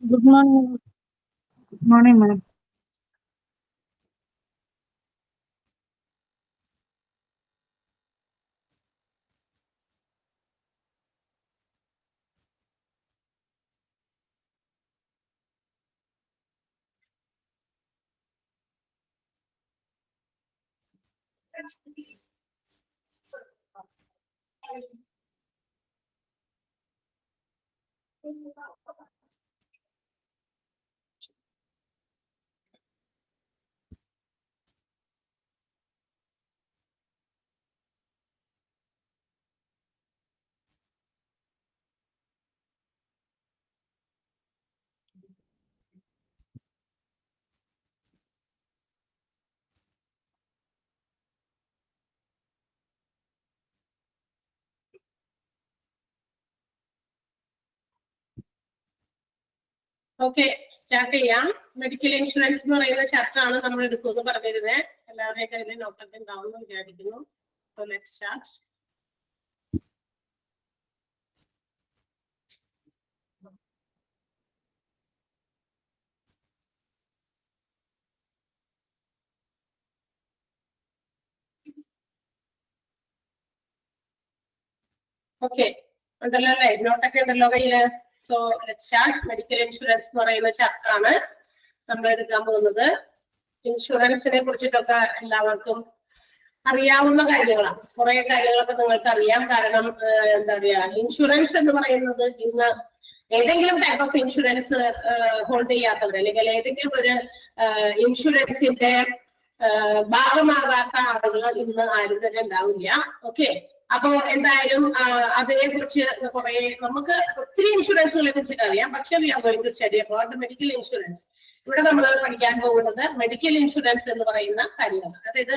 Good morning. Good morning, ma'am. Okay, start ചെയ്യാം. Medical insurance എന്ന് പറയുന്ന ചാപ്റ്റർ ആണ് നമ്മൾ എടുക്കുമെന്ന് പറഞ്ഞിരുന്നത്. എല്ലാവരുടെയും കയ്യിൽ നോട്ടൊക്കെ ഉണ്ടാവുമെന്ന് വിചാരിക്കുന്നു. So let's start. Okay, ഉണ്ടല്ലോ അല്ലേ? നോട്ടൊക്കെ ഉണ്ടല്ലോ കയ്യില്. So let's start. Medical insurance എന്ന് പറയുന്ന ചാപ്റ്റർ ആണ് നമ്മൾ എടുക്കാൻ പോകുന്നത്. ഇൻഷുറൻസിനെ കുറിച്ചിട്ടൊക്കെ എല്ലാവർക്കും അറിയാവുന്ന കാര്യങ്ങളാണ്. കുറെ കാര്യങ്ങളൊക്കെ നിങ്ങൾക്ക് അറിയാം. കാരണം എന്താ പറയാ, ഇൻഷുറൻസ് എന്ന് പറയുന്നത് ഇന്ന് ഏതെങ്കിലും ടൈപ്പ് ഓഫ് ഇൻഷുറൻസ് ഹോൾഡ് ചെയ്യാത്തവർ അല്ലെങ്കിൽ ഏതെങ്കിലും ഒരു ഇൻഷുറൻസിന്റെ ഭാഗമാകാത്ത ആളുകൾ ഇന്ന് ആരും തന്നെ ഉണ്ടാവില്ല. ഓക്കെ, അപ്പൊ എന്തായാലും അതിനെ കുറിച്ച് കുറെ നമുക്ക് ഒത്തിരി ഇൻഷുറൻസുകളെ കുറിച്ചിട്ട് അറിയാം. പക്ഷെ മെഡിക്കൽ ഇൻഷുറൻസ് ഇവിടെ നമ്മൾ പഠിക്കാൻ പോകുന്നത് മെഡിക്കൽ ഇൻഷുറൻസ് എന്ന് പറയുന്ന കാര്യമാണ്. അതായത്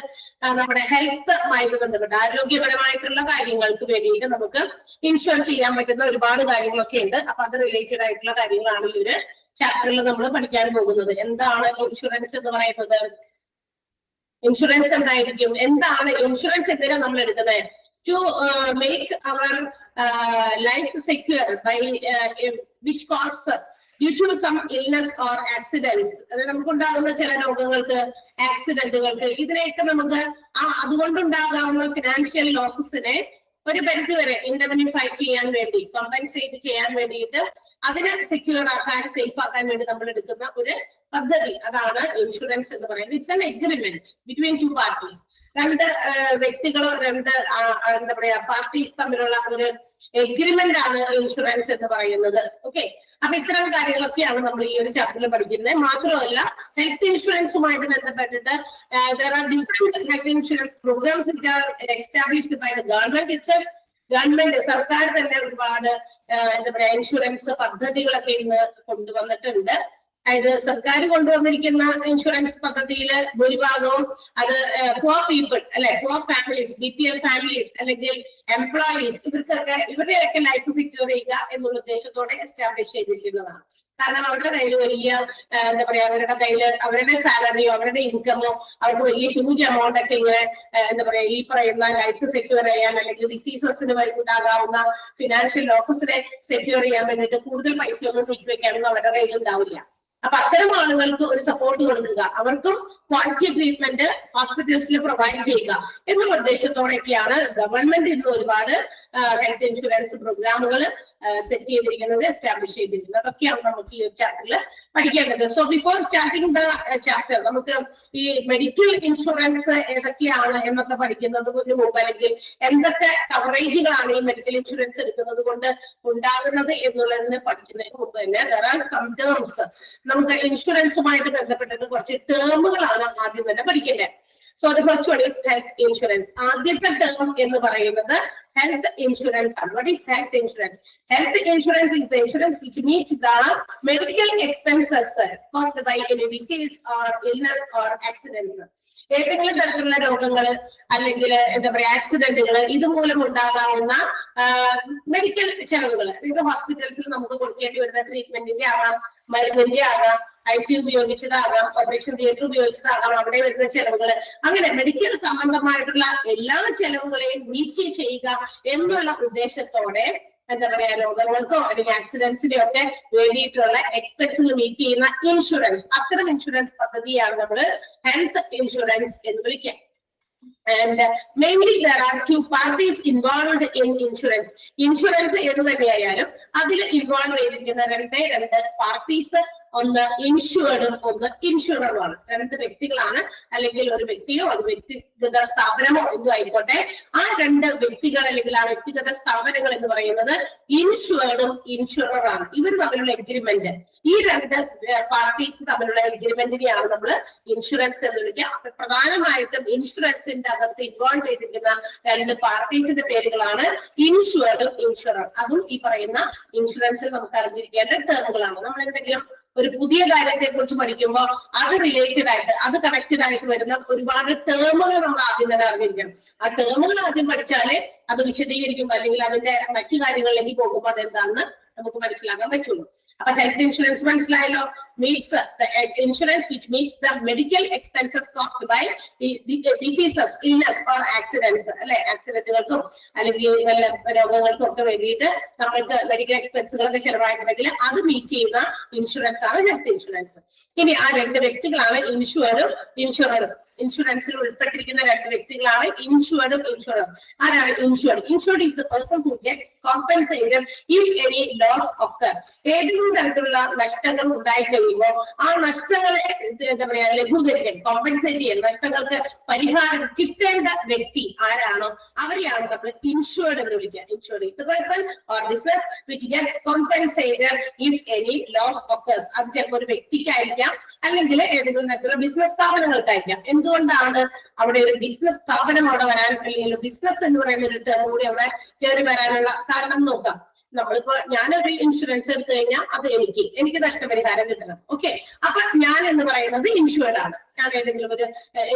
നമ്മുടെ ഹെൽത്തുമായിട്ട് ബന്ധപ്പെട്ട ആരോഗ്യപരമായിട്ടുള്ള കാര്യങ്ങൾക്ക് വേണ്ടിയിട്ട് നമുക്ക് ഇൻഷുർ ചെയ്യാൻ പറ്റുന്ന ഒരുപാട് കാര്യങ്ങളൊക്കെ ഉണ്ട്. അപ്പൊ അത് റിലേറ്റഡ് ആയിട്ടുള്ള കാര്യങ്ങളാണ് ഈ ഒരു ചാപ്റ്ററിൽ നമ്മൾ പഠിക്കാൻ പോകുന്നത്. എന്താണ് ഇൻഷുറൻസ് എന്ന് പറയുന്നത്, ഇൻഷുറൻസ് എന്തായിരിക്കും, എന്താണ് ഇൻഷുറൻസ് എന്തിനാണ് നമ്മൾ എടുക്കുന്നത്? To make our life secure by which cause due to some illness or accidents. അതായത് നമുക്കുണ്ടാകുന്ന ചില രോഗങ്ങൾക്ക്, ആക്സിഡന്റുകൾക്ക്, ഇതിനെയൊക്കെ നമുക്ക് അതുകൊണ്ടുണ്ടാകാവുന്ന ഫിനാൻഷ്യൽ ലോസസിനെ ഒരു പരിധി വരെ ഇൻഡെംനിഫൈ ചെയ്യാൻ വേണ്ടി, കോമ്പൻസേറ്റ് ചെയ്യാൻ വേണ്ടിയിട്ട് അതിനെ സെക്യൂർ ആക്കാൻ, സേഫ് ആക്കാൻ വേണ്ടി നമ്മൾ എടുക്കുന്ന ഒരു പദ്ധതി, അതാണ് ഇൻഷുറൻസ് എന്ന് പറയുന്നത്. It's an agreement between two parties. രണ്ട് വ്യക്തികളോ രണ്ട് എന്താ പറയാ പാർട്ടീസ് തമ്മിലുള്ള ഒരു എഗ്രിമെന്റ് ആണ് ഇൻഷുറൻസ് എന്ന് പറയുന്നത്. ഓക്കെ, അപ്പൊ ഇത്തരം കാര്യങ്ങളൊക്കെയാണ് നമ്മൾ ഈ ഒരു ചാപ്റ്ററിൽ പഠിക്കുന്നത്. മാത്രമല്ല, ഹെൽത്ത് ഇൻഷുറൻസുമായിട്ട് ബന്ധപ്പെട്ടിട്ട് there are different health insurance programs which are established by the government itself. Government, സർക്കാർ തന്നെ ഒരുപാട് എന്താ പറയാ ഇൻഷുറൻസ് പദ്ധതികളൊക്കെ ഇന്ന് കൊണ്ടുവന്നിട്ടുണ്ട്. അതായത് സർക്കാർ കൊണ്ടുവന്നിരിക്കുന്ന ഇൻഷുറൻസ് പദ്ധതിയിൽ ഭൂരിഭാഗവും അത് പുവർ പീപ്പിൾ അല്ലെ, പുവർ ഫാമിലീസ്, BPL ഫാമിലീസ് അല്ലെങ്കിൽ എംപ്ലോയീസ്, ഇവരുടെയൊക്കെ ലൈഫ് സെക്യൂർ ചെയ്യുക എന്നുള്ള ഉദ്ദേശത്തോടെ എസ്റ്റാബ്ലിഷ് ചെയ്തിരിക്കുന്നതാണ്. കാരണം അവരുടെ കയ്യിൽ വലിയ എന്താ പറയാ, അവരുടെ കയ്യിൽ അവരുടെ സാലറിയോ അവരുടെ ഇൻകമോ അവർക്ക് വലിയ ഹ്യൂജ് എമൗണ്ട് ഒക്കെ ഇങ്ങനെ എന്താ പറയാ ഈ പറയുന്ന ലൈഫ് സെക്യൂർ ചെയ്യാൻ അല്ലെങ്കിൽ ഡിസീസസിന് ഉണ്ടാകാവുന്ന ഫിനാൻഷ്യൽ ലോസസിനെ സെക്യൂർ ചെയ്യാൻ വേണ്ടിയിട്ട് കൂടുതൽ പൈസ ഒന്നും നീക്കിവെക്കാനൊന്നും അവരുടെ കയ്യിൽ ഉണ്ടാവില്ല. അപ്പൊ അത്തരം ആളുകൾക്ക് ഒരു സപ്പോർട്ട് കൊടുക്കുക, അവർക്കും ക്വാളിറ്റി ട്രീറ്റ്മെന്റ് ഹോസ്പിറ്റൽസിൽ പ്രൊവൈഡ് ചെയ്യുക എന്നുള്ള ഉദ്ദേശത്തോടെയൊക്കെയാണ് ഗവൺമെന്റ് ഇന്ന് ഒരുപാട് ഹെൽത്ത് ഇൻഷുറൻസ് പ്രോഗ്രാമുകൾ സെറ്റ് ചെയ്തിരിക്കുന്നത്, എസ്റ്റാബ്ലിഷ് ചെയ്തിരിക്കുന്നത്. അതൊക്കെയാണ് നമുക്ക് ഈ ചാപ്റ്ററിൽ പഠിക്കേണ്ടത്. So before starting the chapter, നമുക്ക് ഈ മെഡിക്കൽ ഇൻഷുറൻസ് ഏതൊക്കെയാണ് എന്നൊക്കെ പഠിക്കുന്നതിന് മുമ്പ്, അല്ലെങ്കിൽ എന്തൊക്കെ കവറേജുകളാണ് ഈ മെഡിക്കൽ ഇൻഷുറൻസ് എടുക്കുന്നത് കൊണ്ട് ഉണ്ടാകുന്നത് എന്നുള്ളതിന് പഠിക്കുന്നതിന് മുമ്പ് തന്നെ there are some terms. നമുക്ക് ഇൻഷുറൻസുമായിട്ട് ബന്ധപ്പെട്ടിട്ട് കുറച്ച് ടേമുകളാണ് ആദ്യം തന്നെ പഠിക്കേണ്ടത്. So the first one is health insurance. ആദ്യത്തെ ടേം എന്ന് പറയുന്നത് health insurance ആണ്. What is health insurance? Health insurance is the insurance which meets the medical expenses caused by any disease or illness or accidents. ഏതെങ്കിലും തരത്തിലുള്ള രോഗങ്ങൾ അല്ലെങ്കിൽ എന്താ പറയാ ആക്സിഡന്റുകൾ ഇതുമൂലം ഉണ്ടാകാവുന്ന മെഡിക്കൽ ചെലവുകൾ, ഇത് ഹോസ്പിറ്റൽസിൽ നമുക്ക് കൊടുക്കേണ്ടി വരുന്ന ട്രീറ്റ്മെന്റിന്റെ ആകാം, മരുന്നിന്റെ ആകാം, ICU ഉപയോഗിച്ചതാകാം, ഓപ്പറേഷൻ തിയേറ്റർ ഉപയോഗിച്ചതാകാം, അവിടെ വരുന്ന ചെലവുകൾ, അങ്ങനെ മെഡിക്കൽ സംബന്ധമായിട്ടുള്ള എല്ലാ ചെലവുകളെയും മീറ്റ് ചെയ്യുക എന്നുള്ള ഉദ്ദേശത്തോടെ എന്താ പറയാ രോഗങ്ങൾക്കോ അല്ലെങ്കിൽ ആക്സിഡൻസിനോ ഒക്കെ വേണ്ടിയിട്ടുള്ള എക്സ്പെൻസുകൾ മീറ്റ് ചെയ്യുന്ന ഇൻഷുറൻസ്. അത്തരം ഇൻഷുറൻസ് പദ്ധതിയാണ് നമ്മൾ ഹെൽത്ത് ഇൻഷുറൻസ് എന്ന് വിളിക്കുക. And mainly there are two parties involved in insurance. Insurance ഏത് തന്നെയായാലും അതിൽ ഇൻവോൾവ് ചെയ്തിരിക്കുന്ന രണ്ട് പാർട്ടീസ്, ഒന്ന് ഇൻഷുർഡും ഒന്ന് ഇൻഷുററുമാണ്. രണ്ട് വ്യക്തികളാണ്, അല്ലെങ്കിൽ ഒരു വ്യക്തിയോ ഒരു വ്യക്തിഗത സ്ഥാപനമോ എന്തോ ആയിക്കോട്ടെ. ആ രണ്ട് വ്യക്തികൾ അല്ലെങ്കിൽ ആ വ്യക്തിഗത സ്ഥാപനങ്ങൾ എന്ന് പറയുന്നത് ഇൻഷുർഡും ഇൻഷുററാണ്. ഇവർ തമ്മിലുള്ള എഗ്രിമെന്റ്, ഈ രണ്ട് പാർട്ടീസ് തമ്മിലുള്ള എഗ്രിമെന്റിനെയാണ് നമ്മൾ ഇൻഷുറൻസ് എന്ന് വിളിക്കുക. അപ്പൊ പ്രധാനമായിട്ടും ഇൻഷുറൻസിന്റെ അകത്ത് ഇൻവോൾവ് ചെയ്തിരിക്കുന്ന രണ്ട് പാർട്ടീസിന്റെ പേരുകളാണ് ഇൻഷുർഡും ഇൻഷുറർ. അതും ഈ പറയുന്ന ഇൻഷുറൻസിൽ നമുക്ക് അറിഞ്ഞിരിക്കേണ്ട ടേമുകളാണ്. നമ്മൾ എന്തെങ്കിലും ഒരു പുതിയ കാര്യത്തെ കുറിച്ച് പഠിക്കുമ്പോൾ അത് റിലേറ്റഡ് ആയിട്ട്, അത് കണക്റ്റഡ് ആയിട്ട് വരുന്ന ഒരുപാട് ടേമുകൾ നമ്മൾ ആദ്യം തന്നെ അറിഞ്ഞിരിക്കണം. ആ ടേമുകൾ ആദ്യം പഠിച്ചാലേ അത് വിശദീകരിക്കുമ്പോൾ അല്ലെങ്കിൽ അതിന്റെ മറ്റു കാര്യങ്ങളിലേക്ക് പോകുമ്പോൾ അതെന്താണെന്ന് നമുക്ക് മനസ്സിലാക്കാൻ പറ്റുള്ളൂ. അപ്പൊ ഹെൽത്ത് ഇൻഷുറൻസ് മനസ്സിലായല്ലോ. Meets insurance which meets the medical expenses cost by diseases, illness or accidents, അല്ലെ? ആക്സിഡന്റുകൾക്കും അല്ലെങ്കിൽ വല്ല രോഗങ്ങൾക്കും ഒക്കെ വേണ്ടിയിട്ട് നമ്മൾക്ക് മെഡിക്കൽ എക്സ്പെൻസുകളൊക്കെ ചെലവായിട്ടുണ്ടെങ്കിൽ അത് മീറ്റ് ചെയ്യുന്ന ഇൻഷുറൻസ് ആണ് ഹെൽത്ത് ഇൻഷുറൻസ്. ഇനി ആ രണ്ട് വ്യക്തികളാണ് ഇൻഷുർഡും ഇൻഷുററും. ഇൻഷുറൻസിൽ ഉൾപ്പെട്ടിരിക്കുന്ന രണ്ട് വ്യക്തികളാണ് ഇൻഷുർഡും ഇൻഷുറർ. ആരാണ് insured? Insured is the person who gets compensated if any loss occur. ഏതെങ്കിലും തരത്തിലുള്ള നഷ്ടങ്ങൾ ഉണ്ടായി കഴിയുമ്പോൾ ആ നഷ്ടങ്ങളെ എന്താ പറയാ ലഘൂകരിക്കാൻ, കോമ്പൻസേറ്റ് ചെയ്യാൻ, നഷ്ടങ്ങൾക്ക് പരിഹാരം കിട്ടേണ്ട വ്യക്തി ആരാണോ അവരെയാണ് നമ്മൾ ഇൻഷുർഡ് എന്ന് വിളിക്കുക. Insured is the person or business which gets compensated if any loss occurs. അത് ചിലപ്പോൾ ഒരു വ്യക്തിക്കായിരിക്കാം, അല്ലെങ്കിൽ ഏതെങ്കിലും തരത്തിലുള്ള ബിസിനസ് സ്ഥാപനങ്ങൾക്കായിരിക്കാം. എന്തുകൊണ്ടാണ് അവിടെ ഒരു ബിസിനസ് സ്ഥാപനം അവിടെ വരാൻ, അല്ലെങ്കിൽ ബിസിനസ് എന്ന് പറയുന്ന ഒരു ടേം കൂടി അവിടെ കയറി വരാനുള്ള കാരണം നോക്കാം. നമ്മളിപ്പോ ഞാനൊരു ഇൻഷുറൻസ് എടുത്തു കഴിഞ്ഞാൽ അത് എനിക്ക് നഷ്ടപരിഹാരം കിട്ടണം. ഓക്കെ, അപ്പൊ ഞാൻ എന്ന് പറയുന്നത് ഇൻഷുർഡ് ആണ്. ഞാൻ ഏതെങ്കിലും ഒരു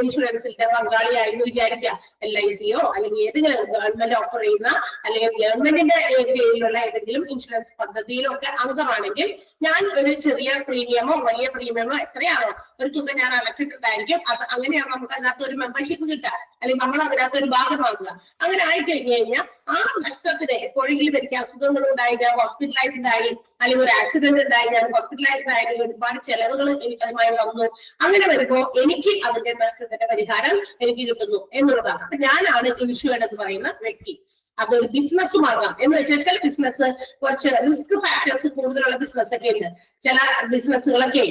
ഇൻഷുറൻസിന്റെ പങ്കാളിയായി എന്ന് വിചാരിക്കുക. LICയോ അല്ലെങ്കിൽ ഏതെങ്കിലും ഗവൺമെന്റ് ഓഫർ ചെയ്യുന്ന അല്ലെങ്കിൽ ഗവൺമെന്റിന്റെ കീഴിലുള്ള ഏതെങ്കിലും ഇൻഷുറൻസ് പദ്ധതിയിലോ ഒക്കെ അംഗമാണെങ്കിൽ ഞാൻ ഒരു ചെറിയ പ്രീമിയമോ വലിയ പ്രീമിയമോ എത്രയാണോ ഒരു തുക ഞാൻ അടച്ചിട്ടുണ്ടായിരിക്കും. അത് അങ്ങനെയാണ് നമുക്ക് അതിനകത്ത് ഒരു മെമ്പർഷിപ്പ് കിട്ടുക, അല്ലെങ്കിൽ നമ്മൾ അതിനകത്ത് ഒരു ഭാഗമാകുക. അങ്ങനെ ആയിക്കഴിഞ്ഞു കഴിഞ്ഞാൽ ആ നഷ്ടത്തിന് എപ്പോഴെങ്കിലും എനിക്ക് അസുഖങ്ങൾ ഉണ്ടായി, ഞാൻ ഹോസ്പിറ്റലൈസ്ഡ് ആയി, അല്ലെങ്കിൽ ഒരു ആക്സിഡന്റ് ഉണ്ടായി, ഞാൻ ഹോസ്പിറ്റലൈസ്ഡ് ആയി, ഒരുപാട് ചെലവുകൾ എനിക്ക് അതുമായി വന്നു. അങ്ങനെ വരുമ്പോൾ എനിക്ക് അതിന്റെ നഷ്ടത്തിന്റെ പരിഹാരം എനിക്ക് കിട്ടുന്നു എന്നുള്ളതാണ്. അപ്പൊ ഞാനാണ് ഇൻഷുർഡ് എന്ന് പറയുന്ന വ്യക്തി. അതൊരു ബിസിനസ്സുമാകാം. എന്ന് വെച്ചാൽ ചില ബിസിനസ് കുറച്ച് റിസ്ക് ഫാക്ടേഴ്സ് കൂടുതലുള്ള ബിസിനസ് ഒക്കെ ഉണ്ട്. ചില ബിസിനസ്സുകളൊക്കെ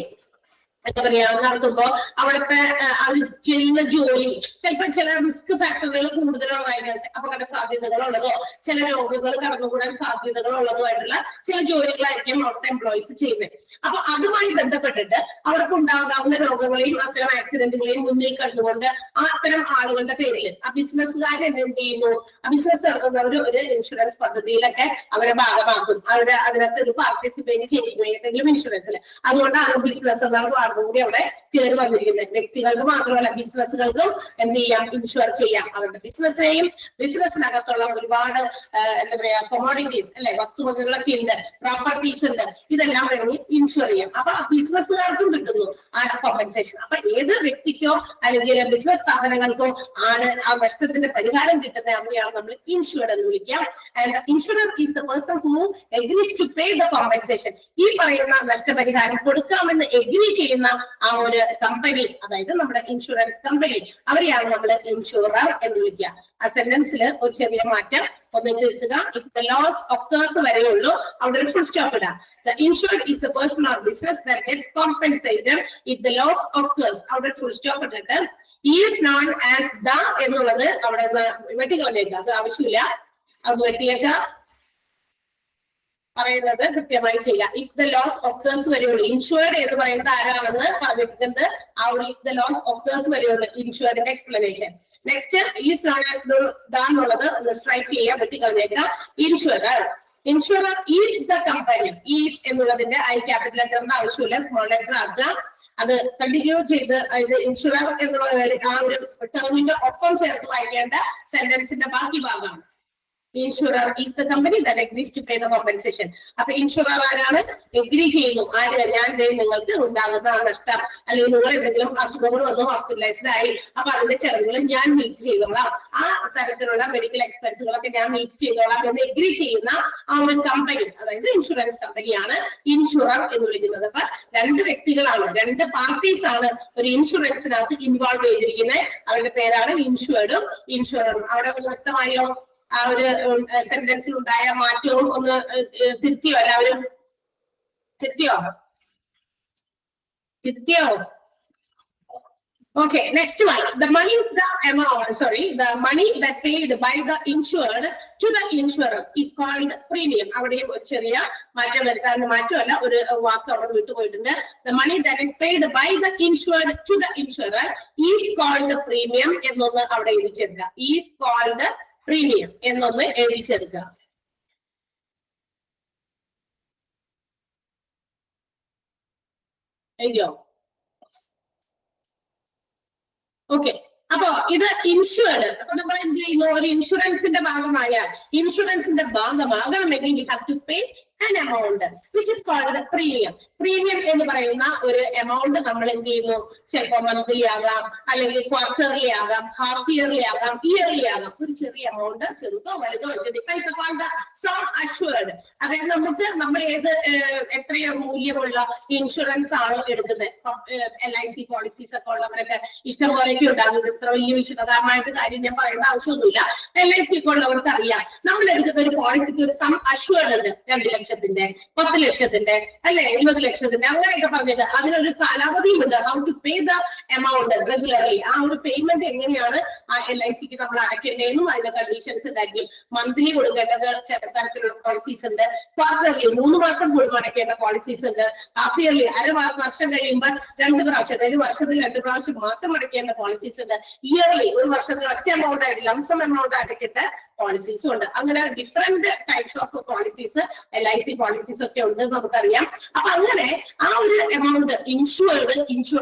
എന്താ പറയാ നടത്തുമ്പോ അവിടുത്തെ അവർ ചെയ്യുന്ന ജോലി ചിലപ്പോൾ ചില റിസ്ക് ഫാക്ടറുകൾ കൂടുതലുള്ളതായിട്ട്, അപകട സാധ്യതകളുള്ളതോ ചില രോഗങ്ങൾ കടന്നുകൂടാൻ സാധ്യതകളുള്ളതോ ആയിട്ടുള്ള ചില ജോലികളായിരിക്കും അവിടുത്തെ എംപ്ലോയീസ് ചെയ്യുന്നത്. അപ്പൊ അതുമായി ബന്ധപ്പെട്ടിട്ട് അവർക്ക് ഉണ്ടാകാവുന്ന രോഗങ്ങളെയും അത്തരം ആക്സിഡന്റുകളെയും മുന്നിൽ കണ്ടുകൊണ്ട് അത്തരം ആളുകളുടെ പേരിൽ ആ ബിസിനസ്സുകാരൻ എന്ത് ചെയ്യുന്നു, ആ ബിസിനസ് നടത്തുന്നവർ ഒരു ഇൻഷുറൻസ് പദ്ധതിയിലൊക്കെ അവരെ ഭാഗമാക്കും. അവര് അതിനകത്ത് ഒരു പാർട്ടിസിപ്പേറ്റ് ചെയ്യുന്നു ഏതെങ്കിലും ഇൻഷുറൻസിൽ. അതുകൊണ്ടാണ് ബിസിനസ് എന്നാണ് കൂടി അവിടെ കയറി വന്നിരിക്കുന്നത്. വ്യക്തികൾക്ക് മാത്രമല്ല ബിസിനസ്സുകൾക്കും എന്ത് ചെയ്യാം, ഇൻഷുർ ചെയ്യാം. അവരുടെ ബിസിനസ്സിനെയും ബിസിനസ്സിനകത്തുള്ള ഒരുപാട് എന്താ പറയാ കൊമോഡിറ്റീസ്, അല്ലെ, വസ്തുവകകളൊക്കെ ഉണ്ട്, പ്രോപ്പർട്ടീസ് ഉണ്ട്, ഇതെല്ലാം വേണമെങ്കിൽ ഇൻഷുർ ചെയ്യാം. അപ്പൊ ബിസിനസ്സുകാർക്കും കിട്ടുന്നു ആ കോമ്പൻസേഷൻ. അപ്പൊ ഏത് വ്യക്തിക്കോ അല്ലെങ്കിൽ ബിസിനസ് സ്ഥാപനങ്ങൾക്കോ ആണ് ആ നഷ്ടത്തിന്റെ പരിഹാരം കിട്ടുന്നത്, അവരെയാണ് നമ്മൾ ഇൻഷുർഡ് എന്ന് വിളിക്കാം. And insurer is the person who agrees to pay the compensation. ഈ പറയുന്ന നഷ്ടപരിഹാരം കൊടുക്കാമെന്ന് എഗ്രി ചെയ്യുന്ന ആ ഒരു കമ്പനി, അതായത് നമ്മുടെ ഇൻഷുറൻസ് കമ്പനി, അവരെയാണ് നമ്മൾ ഇൻഷുറർ എന്ന് വിളിക്കുക. ആ സെന്റൻസിൽ ഒരു ചെറിയ മാറ്റം ഒന്ന് തിരുത്തുക. ഇഫ് ദ ലോസ് ഒക്കേഴ്സ് വരെയുള്ളൂ, അവിടെ ഒരു ഫുൾ സ്റ്റോപ്പ് ഇടാം. The insured is the person or business that gets compensated if the loss occurs. അവിടെ ഫുൾ സ്റ്റോപ്പ് ഇട്ടിട്ട് is known as the എന്നുള്ളത് അവിടെ വെട്ടിക്കളഞ്ഞേക്കുക. അത് ആവശ്യമില്ല, അത് വെട്ടിയേക്ക. പറയുന്നത് കൃത്യമായി ചെയ്യുക. ഇഫ് ദ ലോസ് ഒക്കേഴ്സ് വരെയുള്ളൂ, ഇൻഷുർഡ് എന്ന് പറയുന്നത് ആരാണെന്ന് പറഞ്ഞിട്ടുണ്ട്. ആ ഒരു ഇഫ് ദ ലോസ് ഒക്കേഴ്സ് വരെയുള്ളൂ ഇൻഷുർഡിന്റെ explanation. Next is known as the എന്നുള്ളത് സ്ട്രൈക്ക് ചെയ്യുക, വെട്ടിക്കളഞ്ഞേക്കാം. Insurer is the company. Is എന്നുള്ളതിന്റെ ഐ ക്യാപിറ്റൽ ലെറ്ററിന്റെ ആവശ്യമില്ല, സ്മോൾ ലെറ്റർ ആക്കുക. അത് കണ്ടിന്യൂ ചെയ്ത് അതായത് ഇൻഷുറർ എന്നുള്ള ആ ഒരു ടേമിന്റെ ഒപ്പം ചേർത്ത് വായിക്കേണ്ട സെന്റൻസിന്റെ ബാക്കി ഭാഗമാണ്. Insurer is the company that agrees to pay the compensation. അപ്പൊ ഇൻഷുറർ ആരാണ്? എഗ്രി ചെയ്യുന്നു. ആര്? ഞാൻ നിങ്ങൾക്ക് ഉണ്ടാകുന്ന നഷ്ടം അല്ലെങ്കിൽ നിങ്ങൾ എന്തെങ്കിലും അസുഖങ്ങൾ വന്ന് ഹോസ്പിറ്റലൈസ്ഡ് ആയി, അപ്പൊ അതിന്റെ ചെലവുകൾ ഞാൻ മീറ്റ് ചെയ്തോളാം, ആ തരത്തിലുള്ള മെഡിക്കൽ എക്സ്പെൻസുകളൊക്കെ ഞാൻ മീറ്റ് ചെയ്തോളാം എന്ന് എഗ്രി ചെയ്യുന്ന ആ ഒരു കമ്പനി, അതായത് ഇൻഷുറൻസ് കമ്പനിയാണ് ഇൻഷുറർ എന്ന് വിളിക്കുന്നത്. അപ്പൊ രണ്ട് വ്യക്തികളാണ്, രണ്ട് പാർട്ടീസ് ആണ് ഒരു ഇൻഷുറൻസിനകത്ത് ഇൻവോൾവ് ചെയ്തിരിക്കുന്നത്. അവരുടെ പേരാണ് ഇൻഷുർഡും ഇൻഷുററും. അവിടെ വ്യക്തമായോ? ആ ഒരു സെന്റൻസിൽ ഉണ്ടായ മാറ്റവും ഒന്ന് തിരുത്തിയോ? എല്ലാവരും തിരുത്തിയോ? Okay, next one. The money that paid by the insured to the insurer is called premium. അവിടെയും ഒരു ചെറിയ മാറ്റം വരുത്താൻ, മാറ്റമല്ല, ഒരു വാക്ക് അവിടെ വിട്ടുപോയിട്ടുണ്ട്. The money that is paid by the insured to the insurer is called premium എന്നൊന്ന് അവിടെ എഴുതിച്ചെടുക്കുക. Is called premium എന്നൊന്ന് എഴുതിച്ചെടുക്കുക. എഴുതിയോ? ഓക്കെ. അപ്പൊ ഇത് ഇൻഷുർഡ്. അപ്പൊ നമ്മൾ എന്ത് ചെയ്യുന്നു? ഒരു ഇൻഷുറൻസിന്റെ ഭാഗമായാൽ, ഇൻഷുറൻസിന്റെ ഭാഗമാകണമെങ്കിൽ we have to pay an amount which is called premium. Premium എന്ന് പറയുന്ന ഒരു എമൗണ്ട് നമ്മൾ എന്ത് ചെയ്യുന്നു? ചിലപ്പോൾ മന്ത്ലി ആകാം, അല്ലെങ്കിൽ ക്വാർട്ടർലി ആകാം, ഹാഫ് ഇയർലി ആകാം, ഇയർലി ആകാം. ഒരു ചെറിയ എമൗണ്ട്, ചെറുതോ വലുതോ, depends upon the sum assured. അതായത് നമുക്ക് നമ്മൾ എത്രയോ മൂല്യമുള്ള ഇൻഷുറൻസ് ആണ് എടുക്കുന്നത്. LIC പോളിസീസ് ഒക്കെ ഉള്ളവരൊക്കെ ഇഷ്ടം പോലെയൊക്കെ ഉണ്ടാകുന്നത്. ഇത്ര വലിയ വിശദമായിട്ട് കാര്യം ഞാൻ പറയേണ്ട ആവശ്യമൊന്നുമില്ല. LIC ഒക്കെ ഉള്ളവർക്ക് അറിയാം. നമ്മൾ എടുക്കുന്ന ഒരു പോളിസിക്ക് ഒരു സം അഷ്യൂർഡ് ഉണ്ട്. 2 ലക്ഷത്തിന്റെ, 10 ലക്ഷത്തിന്റെ, അല്ലെ 20 ലക്ഷത്തിന്റെ, അങ്ങനെയൊക്കെ പറഞ്ഞിട്ട് അതിനൊരു കാലാവധിയും ഉണ്ട്. How to pay the amount regularly. ആ ഒരു പേയ്മെന്റ് എങ്ങനെയാണ് ആ LICക്ക് നമ്മൾ അടയ്ക്കേണ്ടതെന്നും അതിന്റെ കണ്ടീഷൻസ് ഉണ്ടായിരിക്കും. മന്ത്ലി കൊടുക്കേണ്ടത് ചില തരത്തിലുള്ള പോളിസീസ് ഉണ്ട്, ക്വാർട്ടർലി 3 മാസം കൂടുമ്പോൾ അടയ്ക്കേണ്ട പോളിസീസ് ഉണ്ട്, ഹാഫ് ഇയർലി വർഷം കഴിയുമ്പോൾ 2 പ്രാവശ്യം, അതായത് വർഷത്തിൽ 2 പ്രാവശ്യം മാത്രം അടയ്ക്കേണ്ട പോളിസീസ് ഉണ്ട്, ഇയർലി ഒരു വർഷത്തിൽ ഒറ്റ എമൗണ്ട് ആയിട്ട് ലംസം എമൗണ്ട് അടയ്ക്കേണ്ട പോളിസീസും ഉണ്ട്. അങ്ങനെ different types of policies, LIC policies ഒക്കെ ഉണ്ട് നമുക്കറിയാം. അപ്പൊ അങ്ങനെ ആ ഒരു എമൗണ്ട് ഇൻഷുറർക്ക്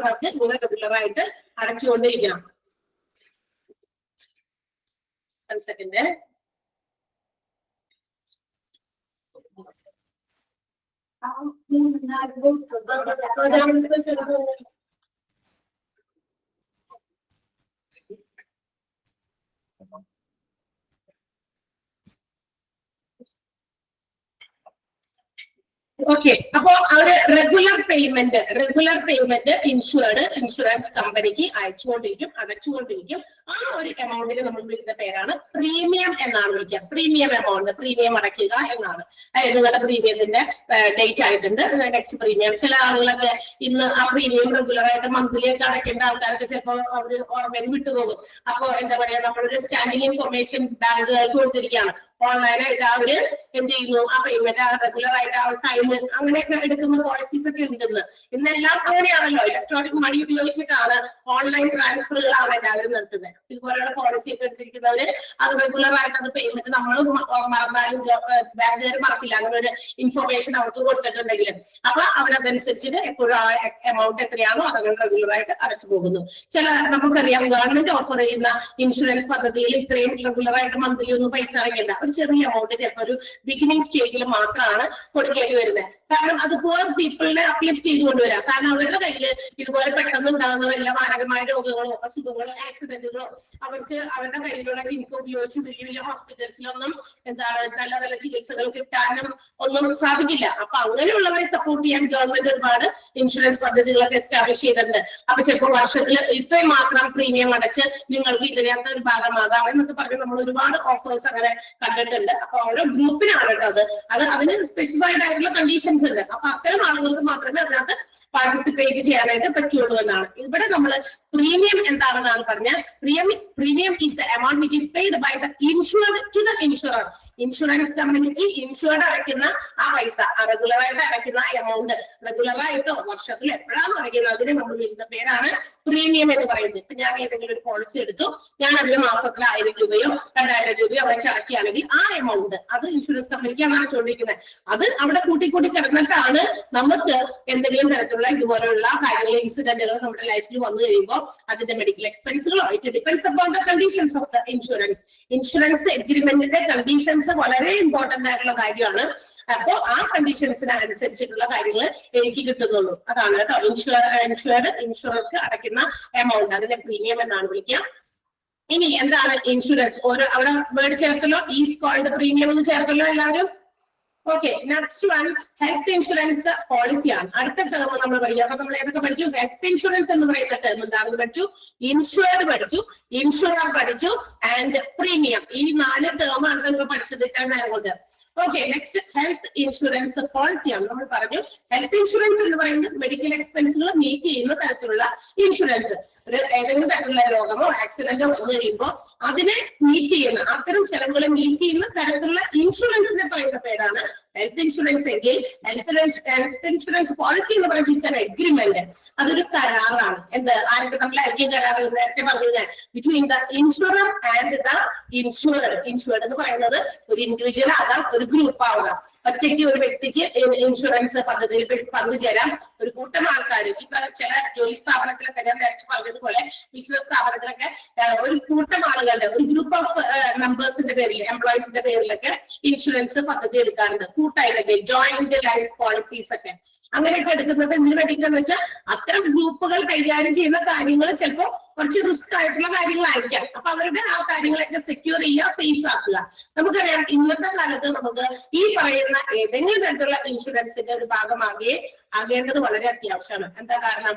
ഇങ്ങനെ റെഗുലറായിട്ട് അടച്ചുകൊണ്ടിരിക്കണം. സെക്കൻഡ്. ഓക്കെ. അപ്പോ അവര് റെഗുലർ പേയ്മെന്റ് ഇൻഷുറൻസ് കമ്പനിക്ക് അടച്ചുകൊണ്ടിരിക്കും. ആ ഒരു എമൗണ്ടിന് നമ്മൾ വിളിക്കുന്ന പേരാണ് പ്രീമിയം എന്നാണ് വിളിക്കുക. പ്രീമിയം എമൗണ്ട്, പ്രീമിയം അടയ്ക്കുക എന്നാണ്. അതായത് നിങ്ങളുടെ പ്രീമിയത്തിന്റെ ഡേറ്റ് ആയിട്ടുണ്ട്, നെക്സ്റ്റ് പ്രീമിയം. ചില ആളുകളൊക്കെ ഇന്ന് ആ പ്രീമിയം റെഗുലർ ആയിട്ട് മന്ത്ലി ഒക്കെ അടയ്ക്കേണ്ട ആൾക്കാരൊക്കെ ചിലപ്പോൾ അവര് ഓർമ്മയിൽ വിട്ടുപോകും. അപ്പൊ എന്താ പറയാ, നമ്മളൊരു സ്റ്റാൻഡിംഗ് ഇൻഫർമേഷൻ ബാങ്കുകാർക്ക് കൊടുത്തിരിക്കുകയാണ്. ഓൺലൈനായിട്ട് അവര് എന്ത് ചെയ്യുന്നു? ആ പേയ്മെന്റ് റെഗുലർ ആയിട്ട് ആ ടൈം അങ്ങനെയൊക്കെ എടുക്കുന്ന പോളിസീസ് ഒക്കെ ഉണ്ടെന്ന്. ഇന്നെല്ലാം അങ്ങനെയാണല്ലോ, ഇലക്ട്രോണിക് മണി ഉപയോഗിച്ചിട്ടാണ്, ഓൺലൈൻ ട്രാൻസ്ഫറുകളാണ് എല്ലാവരും നടത്തുന്നത്. ഇതുപോലെയുള്ള പോളിസി ഒക്കെ എടുത്തിരിക്കുന്നവര് അത് റെഗുലർ ആയിട്ട് അത് പേയ്മെന്റ് നമ്മൾ മറന്നാലും ബാങ്കുകാർ മറക്കില്ല, അങ്ങനെ ഒരു ഇൻഫർമേഷൻ അവർക്ക് കൊടുത്തിട്ടുണ്ടെങ്കിൽ. അപ്പൊ അവരതനുസരിച്ചിട്ട് എപ്പോഴും ആ എമൗണ്ട് എത്രയാണോ അതങ്ങനെ റെഗുലർ ആയിട്ട് അടച്ചു പോകുന്നു. ചില നമുക്കറിയാം ഗവൺമെന്റ് ഓഫർ ചെയ്യുന്ന ഇൻഷുറൻസ് പദ്ധതിയിൽ ഇത്രയും റെഗുലർ ആയിട്ട് മന്ത്ലി ഒന്നും പൈസ അടയ്ക്കേണ്ട, ഒരു ചെറിയ എമൗണ്ട് ചിലപ്പോൾ ഒരു ബിഗിനിങ് സ്റ്റേജിൽ മാത്രമാണ് കൊടുക്കേണ്ടി വരുന്നത്. കാരണം അത് പൂർ പീപ്പിളിനെ അപ്ലിഫ്റ്റ് ചെയ്ത് കൊണ്ടുവരാം. കാരണം അവരുടെ കയ്യിൽ ഇതുപോലെ പെട്ടെന്ന് ഉണ്ടാകുന്ന വല്ല മാരകമായ രോഗങ്ങളോ അസുഖങ്ങളോ ആക്സിഡന്റുകളോ അവർക്ക് അവരുടെ കയ്യിലുള്ള ഇൻകം ഉപയോഗിച്ച് വലിയ വലിയ ഹോസ്പിറ്റൽസിലൊന്നും നല്ല നല്ല ചികിത്സകൾ കിട്ടാനും ഒന്നും സാധിക്കില്ല. അപ്പൊ അങ്ങനെയുള്ളവരെ സപ്പോർട്ട് ചെയ്യാൻ ഗവൺമെന്റ് ഒരുപാട് ഇൻഷുറൻസ് പദ്ധതികളൊക്കെ എസ്റ്റാബ്ലിഷ് ചെയ്തിട്ടുണ്ട്. അപ്പൊ ചിലപ്പോൾ വർഷത്തിൽ ഇത്രയും മാത്രം പ്രീമിയം അടച്ച് നിങ്ങൾക്ക് ഇതിനകത്ത് ഒരു ഭാഗമാകാം എന്നൊക്കെ പറഞ്ഞ് നമ്മൾ ഒരുപാട് ഓഫേഴ്സ് അങ്ങനെ കണ്ടിട്ടുണ്ട്. അപ്പൊ ഓരോ ഗ്രൂപ്പിനാണ് കേട്ടോ അത് അതിന് സ്പെസിഫൈഡ് ആയിട്ടുള്ള കണ്ടീഷൻസ് ഉണ്ട്. അപ്പൊ അത്തരം ആളുകൾക്ക് മാത്രമേ അതിനകത്ത് പാർട്ടിസിപ്പേറ്റ് ചെയ്യാനായിട്ട് പറ്റുള്ളൂ എന്നാണ്. ഇവിടെ നമ്മൾ പ്രീമിയം എന്താണെന്നാണ് പറഞ്ഞത്. Premium is the amount which is paid by the insured to the insurer. Insurance കമ്പനിക്ക് ഇൻഷുർഡ് അടയ്ക്കുന്ന ആ പൈസ, റെഗുലർ ആയിട്ട് അടയ്ക്കുന്ന എമൗണ്ട്, റെഗുലർ ആയിട്ടോ വർഷത്തിൽ എപ്പോഴാണ് അടയ്ക്കുന്നത് അതിന് നമ്മൾ വിളിക്കുന്ന പേരാണ് പ്രീമിയം എന്ന് പറയുന്നത്. ഇപ്പൊ ഞാൻ ഏതെങ്കിലും ഒരു പോളിസി എടുത്തു, ഞാൻ അതിന് മാസത്തിൽ 1000 രൂപയോ 2000 രൂപയോ വെച്ച് അടയ്ക്കുകയാണെങ്കിൽ ആ എമൗണ്ട് അത് ഇൻഷുറൻസ് കമ്പനിക്കാണ് അടച്ചുകൊണ്ടിരിക്കുന്നത്. അത് അവിടെ കൂട്ടി കിടന്നിട്ടാണ് നമുക്ക് എന്തെങ്കിലും തരത്തിലുള്ള തരത്തിലുള്ള ഇതുപോലുള്ള കാര്യങ്ങൾ ഇൻസിഡന്റുകൾ നമ്മുടെ ലൈഫിൽ വന്നു കഴിയുമ്പോൾ അതിന്റെ മെഡിക്കൽ എക്സ്പെൻസുകളോ it depends upon the conditions of the insurance. Insurance എഗ്രിമെന്റിന്റെ കണ്ടീഷൻസ് വളരെ ഇമ്പോർട്ടന്റ് ആയിട്ടുള്ള കാര്യമാണ്. അപ്പോ ആ കണ്ടീഷൻസിന് അനുസരിച്ചിട്ടുള്ള കാര്യങ്ങൾ എനിക്ക് കിട്ടുന്നുള്ളൂ. അതാണ് കേട്ടോ ഇൻഷുറർക്ക് അടയ്ക്കുന്ന എമൗണ്ട്, അതിന്റെ പ്രീമിയം എന്നാണ് വിളിക്കുക. ഇനി എന്താണ് ഇൻഷുറൻസ്? ഓരോ അവിടെ വേർഡ് ചേർത്തല്ലോ, ഈസ് കോൾഡ് പ്രീമിയം എന്ന് ചേർത്തല്ലോ എല്ലാവരും. Okay, next one health insurance പോളിസിയാണ്. അടുത്ത ടേം നമ്മൾ പഠിക്കുക. അപ്പൊ നമ്മൾ ഏതൊക്കെ പഠിച്ചു? ഹെൽത്ത് ഇൻഷുറൻസ് എന്ന് പറയുന്ന ടേം എന്താണെന്ന് പഠിച്ചു, ഇൻഷുർഡ് പഠിച്ചു, ഇൻഷുറർ പഠിച്ചു, ആൻഡ് പ്രീമിയം. ഈ 4 ടേമാണ് നമ്മൾ പഠിച്ചത് കൊണ്ട്. ഓക്കെ, നെക്സ്റ്റ് ഹെൽത്ത് ഇൻഷുറൻസ് പോളിസിയാണ്. നമ്മൾ പറഞ്ഞു ഹെൽത്ത് ഇൻഷുറൻസ് എന്ന് പറയുന്നത് മെഡിക്കൽ എക്സ്പെൻസുകൾ മീറ്റ് ചെയ്യുന്ന തരത്തിലുള്ള ഇൻഷുറൻസ്. ഒരു ഏതെങ്കിലും തരത്തിലുള്ള രോഗമോ ആക്സിഡന്റോ വന്നു കഴിയുമ്പോൾ അതിനെ മീറ്റ് ചെയ്യുന്ന, അത്തരം ചെലവുകളെ മീറ്റ് ചെയ്യുന്ന തരത്തിലുള്ള ഇൻഷുറൻസിനെ പറയുന്ന പേരാണ് ഹെൽത്ത് ഇൻഷുറൻസ്. എങ്കിൽ ഹെൽത്ത് ഇൻഷുറൻസ് പോളിസി എന്ന് പറയുന്നത് എഗ്രിമെന്റ്, അതൊരു കരാറാണ്. എന്ത് ആരൊക്കെ തമ്മിലായിരിക്കും കരാർ? നേരത്തെ പറഞ്ഞു ഞാൻ, between the insurer and the insured. Insured എന്ന് പറയുന്നത് ഒരു ഇൻഡിവിജ്വൽ ആകാം, ഒരു ഗ്രൂപ്പ് ആകാം. ഒറ്റയ്ക്ക് ഒരു വ്യക്തിക്ക് ഇൻഷുറൻസ് പദ്ധതിയിൽ പങ്കുചേരാം. ഒരു കൂട്ടം ആൾക്കാർ, ഇപ്പൊ ചില ജോലി സ്ഥാപനത്തിലൊക്കെ ഞാൻ നേരത്തെ പറഞ്ഞതുപോലെ ബിസിനസ് സ്ഥാപനത്തിലൊക്കെ ഒരു കൂട്ടം ആളുകളുടെ, ഒരു ഗ്രൂപ്പ് ഓഫ് മെമ്പേഴ്സിന്റെ പേരിൽ, എംപ്ലോയീസിന്റെ പേരിലൊക്കെ ഇൻഷുറൻസ് പദ്ധതി എടുക്കാറുണ്ട് കൂട്ടായിട്ടൊക്കെ, ജോയിന്റ് ലൈഫ് പോളിസീസ് ഒക്കെ. അങ്ങനെയൊക്കെ എടുക്കുന്നത് എന്തിനു വേണ്ടിയിട്ടാന്ന് വെച്ചാൽ അത്തരം ഗ്രൂപ്പുകൾ കൈകാര്യം ചെയ്യുന്ന കാര്യങ്ങൾ ചിലപ്പോൾ കുറച്ച് റിസ്ക് ആയിട്ടുള്ള കാര്യങ്ങളായിരിക്കാം. അപ്പൊ അവരുടെ ആ കാര്യങ്ങളൊക്കെ സെക്യൂർ ചെയ്യുക, സേഫ് ആക്കുക. നമുക്കറിയാം ഇന്നത്തെ കാലത്ത് നമുക്ക് ഈ പറയുന്ന ഏതെങ്കിലും തരത്തിലുള്ള ഇൻഷുറൻസിന്റെ ഒരു ആകേണ്ടത് വളരെ അത്യാവശ്യമാണ്. എന്താ കാരണം?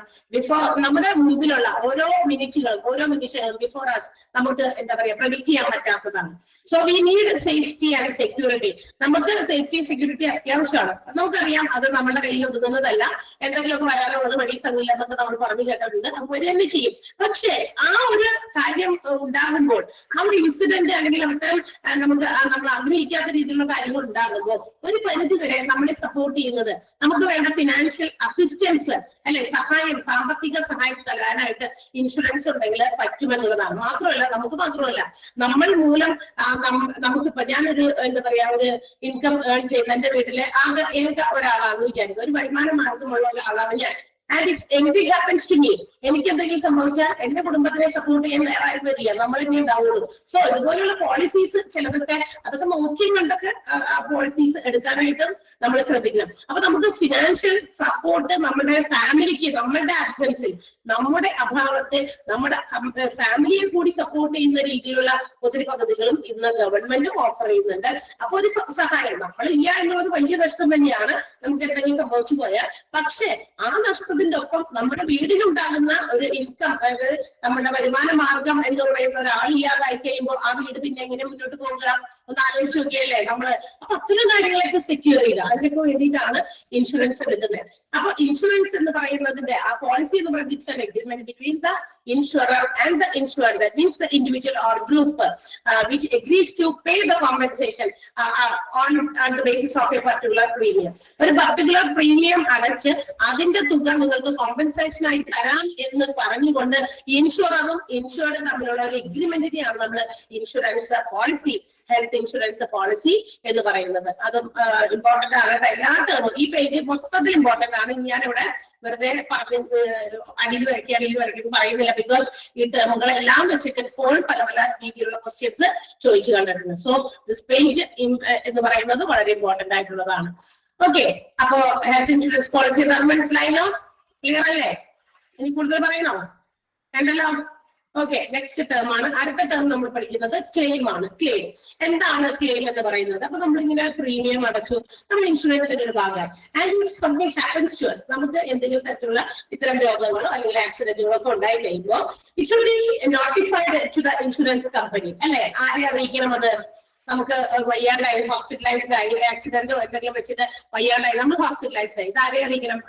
നമ്മുടെ മുമ്പിലുള്ള ഓരോ മിനിറ്റുകളും ഓരോ നിമിഷങ്ങളും ബിഫോർ അസ് നമുക്ക് എന്താ പറയാ പ്രെഡിക്റ്റ് ചെയ്യാൻ പറ്റാത്തതാണ്. So we need safety and security. നമുക്ക് സേഫ്റ്റി സെക്യൂരിറ്റി അത്യാവശ്യമാണ്. നമുക്കറിയാം അത് നമ്മുടെ കയ്യിൽ ഒതുങ്ങുന്നതല്ല. എന്തെങ്കിലുമൊക്കെ വരാനുള്ളത് വഴി തങ്ങില്ല എന്നൊക്കെ നമ്മൾ പറഞ്ഞു കേട്ടിട്ടുണ്ട്. അത് വരെ തന്നെ ചെയ്യും. പക്ഷെ ആ ഒരു കാര്യം ഉണ്ടാകുമ്പോൾ, ആ ഒരു ഇൻസിഡന്റ് അല്ലെങ്കിൽ അത്തരം നമ്മൾ ആഗ്രഹിക്കാത്ത രീതിയിലുള്ള കാര്യങ്ങൾ ഉണ്ടാകുമ്പോൾ ഒരു പരിധി വരെ നമ്മളെ സപ്പോർട്ട് ചെയ്യുന്നത്, നമുക്ക് വേണ്ട ഫിനാൻഷ്യൽ അസിസ്റ്റൻസ് അല്ലെ, സഹായം, സാമ്പത്തിക സഹായം തരാനായിട്ട് ഇൻഷുറൻസ് ഉണ്ടെങ്കിൽ പറ്റുമെന്നുള്ളതാണ്. മാത്രമല്ല നമ്മൾ മൂലം നമുക്കിപ്പോ ഞാനൊരു എന്താ പറയാ ഒരു ഇൻകം ഏൺ ചെയ്യുന്ന എന്റെ വീട്ടിലെ ഏക ഒരാളാണെന്ന് വിചാരിക്കും, ഒരു വരുമാന മാർഗമുള്ള ഒരാളാണ് ഞാൻ. And if anything happens to me, എനിക്ക് എന്തെങ്കിലും സംഭവിച്ചാൽ എന്റെ കുടുംബത്തിനെ സപ്പോർട്ട് ചെയ്യാൻ വേറെ ആരും വരില്ല, നമ്മൾ ഇനി ഉണ്ടാവുള്ളൂ. സോ ഇതുപോലുള്ള പോളിസീസ് അതൊക്കെ നോക്കിക്കൊണ്ടൊക്കെ പോളിസീസ് എടുക്കാനായിട്ടും നമ്മൾ ശ്രദ്ധിക്കണം. അപ്പൊ നമുക്ക് ഫിനാൻഷ്യൽ സപ്പോർട്ട് നമ്മുടെ ഫാമിലിക്ക്, നമ്മളുടെ ആബ്സെൻസിൽ, നമ്മുടെ അഭാവത്തെ നമ്മുടെ ഫാമിലിയെ കൂടി സപ്പോർട്ട് ചെയ്യുന്ന രീതിയിലുള്ള ഒത്തിരി പദ്ധതികളും ഇന്ന് ഗവൺമെന്റ് ഓഫർ ചെയ്യുന്നുണ്ട്. അപ്പൊ ഒരു സഹായം, നമ്മളില്ല എന്നുള്ളത് വലിയ നഷ്ടം തന്നെയാണ് നമുക്ക് എന്തെങ്കിലും സംഭവിച്ചു പോയാൽ. പക്ഷെ ആ നഷ്ടത്തിന്റെ ഒപ്പം നമ്മുടെ വീടിനുണ്ടാകുന്ന ഒരു ഇൻകം, അതായത് നമ്മുടെ വരുമാന മാർഗം എന്ന് പറയുന്ന ഒരാളില്ലാതായി കഴിയുമ്പോൾ ആ വീട് പിന്നെ എങ്ങനെ മുന്നോട്ട് പോകുക ഒന്ന് ആലോചിച്ച് നോക്കിയല്ലേ നമ്മള്. അപ്പൊ അത്തരം കാര്യങ്ങളൊക്കെ സെക്യൂർ ചെയ്യുക, അതിനൊക്കെ വേണ്ടിയിട്ടാണ് ഇൻഷുറൻസ് എടുക്കുന്നത്. അപ്പൊ ഇൻഷുറൻസ് എന്ന് പറയുന്നതിന്റെ ആ പോളിസി എന്ന് പറയുന്നത് agreement between the insurer and the insured, that means the individual or group which agrees to pay the compensation on the basis of a particular premium. ഒരു particular premium അടച്ച് അതിന്റെ തുക നിങ്ങൾക്ക് കോമ്പൻസേഷൻ ആയി തരാം എന്ന് പറഞ്ഞുകൊണ്ട് ഇൻഷുററും ഇൻഷുർഡും തമ്മിലുള്ള ഒരു എഗ്രിമെന്റിനെയാണ് നമ്മൾ insurance policy, health insurance policy എന്ന് പറയുന്നത്. അതും ഇമ്പോർട്ടന്റ് ആണ്. എല്ലാ ടേമും ഈ പേജ് മൊത്തത്തിൽ ഇമ്പോർട്ടന്റ് ആണ്. ഞാനിവിടെ വെറുതെ അടിയിൽ വരയ്ക്കുന്നത് പറയുന്നില്ല, ബിക്കോസ് ഈ ടേമുകളെല്ലാം വെച്ചിട്ട് ഇപ്പോൾ പല രീതിയിലുള്ള ക്വസ്റ്റ്യൻസ് ചോദിച്ചു കണ്ടിട്ടുണ്ട്. സോ ദിസ് പേജ് എന്ന് പറയുന്നത് വളരെ ഇമ്പോർട്ടന്റ് ആയിട്ടുള്ളതാണ്. ഓക്കെ, അപ്പോ ഹെൽത്ത് ഇൻഷുറൻസ് പോളിസി മനസ്സിലായല്ലോ? ക്ലിയർ അല്ലേ? ഇനി കൂടുതൽ പറയണോ? കണ്ടല്ലോ? ഓക്കെ, നെക്സ്റ്റ് ടേം ആണ്. അടുത്ത ടേം നമ്മൾ പഠിക്കുന്നത് ക്ലെയിം ആണ്. ക്ലെയിം എന്താണ്? ക്ലെയിം എന്ന് പറയുന്നത്, അപ്പൊ നമ്മളിങ്ങനെ പ്രീമിയം അടച്ചു, നമ്മൾ ഇൻഷുറൻസിന്റെ ഒരു ഭാഗമായി, and something happens to us, നമുക്ക് എന്തെങ്കിലും തരത്തിലുള്ള ഇത്തരം രോഗങ്ങളോ അല്ലെങ്കിൽ ആക്സിഡന്റുകളോ ഒക്കെ ഉണ്ടായി കഴിയുമ്പോൾ it should be notified to the insurance company. അല്ലെ, ആരെ അറിയിക്കണം? അത് നമുക്ക് വയ്യാണ്ടായി, ഹോസ്പിറ്റലൈസ്ഡ് ആയി, ആക്സിഡന്റോ എന്തെങ്കിലും വെച്ചിട്ട് വയ്യാണ്ടായി, നമ്മൾ ഹോസ്പിറ്റലൈസ്ഡ് ആയി, ഇത് ആരെ അറിയിക്കണം?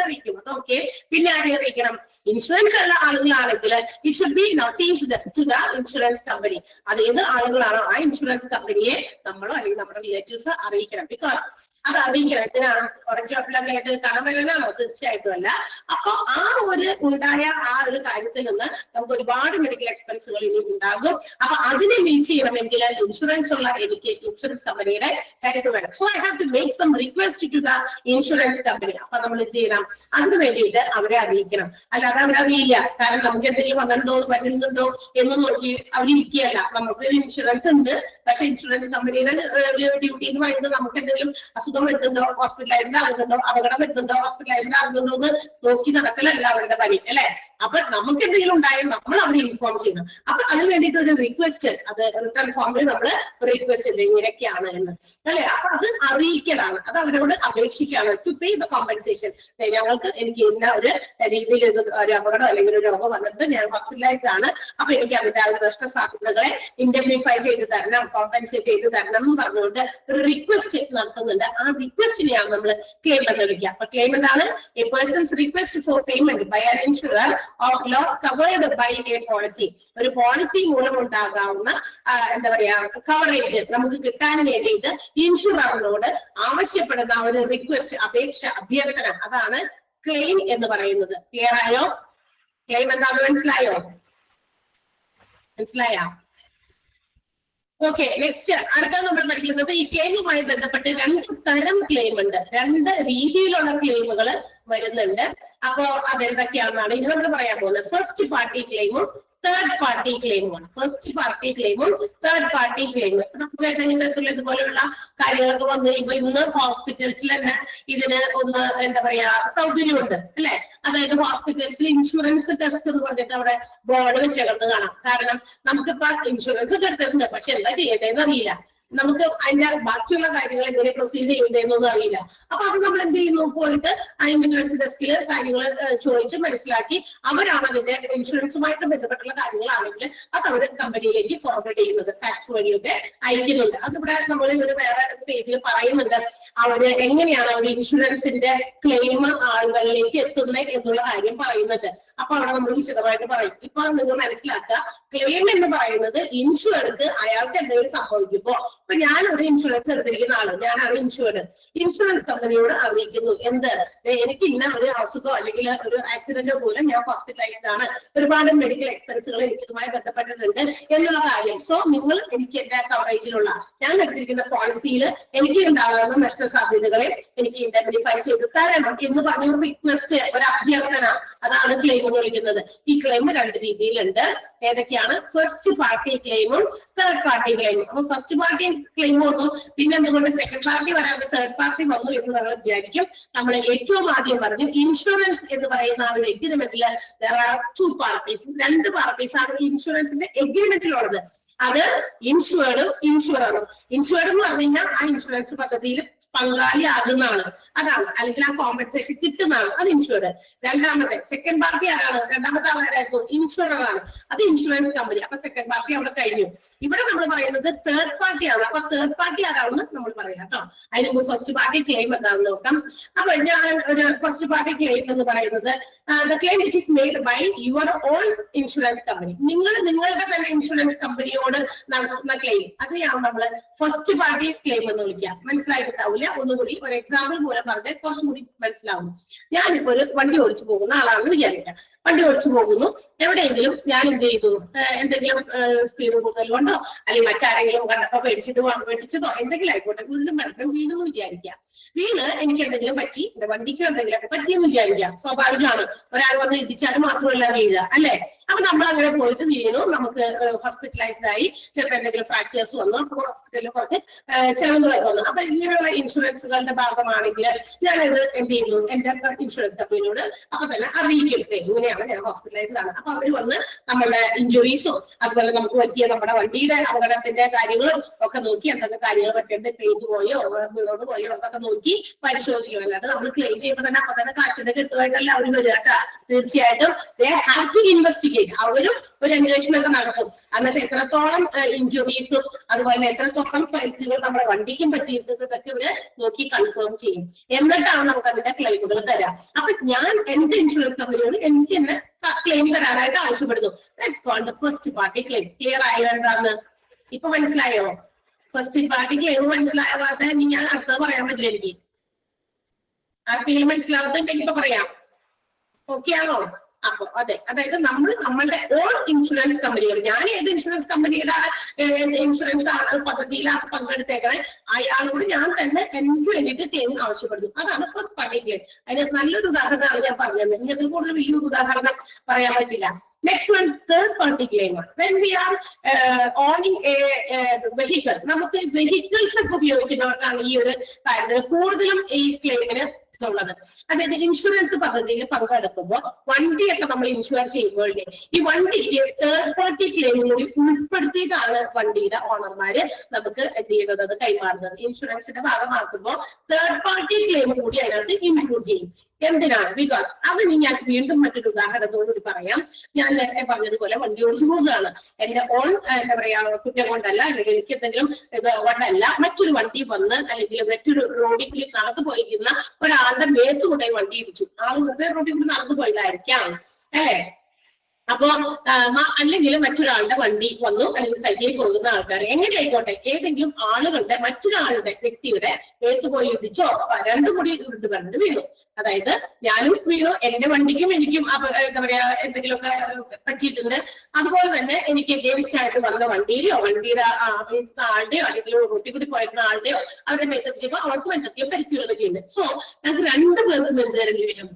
അറിയിക്കും. അതൊക്കെ പിന്നെ ആരെ അറിയിക്കണം? ഇൻഷുറൻസ് ഉള്ള ആളുകളാണെങ്കിൽ it should be noticed to the insurance company. അത് ഏത് ആളുകളാണോ ആ ഇൻഷുറൻസ് കമ്പനിയെ നമ്മളോ അല്ലെങ്കിൽ നമ്മുടെ റിലേറ്റീവ്സ് അറിയിക്കണം. ബിക്കോസ് അത് അറിയിക്കണം. എന്തിനാണ് ഉറക്കപ്പിള്ളായിട്ട് കടം വരാനാണോ? തീർച്ചയായിട്ടും അല്ല. അപ്പൊ ആ ഒരു ഉണ്ടായ ആ ഒരു കാര്യത്തിൽ നിന്ന് നമുക്ക് ഒരുപാട് മെഡിക്കൽ എക്സ്പെൻസുകൾ ഇനി ഉണ്ടാകും. അപ്പൊ അതിനെ മീറ്റ് ചെയ്യണമെങ്കിൽ ഇൻഷുറൻസ് ഉള്ള എനിക്ക് ഇൻഷുറൻസ് കമ്പനിയുടെ ഹെൽപ്പ് വേണം. So I have to make some request to the insurance company. അപ്പൊ നമ്മൾ എന്ത് ചെയ്യണം? അതിന് വേണ്ടിയിട്ട് അവരെ അറിയിക്കണം. അല്ലാതെ അവരറിയില്ല. കാരണം നമുക്ക് എന്തെങ്കിലും വന്നിട്ടുണ്ടോ വരുന്നുണ്ടോ എന്ന് നോക്കി അവരിയ്ക്കുകയല്ല. നമുക്ക് ഒരു ഇൻഷുറൻസ് ഉണ്ട്, പക്ഷെ ഇൻഷുറൻസ് കമ്പനിയുടെ ഒരു ഡ്യൂട്ടി എന്ന് പറയുന്നത് നമുക്ക് എന്തെങ്കിലും അസുഖം വരുന്നുണ്ടോ, ഹോസ്പിറ്റലൈസ്ഡ് ആകുന്നുണ്ടോ, അപകടം വരുന്നുണ്ടോ, ഹോസ്പിറ്റലൈസ്ഡ് ആകുന്നുണ്ടോ എന്ന് നോക്കി നടക്കലല്ല അവരുടെ പണി, അല്ലെ? അപ്പൊ നമുക്ക് എന്തെങ്കിലും ഉണ്ടായാൽ നമ്മൾ അവരെ ഇൻഫോം ചെയ്യണം. അപ്പൊ അതിന് വേണ്ടിയിട്ട് ഒരു റിക്വസ്റ്റ്, അത് റിട്ടേൺ ഫോമിൽ നമ്മൾ റിക്വസ്റ്റ് ഉണ്ട് ഇങ്ങനെയൊക്കെയാണ് എന്ന്, അല്ലെ? അപ്പൊ അത് അറിയിക്കലാണ്, അത് അവരോട് അപേക്ഷിക്കുകയാണ്. To pay the compensation. എനിക്ക് ഇന്ന ഒരു രീതിയിൽ ഒരു അപകടം അല്ലെങ്കിൽ ഒരു രോഗം വന്നിട്ട് ഞാൻ ഹോസ്പിറ്റലൈസ്ഡ് ആണ്, അപ്പൊ എനിക്ക് അതിന്റെ ആ നഷ്ട സാധ്യതകളെ ഇൻഡെംനിഫൈ ചെയ്ത് തരണം, കോമ്പൻസേറ്റ് ചെയ്ത് തരണം എന്ന് പറഞ്ഞുകൊണ്ട് ഒരു റിക്വസ്റ്റ് നടത്തുന്നുണ്ട്. ആ റിക്വസ്റ്റിനെയാണ് നമ്മൾ ക്ലെയിം എന്ന് വിളിക്കുക. അപ്പൊ ക്ലെയിം എന്താണ്? A person's request for payment by an insurer of loss covered by a policy. ഒരു പോളിസി മൂലം ഉണ്ടാകാവുന്ന എന്താ പറയാ കവറേജ് നമുക്ക് കിട്ടാൻ വേണ്ടിയിട്ട് ഇൻഷുററിനോട് ആവശ്യപ്പെടുന്ന ഒരു റിക്വസ്റ്റ്, അപേക്ഷ, അഭ്യർത്ഥന, അതാണ് ക്ലെയിം എന്ന് പറയുന്നത്. ക്ലിയർ ആയോ? ക്ലെയിം എന്താണെന്ന് മനസ്സിലായോ? മനസ്സിലായോ? ഓക്കെ, നെക്സ്റ്റ് അടുത്ത നമ്മൾ പഠിക്കുന്നത് ഈ ക്ലെയിമുമായി ബന്ധപ്പെട്ട് 2 തരം ക്ലെയിം ഉണ്ട്, 2 രീതിയിലുള്ള ക്ലെയിമുകൾ വരുന്നുണ്ട്. അപ്പോ അതെന്തൊക്കെയാണെന്നാണ് ഇനി നമ്മൾ പറയാൻ പോകുന്നത്. ഫസ്റ്റ് പാർട്ടി ക്ലെയിമും തേർഡ് പാർട്ടി ക്ലെയിമുമാണ്. ഫസ്റ്റ് പാർട്ടി ക്ലെയിമും തേർഡ് പാർട്ടി ക്ലെയിമും. നമുക്ക് ഏതെങ്കിലും തരത്തിലുള്ള ഇതുപോലെയുള്ള കാര്യങ്ങൾക്ക് വന്നു കഴിയുമ്പോൾ ഇന്ന് ഹോസ്പിറ്റൽസിൽ തന്നെ ഇതിന് ഒന്ന് എന്താ പറയാ സൗകര്യമുണ്ട്, അല്ലെ? അതായത് ഹോസ്പിറ്റൽസിൽ ഇൻഷുറൻസ് ടെസ്റ്റ് എന്ന് പറഞ്ഞിട്ട് അവിടെ ബോർഡ് വെച്ചേക്കുന്നത് കാണാം. കാരണം നമുക്കിപ്പോ ഇൻഷുറൻസ് ഒക്കെ എടുത്തിട്ടുണ്ട്, പക്ഷെ എന്താ ചെയ്യേണ്ടതെന്ന് അറിയില്ല. നമുക്ക് അതിന്റെ ബാക്കിയുള്ള കാര്യങ്ങൾ എങ്ങനെ പ്രൊസീഡ് ചെയ്യേണ്ടതെന്നൊന്നും അറിയില്ല. അപ്പൊ അത് നമ്മൾ എന്ത് ചെയ്യുന്നു? പോയിട്ട് ആ ഇൻഷുറൻസ് ഡെസ്കിൽ കാര്യങ്ങൾ ചോദിച്ച് മനസ്സിലാക്കി അവരാണ് അതിന്റെ ഇൻഷുറൻസുമായിട്ട് ബന്ധപ്പെട്ടുള്ള കാര്യങ്ങളാണെങ്കിൽ അത് അവർ കമ്പനിയിലേക്ക് ഫോർവേഡ് ചെയ്യുന്നത്, ഫാക്സ് വഴിയൊക്കെ അയക്കുന്നുണ്ട്. അതിവിടെ നമ്മൾ ഒരു വേറെ പേജിൽ പറയുന്നുണ്ട് അവര് എങ്ങനെയാണ് ഒരു ഇൻഷുറൻസിന്റെ ക്ലെയിം ആളുകളിലേക്ക് എത്തുന്നത് എന്നുള്ള കാര്യം പറയുന്നുണ്ട്. അപ്പൊ അവിടെ നമ്മൾ വിശദമായിട്ട് പറയും. ഇപ്പൊ നിങ്ങൾ മനസ്സിലാക്കുക, ക്ലെയിം എന്ന് പറയുന്നത് ഇൻഷുറൻസ് അയാൾക്ക് എന്തെങ്കിലും സംഭവിക്കുമ്പോ, ഇപ്പൊ ഞാൻ ഒരു ഇൻഷുറൻസ് എടുത്തിരിക്കുന്ന ആള്, ഞാനാണ് ഇൻഷുർഡ്. ഇൻഷുറൻസ് കമ്പനിയോട് അറിയിക്കുന്നു എന്ത്, എനിക്ക് ഇന്ന ഒരു അസുഖം അല്ലെങ്കിൽ ഒരു ആക്സിഡന്റോ മൂലം ഞാൻ ഹോസ്പിറ്റലൈസ്ഡ് ആണ്, ഒരുപാട് മെഡിക്കൽ എക്സ്പെൻസുകൾ എനിക്ക് ഇതുമായി ബന്ധപ്പെട്ടിട്ടുണ്ട് എന്നുള്ള കാര്യം. സോ നിങ്ങൾ എനിക്ക് എന്റെ കവറേജിലുള്ള ഞാൻ എടുത്തിരിക്കുന്ന പോളിസിയിൽ എനിക്ക് ഉണ്ടാകുന്ന നഷ്ടസാധ്യതകളെ എനിക്ക് ഇൻഡെംനിഫൈ ചെയ്ത് തരണം എന്ന് പറഞ്ഞ ഒരു റിക്വസ്റ്റ്, ഒരു അഭ്യർത്ഥന, അതാണ് ക്ലെയിം എന്ന് വിളിക്കുന്നത്. ഈ ക്ലെയിം 2 രീതിയിലുണ്ട്. ഏതൊക്കെയാണ്? ഫസ്റ്റ് പാർട്ടി ക്ലെയിമും തേർഡ് പാർട്ടി ക്ലെയിമും. അപ്പൊ ഫസ്റ്റ് പാർട്ടി ക്ലെയിം വന്നു, പിന്നെ എന്തുകൊണ്ട് സെക്കൻഡ് പാർട്ടി വരാതെ തേർഡ് പാർട്ടി വന്നു എന്ന് നമ്മൾ വിചാരിക്കും. നമ്മൾ ഏറ്റവും ആദ്യം പറഞ്ഞു ഇൻഷുറൻസ് എന്ന് പറയുന്ന ആ ഒരു എഗ്രിമെന്റിൽ there are 2 parties, 2 പാർട്ടീസ് ആണ് ഇൻഷുറൻസിന്റെ എഗ്രിമെന്റിലുള്ളത്. അത് ഇൻഷുർഡും ഇൻഷുററും. ഇൻഷുർഡ് എന്ന് പറഞ്ഞു കഴിഞ്ഞാൽ ആ ഇൻഷുറൻസ് പദ്ധതിയിൽ പങ്കാളിയാകുന്നതാണ്, അതാണ്, അല്ലെങ്കിൽ ആ കോമ്പൻസേഷൻ കിട്ടുന്നതാണ്, അത് ഇൻഷുർഡ്. രണ്ടാമത്തെ സെക്കൻഡ് പാർട്ടി ആരാണ്? രണ്ടാമത്തെ ആളായിരുന്നു ഇൻഷുറർ ആണ്, അത് ഇൻഷുറൻസ് കമ്പനി. അപ്പൊ സെക്കൻഡ് പാർട്ടി അവിടെ കഴിഞ്ഞു. ഇവിടെ നമ്മൾ പറയുന്നത് തേർഡ് പാർട്ടിയാണ്. അപ്പൊ തേർഡ് പാർട്ടി ആരാണെന്ന് നമ്മൾ പറയാം കേട്ടോ. അതിന് മുമ്പ് ഫസ്റ്റ് പാർട്ടി ക്ലെയിം എന്താണെന്ന് നോക്കാം. അപ്പൊ ഞാൻ ഒരു ഫസ്റ്റ് പാർട്ടി ക്ലെയിം എന്ന് പറയുന്നത് the claim which is made by your own insurance company. നിങ്ങളുടെ തന്നെ ഇൻഷുറൻസ് കമ്പനിയോട് നടത്തുന്ന ക്ലെയിം, അതിനെയാണ് നമ്മൾ ഫസ്റ്റ് പാർട്ടി ക്ലെയിം എന്ന് വിളിക്കുക. മനസ്സിലായിട്ടുണ്ടാവില്ല, ഒന്നുകൂടി ഒരു എക്സാമ്പിൾ മൂലം പറഞ്ഞാൽ കുറച്ചുകൂടി മനസ്സിലാവും. ഞാനിപ്പോ ഒരു വണ്ടി ഓടിച്ചു പോകുന്ന ആളാണെന്ന് വിചാരിക്കാം. വണ്ടി ഓടിച്ചു പോകുന്നു, എവിടെയെങ്കിലും ഞാൻ എന്ത് ചെയ്തു, എന്തെങ്കിലും സ്പീഡ് കൂടുതൽ കൊണ്ടോ അല്ലെങ്കിൽ മറ്റാരെങ്കിലും കണ്ടപ്പോ പേടിച്ചതോ എന്തെങ്കിലും ആയിക്കോട്ടെ, വീണ്ടും വീണെന്ന് വിചാരിക്കാം. വീണ് എനിക്ക് എന്തെങ്കിലും പറ്റി, എന്റെ വണ്ടിക്ക് എന്തെങ്കിലും പറ്റിയെന്ന് വിചാരിക്കാം. സ്വാഭാവികമാണ്, ഒരാൾ വന്ന് ഇടിച്ചാലും മാത്രമല്ല വീഴുക, അല്ലെ? അപ്പൊ നമ്മൾ അങ്ങനെ പോയിട്ട് വീണു, നമുക്ക് ഹോസ്പിറ്റലൈസ്ഡ് ആയി, ചിലപ്പോൾ എന്തെങ്കിലും ഫ്രാക്ചേഴ്സ് വന്നു, അപ്പൊ ഹോസ്പിറ്റലിൽ കുറച്ച് ചെലവുകളൊക്കെ വന്നു. അപ്പൊ ഇങ്ങനെയുള്ള ഇൻഷുറൻസുകളുടെ ഭാഗമാണെങ്കിൽ ഞാനത് എന്ത് ചെയ്യുന്നു, എന്റെ ഇൻഷുറൻസ് കമ്പനിയോട് അപ്പൊ തന്നെ അറിയിക്കും, ഇങ്ങനെയാണ് ഞാൻ ഹോസ്പിറ്റലൈസ്ഡ് ആണ്. അപ്പൊ അവർ വന്ന് നമ്മളുടെ ഇഞ്ചുറീസും അതുപോലെ നമുക്ക് പറ്റിയ നമ്മുടെ വണ്ടിയുടെ അപകടത്തിന്റെ കാര്യങ്ങളും ഒക്കെ നോക്കി എന്തൊക്കെ കാര്യങ്ങൾ പറ്റേണ്ടത്, പെയിന്റ് പോയോ വീടോട് പോയോ എന്നൊക്കെ നോക്കി പരിശോധിക്കും. അല്ലാണ്ട് നമ്മൾ ക്ലെയിം ചെയ്യുമ്പോൾ തന്നെ അപ്പൊ തന്നെ കാശിന്റെ കെട്ടുമായിട്ടല്ല അവർ വരിക കേട്ടോ. തീർച്ചയായിട്ടും ദേ ഹാവ് ടു ഇൻവെസ്റ്റിഗേറ്റ്, അവരും ഒരു അന്വേഷണമൊക്കെ നടത്തും. എന്നിട്ട് എത്രത്തോളം ഇഞ്ചുറീസും അതുപോലെ എത്രത്തോളം പരിക്കുകൾ നമ്മുടെ വണ്ടിക്കും പറ്റിയിട്ടതൊക്കെ ഇവര് നോക്കി കൺഫേം ചെയ്യും. എന്നിട്ടാണ് നമുക്ക് അതിന്റെ ക്ലെയിമുകൾ തരാം. അപ്പൊ ഞാൻ എന്റെ ഇൻഷുറൻസ് കമ്പനിയോട് എനിക്ക് തന്നെ ക്ലെയിം തരാനായിട്ട് ആവശ്യപ്പെടുന്നു. That's called the first party claim. Clear ആയോ എന്താന്ന്? ഇപ്പൊ മനസ്സിലായോ? ഫസ്റ്റ് പാർട്ടി ക്ലെയിം മനസ്സിലാവാതെ ഇനി ഞാൻ അടുത്തത് പറയാൻ പറ്റില്ല എനിക്ക്. ആർക്കെങ്കിലും മനസ്സിലാവാത്ത ഇപ്പൊ പറയാം. ഓക്കെ ആണോ? അപ്പൊ അതെ, അതായത് നമ്മളുടെ ഓൺ ഇൻഷുറൻസ് കമ്പനികൾ, ഞാൻ ഏത് ഇൻഷുറൻസ് കമ്പനിയുടെ ഇൻഷുറൻസ് ആണ് പദ്ധതിയിലാണ് പങ്കെടുത്തേക്കണേ അയാളോട് ഞാൻ തന്നെ എനിക്ക് വേണ്ടിയിട്ട് ക്ലെയിം ആവശ്യപ്പെടുന്നു. അതാണ് ഫസ്റ്റ് പാർട്ടി ക്ലെയിം. അതിന് നല്ലൊരു ഉദാഹരണമാണ് ഞാൻ പറഞ്ഞത്. ഇനി അതിൽ കൂടുതൽ വലിയൊരു ഉദാഹരണം പറയാൻ പറ്റില്ല. Next one third party claim. When we are owning a vehicle, നമുക്ക് വെഹിക്കിൾസ് ഒക്കെ ഉപയോഗിക്കുന്നവർക്കാണ് ഈ ഒരു കാര്യത്തിൽ കൂടുതലും ഈ ക്ലെയിമിന് ുള്ളത്. അതായത് ഇൻഷുറൻസ് പദ്ധതിയിൽ പങ്കെടുക്കുമ്പോൾ വണ്ടിയൊക്കെ നമ്മൾ ഇൻഷുർ ചെയ്യുമ്പോൾ ഈ വണ്ടിക്ക് തേർഡ് പാർട്ടി ക്ലെയിം കൂടി ഉൾപ്പെടുത്തിയിട്ടാണ് വണ്ടിയുടെ ഓണർമാര് നമുക്ക് എന്ത് ചെയ്യുന്നത്, അത് കൈമാറുന്നത്. ഇൻഷുറൻസിന്റെ ഭാഗമാക്കുമ്പോൾ തേർഡ് പാർട്ടി ക്ലെയിം കൂടി അതിനകത്ത് ഇൻക്ലൂഡ് ചെയ്യും. എന്തിനാണ്? ബിക്കോസ് അതിന് ഞാൻ വീണ്ടും മറ്റൊരു ഉദാഹരണത്തോടുകൂടി പറയാം. ഞാൻ നേരത്തെ പറഞ്ഞതുപോലെ വണ്ടി ഓടിച്ചു പോകുകയാണ്. എന്റെ ഓൺ എന്താ പറയാ കുറ്റം കൊണ്ടല്ല, അല്ലെങ്കിൽ എനിക്ക് എന്തെങ്കിലും ഇത് കൊണ്ടല്ല, മറ്റൊരു വണ്ടി വന്ന് അല്ലെങ്കിൽ മറ്റൊരു റോഡിൽ കൂടി നടന്നു പോയിരിക്കുന്ന ഒരാളുടെ മേത്തുകൂടെ വണ്ടി ഇടിച്ചു. ആൾ വെറുതെ റോഡിൽ കൂടി നടന്നു പോയതായിരിക്കാം അല്ലെ. അപ്പോ അല്ലെങ്കിൽ മറ്റൊരാളുടെ വണ്ടി വന്നു, അല്ലെങ്കിൽ സൈക്കിളിൽ പോകുന്ന ആൾക്കാർ എങ്ങനെ ആയിക്കോട്ടെ, ഏതെങ്കിലും ആളുകളുടെ മറ്റൊരാളുടെ വ്യക്തിയുടെ പോയി ഇടിച്ചോ രണ്ടും കൂടി പറഞ്ഞിട്ട് വീണു. അതായത് ഞാനും വീണു, എന്റെ വണ്ടിക്കും എനിക്കും എന്താ പറയാ എന്തെങ്കിലുമൊക്കെ പറ്റിയിട്ടുണ്ട്. അതുപോലെ തന്നെ എനിക്ക് എഗേൻസ്റ്റ് ആയിട്ട് വന്ന വണ്ടിയിലെയോ വണ്ടിയുടെ ആളുടെയോ അല്ലെങ്കിൽ റോട്ടിൽ കൂടി പോയിരുന്ന ആളുടെയോ അവരെ മേത്തടിച്ചപ്പോ അവർക്കും എന്തൊക്കെയോ പരിക്കുകളൊക്കെ ഉണ്ട്. സോ ഞങ്ങൾക്ക് രണ്ടുപേർക്കും എന്ത് തരേണ്ടി വരും?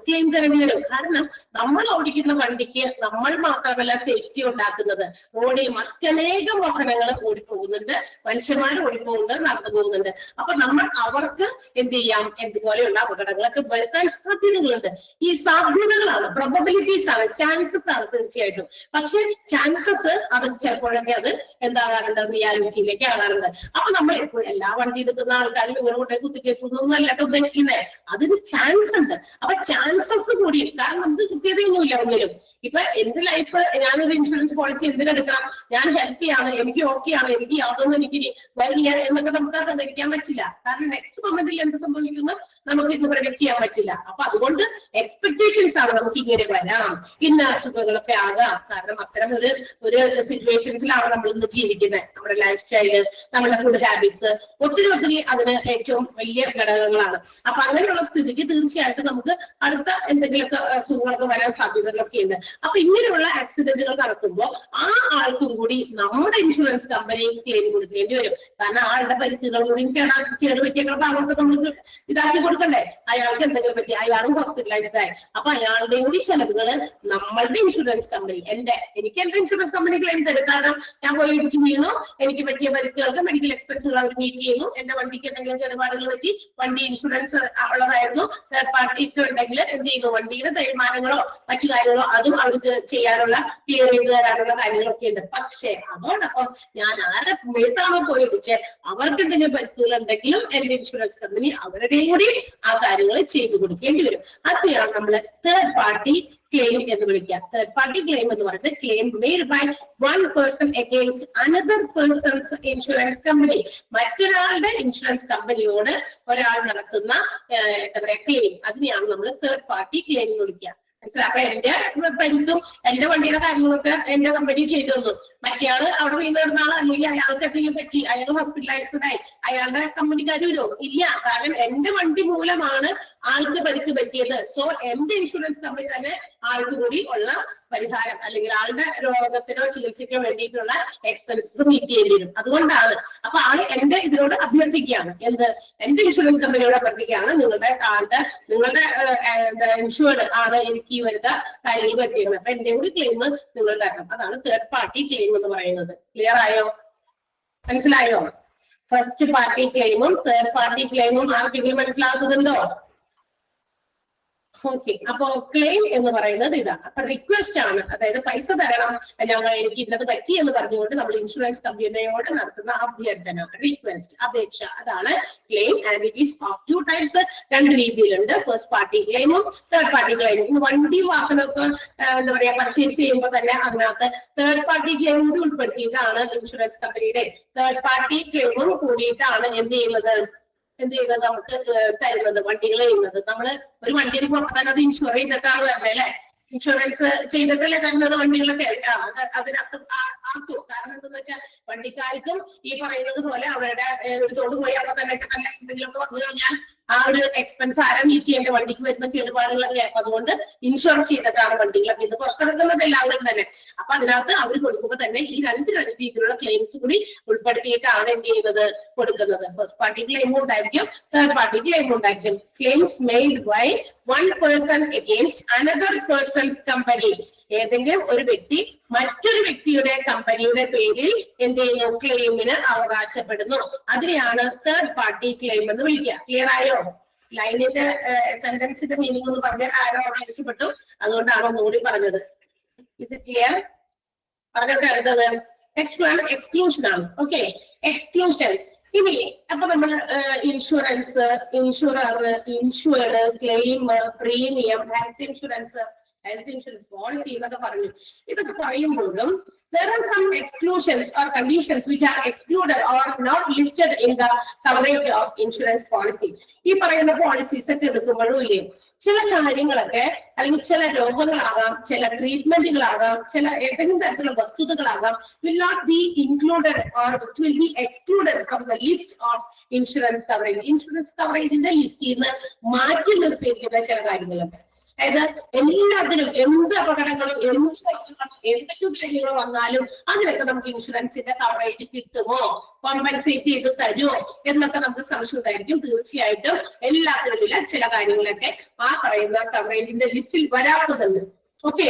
ക്ലെയിം തരേണ്ടി വരും. കാരണം നമ്മൾ ഓടിക്കുന്ന വണ്ടിക്ക് നമ്മൾ മാത്രമല്ല സേഫ്റ്റി ഉണ്ടാക്കുന്നത്, റോഡിൽ മറ്റനേകം വാഹനങ്ങൾ ഓടിപ്പോകുന്നുണ്ട്, മനുഷ്യന്മാർ ഓടിപ്പോകുന്നുണ്ട്, നടന്നു പോകുന്നുണ്ട്. അപ്പൊ നമ്മൾ അവർക്ക് എന്ത് ചെയ്യാം, എന്തുപോലെയുള്ള അപകടങ്ങളൊക്കെ വരുത്താൻ സാധ്യതകളുണ്ട്. ഈ സാധ്യതകളാണ്, പ്രോബബിലിറ്റീസ് ആണ്, ചാൻസസ് ആണ് തീർച്ചയായിട്ടും. പക്ഷെ ചാൻസസ് അത് ചിലപ്പോഴൊക്കെ അത് എന്താകാറുണ്ട്, റിയാലിറ്റിയിലേക്ക് ആകാറുണ്ട്. അപ്പൊ നമ്മൾ എപ്പോഴും എല്ലാ വണ്ടി എടുക്കുന്ന ആൾക്കാരും ഇങ്ങനെ കൊണ്ടേ കുത്തിക്കേറ്റൊന്നും അല്ലാട്ട് ഉദ്ദേശിക്കുന്നത്. അതിന് ചാൻസ് ഉണ്ട്. അപ്പൊ ചാൻസസ് കൂടി, കാരണം നമുക്ക് കൃത്യതയൊന്നുമില്ല ഒന്നിലും. ഇപ്പൊ എന്റെ ലൈഫ്, ഞാനൊരു ഇൻഷുറൻസ് പോളിസി എന്തിനെടുക്കണം, ഞാൻ ഹെൽത്തി ആണ്, എനിക്ക് ഓക്കെ ആണ്, എനിക്ക് യാതൊന്നും എനിക്ക് വരില്ല എന്നൊക്കെ നമുക്ക് കണ്ടിരിക്കാൻ പറ്റില്ല. കാരണം നെക്സ്റ്റ് മൊമെന്റിൽ എന്ത് സംഭവിക്കുന്നു നമുക്ക് ഇത് പ്രൊഡിക്ട് ചെയ്യാൻ പറ്റില്ല. അപ്പൊ അതുകൊണ്ട് എക്സ്പെക്ടേഷൻസ് ആണ് നമുക്ക് ഇങ്ങനെ വരാം, ഇന്ന അസുഖങ്ങളൊക്കെ ആകാം. കാരണം അത്തരം ഒരു സിറ്റുവേഷൻസിലാണ് നമ്മൾ ഇന്ന് ജീവിക്കുന്നത്. നമ്മുടെ ലൈഫ് സ്റ്റൈല്, നമ്മുടെ ഫുഡ് ഹാബിറ്റ്സ് ഒത്തിരി അതിന് ഏറ്റവും വലിയ ഘടകങ്ങളാണ്. അപ്പൊ അങ്ങനെയുള്ള സ്ഥിതിക്ക് തീർച്ചയായിട്ടും നമുക്ക് അടുത്ത എന്തെങ്കിലുമൊക്കെ അസുഖങ്ങളൊക്കെ വരാൻ സാധ്യതകളൊക്കെ ഉണ്ട്. അപ്പൊ ഇങ്ങനെയുള്ള ആക്സിഡന്റുകൾ നടക്കുമ്പോൾ ആ ആൾക്കും കൂടി നമ്മുടെ ഇൻഷുറൻസ് കമ്പനി ക്ലെയിം കൊടുക്കേണ്ടി വരും. കാരണം ആളുടെ പരിക്കുകളും കൂടി കേടുപറ്റിയ ഭാഗമൊക്കെ നമുക്ക് ഇതാക്കി കൊടുക്കണ്ടേ. അയാൾക്ക് എന്തെങ്കിലും പറ്റി, അയാളും ഹോസ്പിറ്റലൈസ്ഡ് ആയി, അപ്പൊ അയാളുടെയും കൂടി ചെലവുകൾ നമ്മളുടെ ഇൻഷുറൻസ് കമ്പനി, എനിക്ക് എന്റെ ഇൻഷുറൻസ് കമ്പനി ക്ലെയിം തരും. കാരണം ഞാൻ പോയി ഇടിച്ച് വീണു, എനിക്ക് പറ്റിയ പരിക്കുകൾക്ക് മെഡിക്കൽ എക്സ്പെൻസുകൾ അവർ മീറ്റ് ചെയ്യുന്നു. എന്റെ വണ്ടിക്ക് എന്തെങ്കിലും കേടുപാടുകൾ പറ്റി, വണ്ടി ഇൻഷുറൻസ് ഉള്ളതായിരുന്നു, തേർഡ് പാർട്ടിക്ക് ഉണ്ടെങ്കിൽ എന്ത് ചെയ്യുന്നു, വണ്ടിയുടെ തേയ്മാനങ്ങളോ മറ്റു കാര്യങ്ങളോ അതും അവർക്ക് ചെയ്യാനുള്ള ക്ലിയർ ചെയ്ത് തരാനുള്ള കാര്യങ്ങളൊക്കെ ഉണ്ട്. പക്ഷെ അതോടൊപ്പം ഞാൻ ആരെ മേത്താണോ പോയി ഇടിച്ച് അവർക്ക് എന്തെങ്കിലും പരിക്കുകൾ ഉണ്ടെങ്കിലും എന്റെ ഇൻഷുറൻസ് കമ്പനി അവരുടെയും കൂടി ആ കാര്യങ്ങൾ ചെയ്തു കൊടുക്കേണ്ടി വരും. അതിനെയാണ് നമ്മൾ തേർഡ് പാർട്ടി ക്ലെയിം എന്ന് വിളിക്കുക. തേർഡ് പാർട്ടി ക്ലെയിം എന്ന് പറയുന്നത് claim made by one person against another person's insurance company. മറ്റൊരാളുടെ ഇൻഷുറൻസ് കമ്പനിയോട് ഒരാൾ നടത്തുന്ന എന്താ പറയാ ക്ലെയിം, അതിനെയാണ് നമ്മൾ തേർഡ് പാർട്ടി ക്ലെയിം എന്ന് വിളിക്കുക. മനസ്സിലായി? അപ്പൊ എന്റെ പരിക്കും എന്റെ വണ്ടിയുടെ കാര്യങ്ങളൊക്കെ എന്റെ കമ്പനി ചെയ്തു തന്നു. മറ്റേയാള് അവിടെ വീണ് കിടന്ന ആൾ, അല്ലെങ്കിൽ അയാൾക്ക് എന്തെങ്കിലും പറ്റി, അയാൾ ഹോസ്പിറ്റലൈസ്ഡ് ആയി, അയാളുടെ കമ്പനിക്കാർ വരുമോ? ഇല്ല. കാരണം എന്റെ വണ്ടി മൂലമാണ് ആൾക്ക് പരിക്ക് പറ്റിയത്. സോ എന്റെ ഇൻഷുറൻസ് കമ്പനി തന്നെ ആൾക്ക് കൂടി ഉള്ള പരിഹാരം, അല്ലെങ്കിൽ ആളുടെ രോഗത്തിനോ ചികിത്സയ്ക്കോ വേണ്ടിയിട്ടുള്ള എക്സ്പെൻസസ് മീറ്റ് ചെയ്യേണ്ടി വരും. അതുകൊണ്ടാണ് അപ്പൊ ആൾ എന്റെ ഇതിനോട് അഭ്യർത്ഥിക്കുകയാണ്, എന്റെ ഇൻഷുറൻസ് കമ്പനിയോട് അഭ്യർത്ഥിക്കുകയാണ്, നിങ്ങളുടെ ഇൻഷുർഡ് ആണ് എനിക്ക് ഈ വരുന്ന കാര്യങ്ങൾ പറ്റിയത്, അപ്പൊ എന്റെ കൂടി ക്ലെയിം നിങ്ങൾ തരണം. അതാണ് തേർഡ് പാർട്ടി ക്ലെയിം എന്ന് പറയുന്നത്. ക്ലിയർ ആയോ? മനസ്സിലായോ? ഫസ്റ്റ് പാർട്ടി ക്ലെയിമും തേർഡ് പാർട്ടി ക്ലെയിമും ആർക്കെങ്കിലും മനസ്സിലാകുന്നുണ്ടോ? ഓക്കെ. അപ്പൊ ക്ലെയിം എന്ന് പറയുന്നത് ഇതാണ്. അപ്പൊ റിക്വസ്റ്റ് ആണ്, അതായത് പൈസ തരണം, എനിക്ക് ഇന്നത് പറ്റി എന്ന് പറഞ്ഞുകൊണ്ട് നമ്മൾ ഇൻഷുറൻസ് കമ്പനിയോട് നടത്തുന്ന അഭ്യർത്ഥന, റിക്വസ്റ്റ്, അപേക്ഷ, അതാണ് claim. And it is of two types, രണ്ട് രീതിയിലുണ്ട്, ഫസ്റ്റ് പാർട്ടി ക്ലെയിമും തേർഡ് പാർട്ടി ക്ലെയിമും. ഇന്ന് വണ്ടി വാഹനമൊക്കെ എന്താ പറയാ പർച്ചേസ് ചെയ്യുമ്പോൾ തന്നെ അതിനകത്ത് തേർഡ് പാർട്ടി ക്ലെയിം കൂടി ഉൾപ്പെടുത്തിയിട്ടാണ് ഇൻഷുറൻസ് കമ്പനിയുടെ തേർഡ് പാർട്ടി ക്ലെയിമും കൂടിയിട്ടാണ് എന്ത് ചെയ്യുന്നത് നമുക്ക് തരുന്നത്, വണ്ടികൾ ചെയ്യുന്നത്. നമ്മള് ഒരു വണ്ടി എടുക്കുമ്പോൾ തന്നെ അത് ഇൻഷുർ ചെയ്തിട്ടാണ് വരുന്നത് അല്ലെ. ഇൻഷുറൻസ് ചെയ്തിട്ടല്ലേ തരുന്നത് വണ്ടികളൊക്കെ അതിനകത്ത് ആക്കും. കാരണം എന്താണെന്ന് വെച്ചാൽ വണ്ടിക്കാർക്കും ഈ പറയുന്നത് പോലെ അവരുടെ എടുത്തോണ്ട് പോയി അവിടെ തന്നെ എന്തെങ്കിലും വന്നു കഴിഞ്ഞാൽ ആ ഒരു എക്സ്പെൻസ് ആരാ മീറ്റ് ചെയ്യേണ്ട, വണ്ടിക്ക് വരുന്ന കേടുപാടുകളൊക്കെ. അപ്പൊ അതുകൊണ്ട് ഇൻഷുർ ചെയ്തിട്ടാണ് വണ്ടികളൊക്കെ ഇത് പുറത്തിറക്കുന്നത് എല്ലാവരും തന്നെ. അപ്പൊ അതിനകത്ത് അവർ കൊടുക്കുമ്പോൾ തന്നെ ഈ രണ്ട് രീതിയിലുള്ള ക്ലെയിംസ് കൂടി ഉൾപ്പെടുത്തിയിട്ടാണ് എന്ത് ചെയ്യുന്നത്, കൊടുക്കുന്നത്. ഫസ്റ്റ് പാർട്ടി ക്ലെയിമും ഉണ്ടായിരിക്കും, തേർഡ് പാർട്ടി ക്ലെയിമും ഉണ്ടായിരിക്കും. Claims made by one person against another person's company. ഏതെങ്കിലും ഒരു വ്യക്തി മറ്റൊരു വ്യക്തിയുടെ കമ്പനിയുടെ പേരിൽ എന്ത് ചെയ്യുന്നു, ക്ലെയിമിന് അവകാശപ്പെടുന്നു. അതിനെയാണ് തേർഡ് പാർട്ടി ക്ലെയിം എന്ന് വിളിക്കുക. ക്ലിയർ ആയോ? ലൈനിന്റെ സെന്റൻസിന്റെ മീനിങ് ഒന്ന് പറഞ്ഞാൽ ആരോ ആവശ്യപ്പെട്ടു, അതുകൊണ്ടാണ് ഒന്നുകൂടി പറഞ്ഞത്. Is it clear? പറഞ്ഞിട്ട് അടുത്തത് നെക്സ്റ്റ് വൺ എക്സ്ക്ലൂഷൻ ആണ്. Okay, exclusion. ഇനി അപ്പൊ നമ്മൾ insurance, insurer, insured, claim, premium, health insurance policy എന്നൊക്കെ പറഞ്ഞു. ഇതൊക്കെ പറയുമ്പോഴും there are some exclusions or conditions which are excluded or not listed in the coverage of insurance policy. ഈ പറയുന്ന പോളിസീസ് ഒക്കെ എടുക്കുമ്പോഴും ഇല്ലേ, ചില കാര്യങ്ങളൊക്കെ അല്ലെങ്കിൽ ചില രോഗങ്ങളാകാം, ചില ട്രീറ്റ്മെന്റുകളാകാം, ചില ഏതെങ്കിലും തരത്തിലുള്ള വസ്തുതകളാകാം will not be included or it will be excluded from the list of insurance coverage. Insurance കവറേജിന്റെ ലിസ്റ്റിൽ നിന്ന് മാറ്റി നിർത്തിയിരിക്കുന്ന ചില കാര്യങ്ങളുണ്ട്. അതായത് എല്ലാത്തിനും എന്ത് അപകടങ്ങളും എന്തൊക്കെ കാര്യങ്ങൾ വന്നാലും അതിനൊക്കെ നമുക്ക് ഇൻഷുറൻസിന്റെ കവറേജ് കിട്ടുമോ, കോമ്പൻസേറ്റ് ചെയ്ത് തരുമോ എന്നൊക്കെ നമുക്ക് സംശയം ഉണ്ടായിരിക്കും. തീർച്ചയായിട്ടും എല്ലാത്തിനും ചില കാര്യങ്ങളൊക്കെ ആ പറയുന്ന കവറേജിന്റെ ലിസ്റ്റിൽ വരാത്തതുണ്ട്. ഓക്കെ,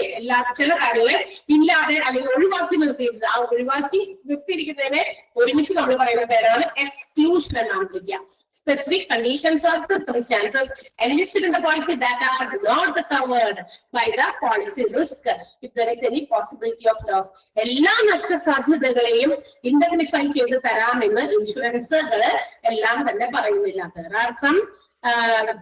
ചില കാര്യങ്ങളെ ഇല്ലാതെ അല്ലെങ്കിൽ ഒഴിവാക്കി നിർത്തിയിരുന്നത്, ആ ഒഴിവാക്കി നിർത്തിയിരിക്കുന്നതിനെ ഒരുമിച്ച് നമ്മൾ പറയുന്ന പേരാണ് എക്സ്ക്ലൂഷൻ എന്നാണ് വിളിക്കുക. Specific conditions or circumstances enlisted in the policy that are not covered by the policy risk if there is any possibility of loss. എല്ലാ നഷ്ടസാധ്യതകളെയും ഇൻഡെംനിഫൈ ചെയ്ത് തരാമെന്ന് ഇൻഷുറൻസുകൾ എല്ലാം തന്നെ പറയുന്നില്ല. There are some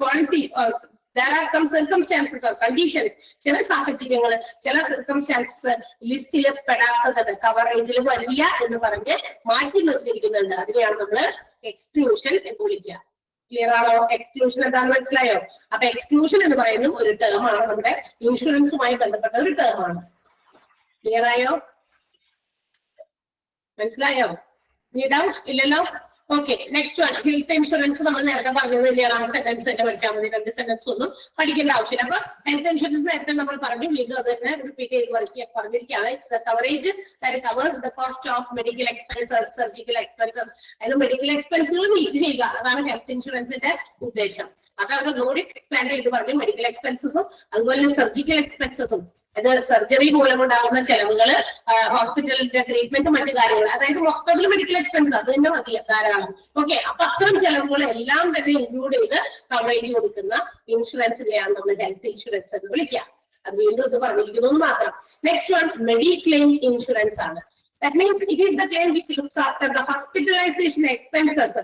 policies also. There are some circumstances or conditions, ചില സാഹചര്യങ്ങൾ, ചില circumstances ലിസ്റ്റിൽ പെടാത്തത് കവറേജിൽ വരില്ല എന്ന് പറഞ്ഞ് മാറ്റി നിർത്തിയിരിക്കുന്നുണ്ട്. അതിനെയാണ് നമ്മൾ എക്സ്ക്ലൂഷൻ എന്ന് വിളിക്കുക. ക്ലിയർ ആണോ? എക്സ്ക്ലൂഷൻ എന്താണെന്ന് മനസ്സിലായോ? അപ്പൊ എക്സ്ക്ലൂഷൻ എന്ന് പറയുന്നത് ഒരു ടേം ആണ്, നമ്മുടെ ഇൻഷുറൻസുമായി ബന്ധപ്പെട്ട ഒരു ടേം ആണ്. ക്ലിയർ ആയോ? മനസ്സിലായോ? നീ ഡൗട്ട് ഇല്ലല്ലോ? Okay, next one health insurance. നമ്മൾ നേരത്തെ പറഞ്ഞത് തന്നെയാണ്, ആ സെന്റൻസ് തന്നെ പഠിച്ചാൽ മതി, രണ്ട് സെന്റൻസ് ഒന്നും പഠിക്കേണ്ട ആവശ്യമില്ല. അപ്പൊ ഹെൽത്ത് ഇൻഷുറൻസ് നേരത്തെ നമ്മൾ പറഞ്ഞു, വീണ്ടും അത് തന്നെ റിപ്പീറ്റ് ചെയ്ത് പറഞ്ഞിരിക്കുകയാണ്. It's the coverage that covers the cost of medical expenses, surgical expenses. അതായത് മെഡിക്കൽ എക്സ്പെൻസുകൾ മീറ്റ് ചെയ്യുക, അതാണ് ഹെൽത്ത് ഇൻഷുറൻസിന്റെ ഉദ്ദേശം. അതൊക്കെ കൂടി എക്സ്പാൻഡ് ചെയ്ത് പറഞ്ഞു. മെഡിക്കൽ എക്സ്പെൻസസും അതുപോലെ സർജിക്കൽ എക്സ്പെൻസസും, അത് സർജറി മൂലമുണ്ടാകുന്ന ചെലവുകൾ, ഹോസ്പിറ്റലിന്റെ ട്രീറ്റ്മെന്റ്, മറ്റു കാര്യങ്ങൾ, അതായത് മൊത്തത്തിൽ മെഡിക്കൽ എക്സ്പെൻസ് അത് തന്നെ മതി, ധാരാളം. ഓക്കെ, അപ്പൊ അത്തരം ചെലവുകൾ എല്ലാം തന്നെ ഇൻക്ലൂഡ് ചെയ്ത് കവറേജ് കൊടുക്കുന്ന ഇൻഷുറൻസിനെയാണ് നമ്മൾ ഹെൽത്ത് ഇൻഷുറൻസ് എന്ന് വിളിക്കുക. അത് വീണ്ടും ഇത് പറഞ്ഞിരിക്കുന്നു മാത്രം. നെക്സ്റ്റ് വൺ മെഡിക്ലെയിം ഇൻഷുറൻസ് ആണ്. That means it is the claim which looks after the hospitalization expenses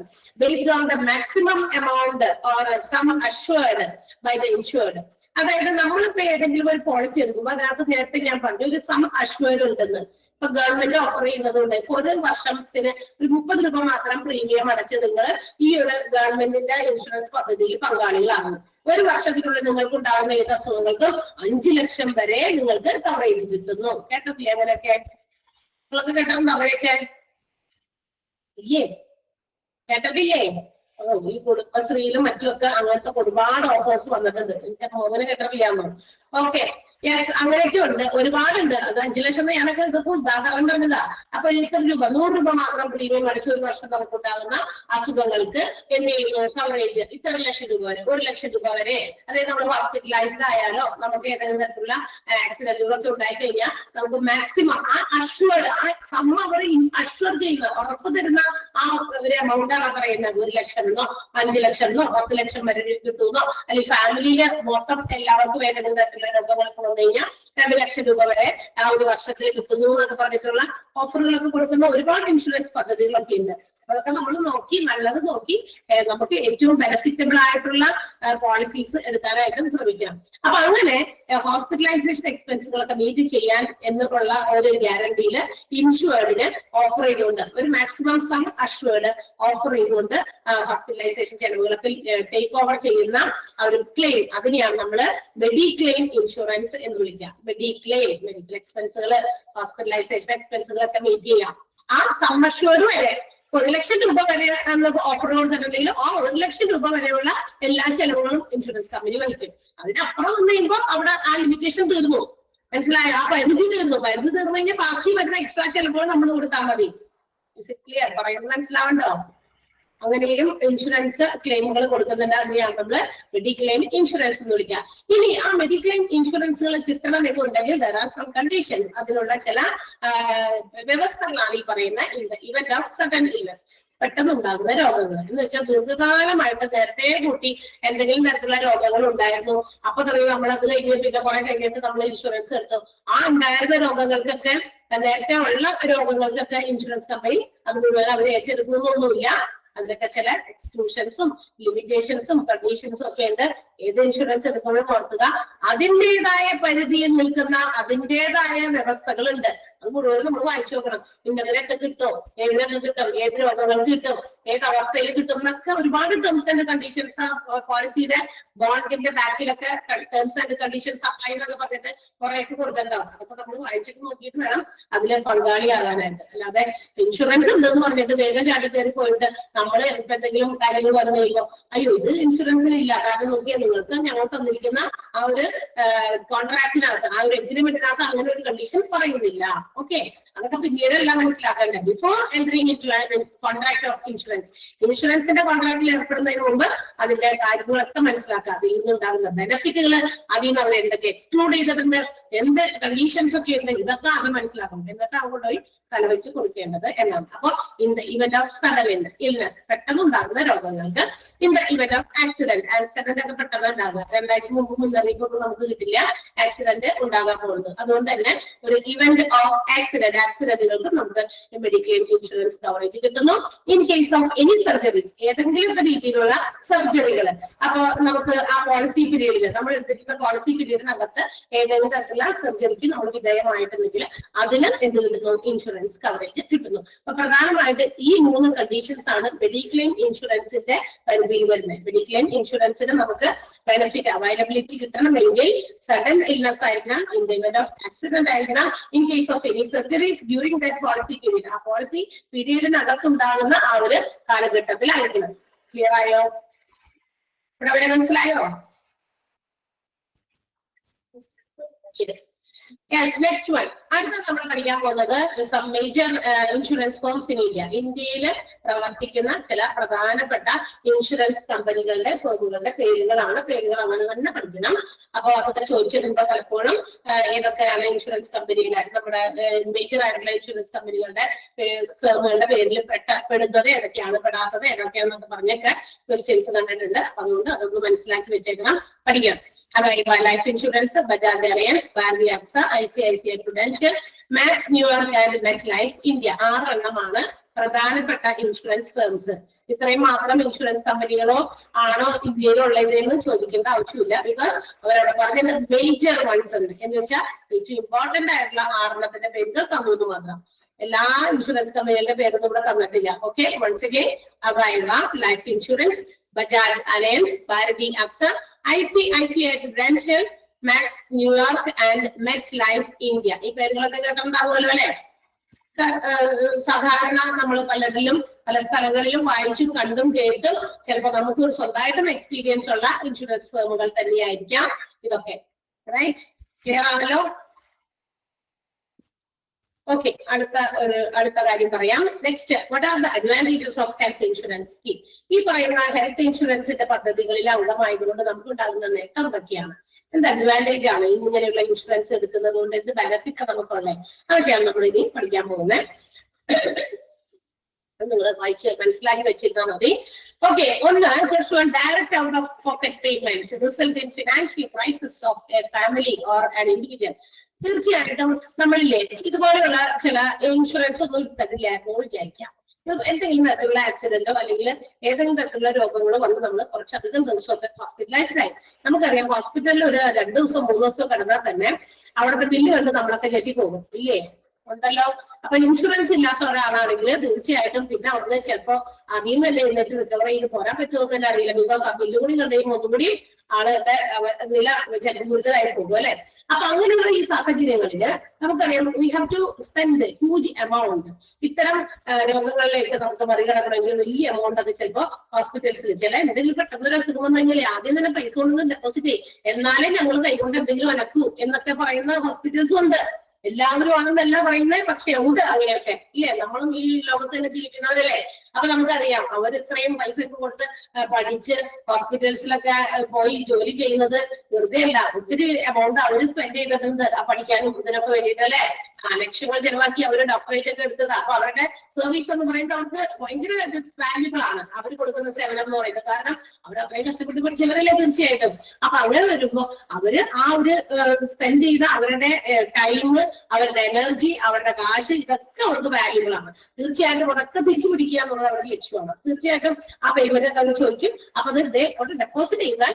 based on the maximum amount or sum assured by the insured. അതായത് നമ്മളിപ്പോ ഏതെങ്കിലും ഒരു പോളിസി എടുക്കുമ്പോൾ അതിനകത്ത് നേരത്തെ ഞാൻ പറഞ്ഞു ഒരു സം അഷ്വേർഡ് ഉണ്ടെന്ന്. ഇപ്പൊ ഗവൺമെന്റ് ഓഫർ ചെയ്യുന്നതുകൊണ്ട് ഇപ്പൊ ഒരു വർഷത്തിന് ഒരു 30 രൂപ മാത്രം പ്രീമിയം അടച്ച് നിങ്ങൾ ഈ ഒരു ഗവൺമെന്റിന്റെ ഇൻഷുറൻസ് പദ്ധതിയിൽ പങ്കാളികളാകുന്നു. ഒരു വർഷത്തിനുള്ളിൽ നിങ്ങൾക്ക് ഉണ്ടാകുന്ന ഏത് അസുഖങ്ങൾക്കും 5 ലക്ഷം വരെ നിങ്ങൾക്ക് കവറേജ് കിട്ടുന്നു. കേട്ടിട്ടില്ലേ അങ്ങനെയൊക്കെ? നിങ്ങളൊക്കെ കേട്ടിട്ടുണ്ടോ അവരെയൊക്കെ? ഇല്ലേ? കേട്ടതില്ലേ? ഈ കുടുംബശ്രീയിലും മറ്റുമൊക്കെ അങ്ങനത്തെ ഒരുപാട് ഓഫേഴ്സ് വന്നിട്ടുണ്ട്. എനിക്ക് മോഹന കേട്ടിട്ടില്ലാന്നോ? ഓക്കെ, യെസ്, അങ്ങനെയൊക്കെ ഉണ്ട്, ഒരുപാടുണ്ട്. അത് 5 ലക്ഷം ഞാനൊക്കെ ഇതൊക്കെ ഉദാഹരണം പറഞ്ഞതാ. അപ്പൊ 20 രൂപ 100 രൂപ മാത്രം പ്രീമിയം അടിച്ച് ഒരു വർഷം നമുക്കുണ്ടാകുന്ന അസുഖങ്ങൾക്ക് കവറേജ് ഇത്ര ലക്ഷം രൂപ വരെ, 1 ലക്ഷം രൂപ വരെ. അതായത് നമ്മൾ ഹോസ്പിറ്റലൈസ്ഡ് ആയാലോ നമുക്ക് ഏതെങ്കിലും തരത്തിലുള്ള ആക്സിഡന്റുകളൊക്കെ ഉണ്ടായി കഴിഞ്ഞാൽ നമുക്ക് മാക്സിമം ആ അഷ്വേർഡ്, ആ സമ്മ അവർ അഷ്വർ ചെയ്യുന്ന ഉറപ്പ് തരുന്ന ആ ഒരു എമൗണ്ട് ആണ് പറയുന്നത്. 1 ലക്ഷം എന്നോ 5 ലക്ഷം എന്നോ 10 ലക്ഷം വരെ കിട്ടുന്നോ, അല്ലെങ്കിൽ ഫാമിലിയിലെ മൊത്തം എല്ലാവർക്കും ഏതെങ്കിലും തരത്തിലുള്ള രോഗങ്ങളൊക്കെ വന്നു കഴിഞ്ഞാൽ 2 ലക്ഷം രൂപ വരെ ആ ഒരു വർഷത്തിൽ കിട്ടുന്നു എന്നൊക്കെ പറഞ്ഞിട്ടുള്ള ഓഫറുകളൊക്കെ കൊടുക്കുന്ന ഒരുപാട് ഇൻഷുറൻസ് പദ്ധതികളൊക്കെ ഉണ്ട്. അതൊക്കെ നമ്മൾ നോക്കി നല്ലത് നോക്കി നമുക്ക് ഏറ്റവും ബെനിഫിറ്റബിൾ ആയിട്ടുള്ള പോളിസീസ് എടുക്കാനായിട്ട് ശ്രമിക്കണം. അപ്പൊ അങ്ങനെ ഹോസ്പിറ്റലൈസേഷൻ എക്സ്പെൻസുകളൊക്കെ മീറ്റ് ചെയ്യാൻ എന്നുള്ള ഒരു ഗ്യാരണ്ടിയില് ഇൻഷുവേർഡിന് ഓഫർ ചെയ്തുകൊണ്ട് ഒരു മാക്സിമം സം അഷ്വേർഡ് ഓഫർ ചെയ്തുകൊണ്ട് ഹോസ്പിറ്റലൈസേഷൻ ചെലവുകളൊക്കെ ടേക്ക് ഓവർ ചെയ്യുന്ന ഒരു ക്ലെയിം, അതിനെയാണ് നമ്മൾ മെഡിക്ലെയിം ഇൻഷുറൻസ് എന്ന് വിളിക്കാം. മെഡിക്ലെയിം, മെഡിക്കൽ എക്സ്പെൻസുകൾ, ഹോസ്പിറ്റലൈസേഷൻ എക്സ്പെൻസുകളൊക്കെ മീറ്റ് ചെയ്യാം. ആ സം അഷ്യൂർഡ് വരെ 1 ലക്ഷം രൂപ വരെ ഓഫർ കൊടുത്തിട്ടുണ്ടെങ്കിൽ ആ 1 ലക്ഷം രൂപ വരെയുള്ള എല്ലാ ചെലവുകളും ഇൻഷുറൻസ് കമ്പനി വഹിക്കും. അതിനപ്പുറം വന്നു കഴിയുമ്പോൾ അവിടെ ആ ലിമിറ്റേഷൻ തീർന്നു. മനസ്സിലായോ? ആ പരിധി തീർന്നു. പരിധി തീർന്നു കഴിഞ്ഞാൽ ബാക്കി വരുന്ന എക്സ്ട്രാ ചെലവുകൾ നമ്മൾ കൊടുത്താൽ മതി. ക്ലിയർ? പറയുന്നത് മനസ്സിലാവണ്ടോ? അങ്ങനെയും ഇൻഷുറൻസ് ക്ലെയിമുകൾ കൊടുക്കുന്നുണ്ട്. അതിനെയാണ് നമ്മള് മെഡിക്ലെയിം ഇൻഷുറൻസ് എന്ന് വിളിക്കുക. ഇനി ആ മെഡിക്ലെയിം ഇൻഷുറൻസുകൾ കിട്ടണമെന്നുണ്ടെങ്കിൽ there are some conditions. അതിനുള്ള ചില വ്യവസ്ഥകളാണ് ഈ പറയുന്ന ഇവന്റ് ഓഫ് സഡൻ ഇൽനസ്, പെട്ടെന്നുണ്ടാകുന്ന രോഗങ്ങൾ എന്ന് വെച്ചാൽ ദീർഘകാലമായിട്ട് നേരത്തെ കൂട്ടി എന്തെങ്കിലും തരത്തിലുള്ള രോഗങ്ങൾ ഉണ്ടായിരുന്നു. അപ്പൊ തുടങ്ങി നമ്മളത് കഴിഞ്ഞിട്ട് പിന്നെ കുറെ കഴിഞ്ഞിട്ട് നമ്മൾ ഇൻഷുറൻസ് എടുത്തു. ആ ഉണ്ടായിരുന്ന രോഗങ്ങൾക്കൊക്കെ, നേരത്തെ ഉള്ള രോഗങ്ങൾക്കൊക്കെ ഇൻഷുറൻസ് കമ്പനി അത് മുഴുവൻ അവർ ഏറ്റെടുക്കുന്നൊന്നുമില്ല. അതിലൊക്കെ ചില എക്സ്ക്ലൂഷൻസും ലിമിറ്റേഷൻസും കണ്ടീഷൻസും ഒക്കെ ഉണ്ട്. ഏത് ഇൻഷുറൻസ് എടുക്കുമ്പോഴും ഓർക്കുക അതിൻ്റെതായ പരിധിയിൽ നിൽക്കുന്ന അതിൻ്റെതായ വ്യവസ്ഥകളുണ്ട്. അത് മുഴുവൻ നമ്മൾ വായിച്ചു നോക്കണം. ഇന്നതിനൊക്കെ കിട്ടും, ഏതിനൊക്കെ കിട്ടും, ഏത് രോഗങ്ങൾക്ക് കിട്ടും, ഏത് അവസ്ഥയിൽ കിട്ടും എന്നൊക്കെ ഒരുപാട് ടേംസ് ആൻഡ് കണ്ടീഷൻസ് പോളിസിയുടെ ബോണ്ടിന്റെ ബാക്കിലൊക്കെ ടേംസ് ആൻഡ് കണ്ടീഷൻസ് അപ്ലൈ എന്നൊക്കെ പറഞ്ഞിട്ട് കുറെയൊക്കെ കൊടുത്തിട്ടുണ്ടാവും. അതൊക്കെ നമ്മൾ വായിച്ചൊക്കെ നോക്കിയിട്ട് വേണം അതിൽ പങ്കാളിയാകാനായിട്ട്. അല്ലാതെ ഇൻഷുറൻസ് ഉണ്ടെന്ന് പറഞ്ഞിട്ട് വേഗം ചാടി കയറി പോയിട്ട് നമ്മൾ ഇപ്പൊ എന്തെങ്കിലും കാര്യങ്ങൾ വന്നു കഴിയുമ്പോൾ അയ്യോ ഇത് ഇൻഷുറൻസിന് ഇല്ല, കാരണം നോക്കിയാൽ നിങ്ങൾക്ക് ഞങ്ങൾ തന്നിരിക്കുന്ന ആ ഒരു കോൺട്രാക്റ്റിനകത്ത്, ആ ഒരു എഗ്രിമെന്റിനകത്ത് അങ്ങനെ ഒരു കണ്ടീഷൻ പറയുന്നില്ല. ഓക്കെ, അതൊക്കെ പിന്നീട് എല്ലാം മനസ്സിലാക്കേണ്ടത്. Before entering into contract of insurance, ഇൻഷുറൻസിന്റെ കോൺട്രാക്റ്റിൽ ഏർപ്പെടുന്നതിന് മുമ്പ് അതിന്റെ കാര്യങ്ങളൊക്കെ മനസ്സിലാക്കുക. അതിൽ നിന്നുണ്ടാകുന്ന ബെനിഫിറ്റുകൾ, അതിൽ നിന്ന് അവർ എന്തൊക്കെ എക്സ്ക്ലൂഡ് ചെയ്തിട്ടുണ്ട്, എന്ത് കണ്ടീഷൻസ് ഒക്കെ ഉണ്ട്, ഇതൊക്കെ അത് മനസ്സിലാക്കണം. എന്നിട്ട് അങ്ങോട്ട് പോയി തലവെച്ച് കൊടുക്കേണ്ടത് എന്നാണ്. അപ്പൊ in the event of sudden illness, പെട്ടെന്നുണ്ടാകുന്ന രോഗങ്ങൾക്ക്, in the event of accident, accident ഒക്കെ പെട്ടെന്ന് ഉണ്ടാകുക. 2 ആഴ്ച മുമ്പ് മുന്നറിയിപ്പൊന്നും നമുക്ക് കിട്ടില്ല, ആക്സിഡന്റ് ഉണ്ടാകാൻ പോകുന്നത്. അതുകൊണ്ട് തന്നെ ഒരു ഇവന്റ് ഓഫ് ആക്സിഡന്റുകൾക്ക് നമുക്ക് മെഡിക്ലെയിം ഇൻഷുറൻസ് കവറേജ് കിട്ടുന്നു. In case of any surgeries, ഏതെങ്കിലും രീതിയിലുള്ള സർജറികൾ, അപ്പൊ നമുക്ക് ആ പോളിസി പീരീഡിൽ, നമ്മൾ എടുത്തിരിക്കുന്ന പോളിസി പീരീഡിനകത്ത് ഏതെങ്കിലും തരത്തിലുള്ള സർജറിക്ക് നമ്മൾ വിധേയമായിട്ടുണ്ടെങ്കിൽ അതിന് എന്ത് കിട്ടുന്നു? ഇൻഷുറൻസ് കവറേജ് കിട്ടുന്നു. അപ്പൊ പ്രധാനമായിട്ട് ഈ 3 കണ്ടീഷൻസ് ആണ് മെഡിക്ലെയിം ഇൻഷുറൻസിന്റെ പരിധിയിൽ വരുന്നത്. മെഡിക്ലെയിം ഇൻഷുറൻസിന് നമുക്ക് ബെനിഫിറ്റ് അവൈലബിലിറ്റി കിട്ടണമെങ്കിൽ സഡൻ ഇൽനസ് ആയിരിക്കണം, in the event of accident ആയിരിക്കണം, in case of any surgeries during that policy period, ആ പോളിസി പീരീഡിനകത്ത് ഉണ്ടാകുന്ന ആ ഒരു കാലഘട്ടത്തിലായിരിക്കണം. ക്ലിയർ ആയോ? ഇവിടെ വരെ മനസ്സിലായോ? യെസ്. Yes, next one. അടുത്ത നമ്മൾ പഠിക്കാൻ പോകുന്നത് some major insurance firms in India. ഇന്ത്യയിൽ പ്രവർത്തിക്കുന്ന ചില പ്രധാനപ്പെട്ട ഇൻഷുറൻസ് കമ്പനികളുടെ ഫേമുകളുടെ പേരുകളാണ്. പേരുകൾ അങ്ങനെ തന്നെ പഠിക്കണം. അപ്പൊ അതൊക്കെ ചോദിച്ചിട്ടുണ്ട് പലപ്പോഴും. ഏതൊക്കെയാണ് ഇൻഷുറൻസ് കമ്പനികളുടെ, നമ്മുടെ മേജർ ആയിട്ടുള്ള ഇൻഷുറൻസ് കമ്പനികളുടെ ഫേമുകളുടെ പേരിൽ പെടുന്നത് ഏതൊക്കെയാണ്, പെടാത്തത് ഏതൊക്കെയാണെന്നൊക്കെ പറഞ്ഞൊക്കെ ക്വസ്റ്റ്യൻസ് കണ്ടിട്ടുണ്ട്. അതുകൊണ്ട് അതൊന്ന് മനസ്സിലാക്കി വെച്ചേക്കണം, പഠിക്കണം. അതായത് life insurance, Bajaj Allianz, Bharti AXA, ICICI Prudential, max New York and met life India. 6 എണ്ണമാണ് പ്രധാനപ്പെട്ട ഇൻഷുറൻസ് ഫേംസ്. ഇത്രയും മാത്രം ഇൻഷുറൻസ് കമ്പനികളോ ആണോ ഇന്ത്യയിലുള്ളതെന്ന് ചോദിക്കേണ്ട ആവശ്യമില്ല. ബിക്കോസ് അവരവിടെ പറഞ്ഞ മേജർ വൺസ് ഉണ്ട് എന്ന് വെച്ചാൽ ഏറ്റവും ഇമ്പോർട്ടന്റ് ആയിട്ടുള്ള 6 എണ്ണത്തിന്റെ പേരുകൾ തന്നു മാത്രം. എല്ലാ ഇൻഷുറൻസ് കമ്പനികളുടെ പേരൊന്നും ഇവിടെ തന്നിട്ടില്ല. Okay, once again Aviva life insurance, Bajaj Allianz, Bharti AXA, ICICI Prudential, max New York and met life India. ഈ പേരുകളൊക്കെ കേട്ടിട്ടുണ്ടാവുമല്ലോ അല്ലെ? സാധാരണ നമ്മൾ പലരിലും പല സ്ഥലങ്ങളിലും വായിച്ചും കണ്ടും കേട്ടും ചിലപ്പോൾ നമുക്ക് സ്വന്തമായിട്ടും എക്സ്പീരിയൻസ് ഉള്ള ഇൻഷുറൻസ് ഫേമുകൾ തന്നെയായിരിക്കാം ഇതൊക്കെ. റൈറ്റ്? ക്ലിയർ ആണല്ലോ? ഓക്കെ, അടുത്ത കാര്യം പറയാം. Next, what are the advantages of health insurance scheme? ഈ പറയുന്ന ഹെൽത്ത് ഇൻഷുറൻസിന്റെ പദ്ധതികളിൽ അംഗമായതുകൊണ്ട് നമുക്കുണ്ടാകുന്ന നേട്ടം എന്തൊക്കെയാണ്? എന്ത് അഡ്വാൻറ്റേജ് ആണ് ഇങ്ങനെയുള്ള ഇൻഷുറൻസ് എടുക്കുന്നത് കൊണ്ട്? എന്ത് ബെനിഫിറ്റ് നമുക്കുള്ളത്? അതൊക്കെയാണ് നമ്മൾ ഇനി പഠിക്കാൻ പോകുന്നത്. നിങ്ങൾ വായിച്ച് മനസ്സിലാക്കി വെച്ചിരുന്നാൽ മതി. ഓക്കെ, ഒന്ന്, direct out of pocket payments result in financial crisis of A family or an individual. തീർച്ചയായിട്ടും നമ്മളില്ലേ ഇതുപോലെയുള്ള ചില ഇൻഷുറൻസ് ഒന്നും തരില്ലായിരുന്നു വിചാരിക്കാം. എന്തെങ്കിലും തരത്തിലുള്ള ആക്സിഡന്റോ അല്ലെങ്കിൽ ഏതെങ്കിലും തരത്തിലുള്ള രോഗങ്ങളോ വന്ന് നമ്മൾ കുറച്ചധികം ദിവസമൊക്കെ ഹോസ്പിറ്റലൈസ്ഡ് ആയി. നമുക്കറിയാം ഹോസ്പിറ്റലിൽ ഒരു 2 ദിവസം 3 ദിവസം കിടന്നാൽ തന്നെ അവിടുത്തെ ബില്ല് കണ്ട് നമ്മളൊക്കെ ഞെട്ടി പോകും ഇല്ലേ? ഉണ്ടല്ലോ. അപ്പൊ ഇൻഷുറൻസ് ഇല്ലാത്ത ഒരാളാണെങ്കിൽ തീർച്ചയായിട്ടും പിന്നെ അവിടുന്ന് ചിലപ്പോ അതിൽ നിന്ന് തന്നെ എന്നിട്ട് റിക്കവർ ചെയ്ത് പോരാൻ പറ്റുമോ എന്ന് തന്നെ അറിയില്ല. ബിക്കോസ് ആ ബില്ല് കൂടി കണ്ടെങ്കിൽ ഒന്നുകൂടി ആളുകളുടെ നില ഗുരുതരായി പോകും അല്ലെ. അപ്പൊ അങ്ങനെയുള്ള ഈ സാഹചര്യങ്ങളില് നമുക്കറിയാം we have to spend huge amount. ഇത്തരം രോഗങ്ങളിലേക്ക് നമുക്ക് മറികടക്കണമെങ്കിൽ വലിയ എമൗണ്ട് ഒക്കെ ചിലപ്പോ ഹോസ്പിറ്റൽസിൽ ചില എന്തെങ്കിലും പെട്ടെന്നൊരു അസുഖം വന്നെങ്കിൽ ആദ്യം തന്നെ പൈസ കൊണ്ടൊന്നും ഡെപ്പോസിറ്റ് ചെയ്യും, എന്നാലേ ഞങ്ങൾ കൈകൊണ്ട് എന്തെങ്കിലും അനക്കൂ എന്നൊക്കെ പറയുന്ന ഹോസ്പിറ്റൽസും ഉണ്ട്. എല്ലാവരും ആണെന്നല്ല പറയുന്നത്, പക്ഷെ ഉണ്ട് അങ്ങനെയൊക്കെ ഇല്ലേ. നമ്മളും ഈ ലോകത്ത് തന്നെ ജീവിക്കുന്നവരല്ലേ. അപ്പൊ നമുക്കറിയാം അവർ ഇത്രയും പൈസ ഒക്കെ കൊടുത്ത് പഠിച്ച് ഹോസ്പിറ്റൽസിലൊക്കെ പോയി ജോലി ചെയ്യുന്നത് വെറുതെ അല്ല. ഒത്തിരി എമൗണ്ട് അവർ സ്പെൻഡ് ചെയ്തിട്ടുണ്ട് ആ പഠിക്കാനും ഇതിനൊക്കെ വേണ്ടിയിട്ടല്ലേ. ലക്ഷങ്ങൾ ചെലവാക്കി അവർ ഡോക്ടറേറ്റ് ഒക്കെ എടുത്തത്. അപ്പൊ അവരുടെ സർവീസ് എന്ന് പറയുന്നത് അവർക്ക് ഭയങ്കര വാല്യുബിൾ ആണ് അവർ കൊടുക്കുന്ന സേവനം എന്ന് പറയുന്നത്. കാരണം അവർ അത്രയും കഷ്ടപ്പെട്ട് പഠിച്ചവരല്ലേ തീർച്ചയായിട്ടും. അപ്പൊ അങ്ങനെ വരുമ്പോ അവര് ആ ഒരു സ്പെൻഡ് ചെയ്ത അവരുടെ ടൈം, അവരുടെ എനർജി, അവരുടെ കാശ്, ഇതൊക്കെ അവർക്ക് വാല്യുബിൾ ആണ്. തീർച്ചയായിട്ടും അതൊക്കെ തിരിച്ചു പിടിക്കുക എന്നുള്ളത് അവരുടെ ലക്ഷ്യമാണ്. തീർച്ചയായിട്ടും ആ പേയ്മെന്റ് ഒക്കെ അവർ ചോദിക്കും. അപ്പൊ അത് ഡെപ്പോസിറ്റ് ചെയ്താൽ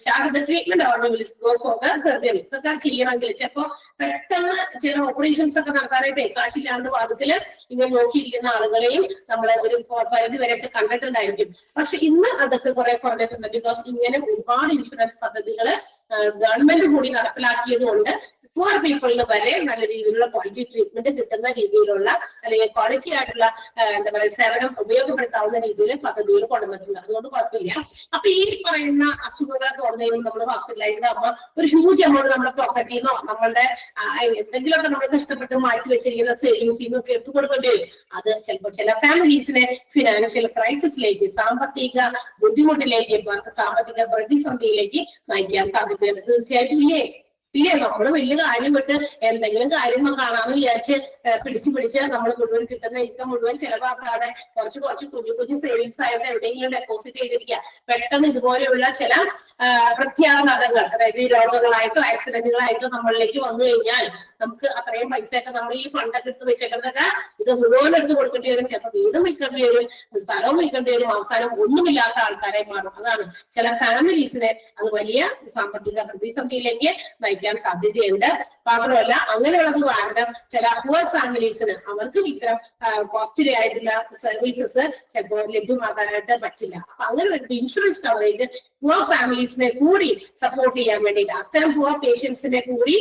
start the treatment or will go for the surgery. ഇതൊക്കെ ചെയ്യണമെങ്കിൽ ചിലപ്പോ പെട്ടെന്ന് ചില ഓപ്പറേഷൻസ് ഒക്കെ നടത്താനായിട്ട് കാശില്ലാണ്ട് വാദത്തില് ഇങ്ങനെ നോക്കിയിരിക്കുന്ന ആളുകളെയും നമ്മൾ ഒരു പരിധി വരെയൊക്കെ കണ്ടിട്ടുണ്ടായിരിക്കും. പക്ഷെ ഇന്ന് അതൊക്കെ കുറെ കുറഞ്ഞിട്ടുണ്ട്. ബിക്കോസ് ഇങ്ങനെ ഒരുപാട് ഇൻഷുറൻസ് പദ്ധതികൾ ഗവൺമെന്റ് കൂടി നടപ്പിലാക്കിയത് കൊണ്ട് പൂർ പീപ്പിളിന് വരെ നല്ല രീതിയിലുള്ള ക്വാളിറ്റി ട്രീറ്റ്മെന്റ് കിട്ടുന്ന രീതിയിലുള്ള അല്ലെങ്കിൽ ക്വാളിറ്റി ആയിട്ടുള്ള എന്താ പറയുക സേവനം ഉപയോഗപ്പെടുത്താവുന്ന രീതിയിൽ പദ്ധതികൾ കൊണ്ടുവന്നിട്ടുണ്ട്. അതുകൊണ്ട് കുഴപ്പമില്ല. അപ്പൊ ഈ പറയുന്ന അസുഖങ്ങളൊക്കെ ഉണ്ടെങ്കിൽ നമ്മൾ ഹോസ്പിറ്റലൈസ് ആകുമ്പോൾ ഒരു ഹ്യൂജ് എമൗണ്ട് നമ്മുടെ പോക്കറ്റിൽ നിന്നോ നമ്മളുടെ എന്തെങ്കിലുമൊക്കെ നമ്മൾ കഷ്ടപ്പെട്ട് മാറ്റി വെച്ചിരിക്കുന്ന സേവിങ്സിൽ നിന്നൊക്കെ എടുത്തു കൊടുക്കേണ്ടി വരും. അത് ചിലപ്പോൾ ചില ഫാമിലീസിനെ ഫിനാൻഷ്യൽ ക്രൈസിസിലേക്ക്, സാമ്പത്തിക ബുദ്ധിമുട്ടിലേക്ക്, സാമ്പത്തിക പ്രതിസന്ധിയിലേക്ക് നയിക്കാൻ സാധ്യതയുണ്ട്. തീർച്ചയായിട്ടും പിന്നെ നമ്മൾ വലിയ കാര്യം വിട്ട് എന്തെങ്കിലും കാര്യം കാണാമെന്ന് വിചാരിച്ച് പിടിച്ച് നമ്മൾ മുഴുവൻ കിട്ടുന്ന ഇൻകം മുഴുവൻ ചെലവാക്കാതെ കുറച്ച് കുഞ്ഞു സേവിങ്സ് ആയിട്ട് എവിടെയെങ്കിലും ഡെപ്പോസിറ്റ് ചെയ്തിരിക്കുക. പെട്ടെന്ന് ഇതുപോലെയുള്ള ചില പ്രത്യാഘാതങ്ങൾ, അതായത് രോഗങ്ങളായിട്ടോ ആക്സിഡന്റുകളായിട്ടോ നമ്മളിലേക്ക് വന്നു കഴിഞ്ഞാൽ നമുക്ക് അത്രയും പൈസയൊക്കെ നമ്മൾ ഈ ഫണ്ടൊക്കെ എടുത്ത് വെച്ചേക്കുന്നതൊക്കെ ഇത് മുഴുവൻ എടുത്ത് കൊടുക്കേണ്ടി വരും. ചിലപ്പോൾ വീടും വിൽക്കേണ്ടി വരും, സ്ഥലവും വിൽക്കേണ്ടി വരും, അവസാനം ഒന്നുമില്ലാത്ത ആൾക്കാരായി മാറും. അതാണ് ചില ഫാമിലീസിനെ അത് വലിയ സാമ്പത്തിക പ്രതിസന്ധിയിലേക്ക് നയിക്കാൻ സാധ്യതയുണ്ട്. മാത്രമല്ല അങ്ങനെയുള്ളത് കാരണം ചില പുവർ ഫാമിലീസിന് അവർക്ക് ഇത്തരം കോസ്റ്റ്ലി ആയിട്ടുള്ള സർവീസസ് ചിലപ്പോൾ ലഭ്യമാക്കാനായിട്ട് പറ്റില്ല. അപ്പൊ അങ്ങനെ ഒരു ഇൻഷുറൻസ് കവറേജ് പുവർ ഫാമിലീസിനെ കൂടി സപ്പോർട്ട് ചെയ്യാൻ വേണ്ടിയിട്ട്, അത്തരം പുവർ പേഷ്യൻസിനെ കൂടി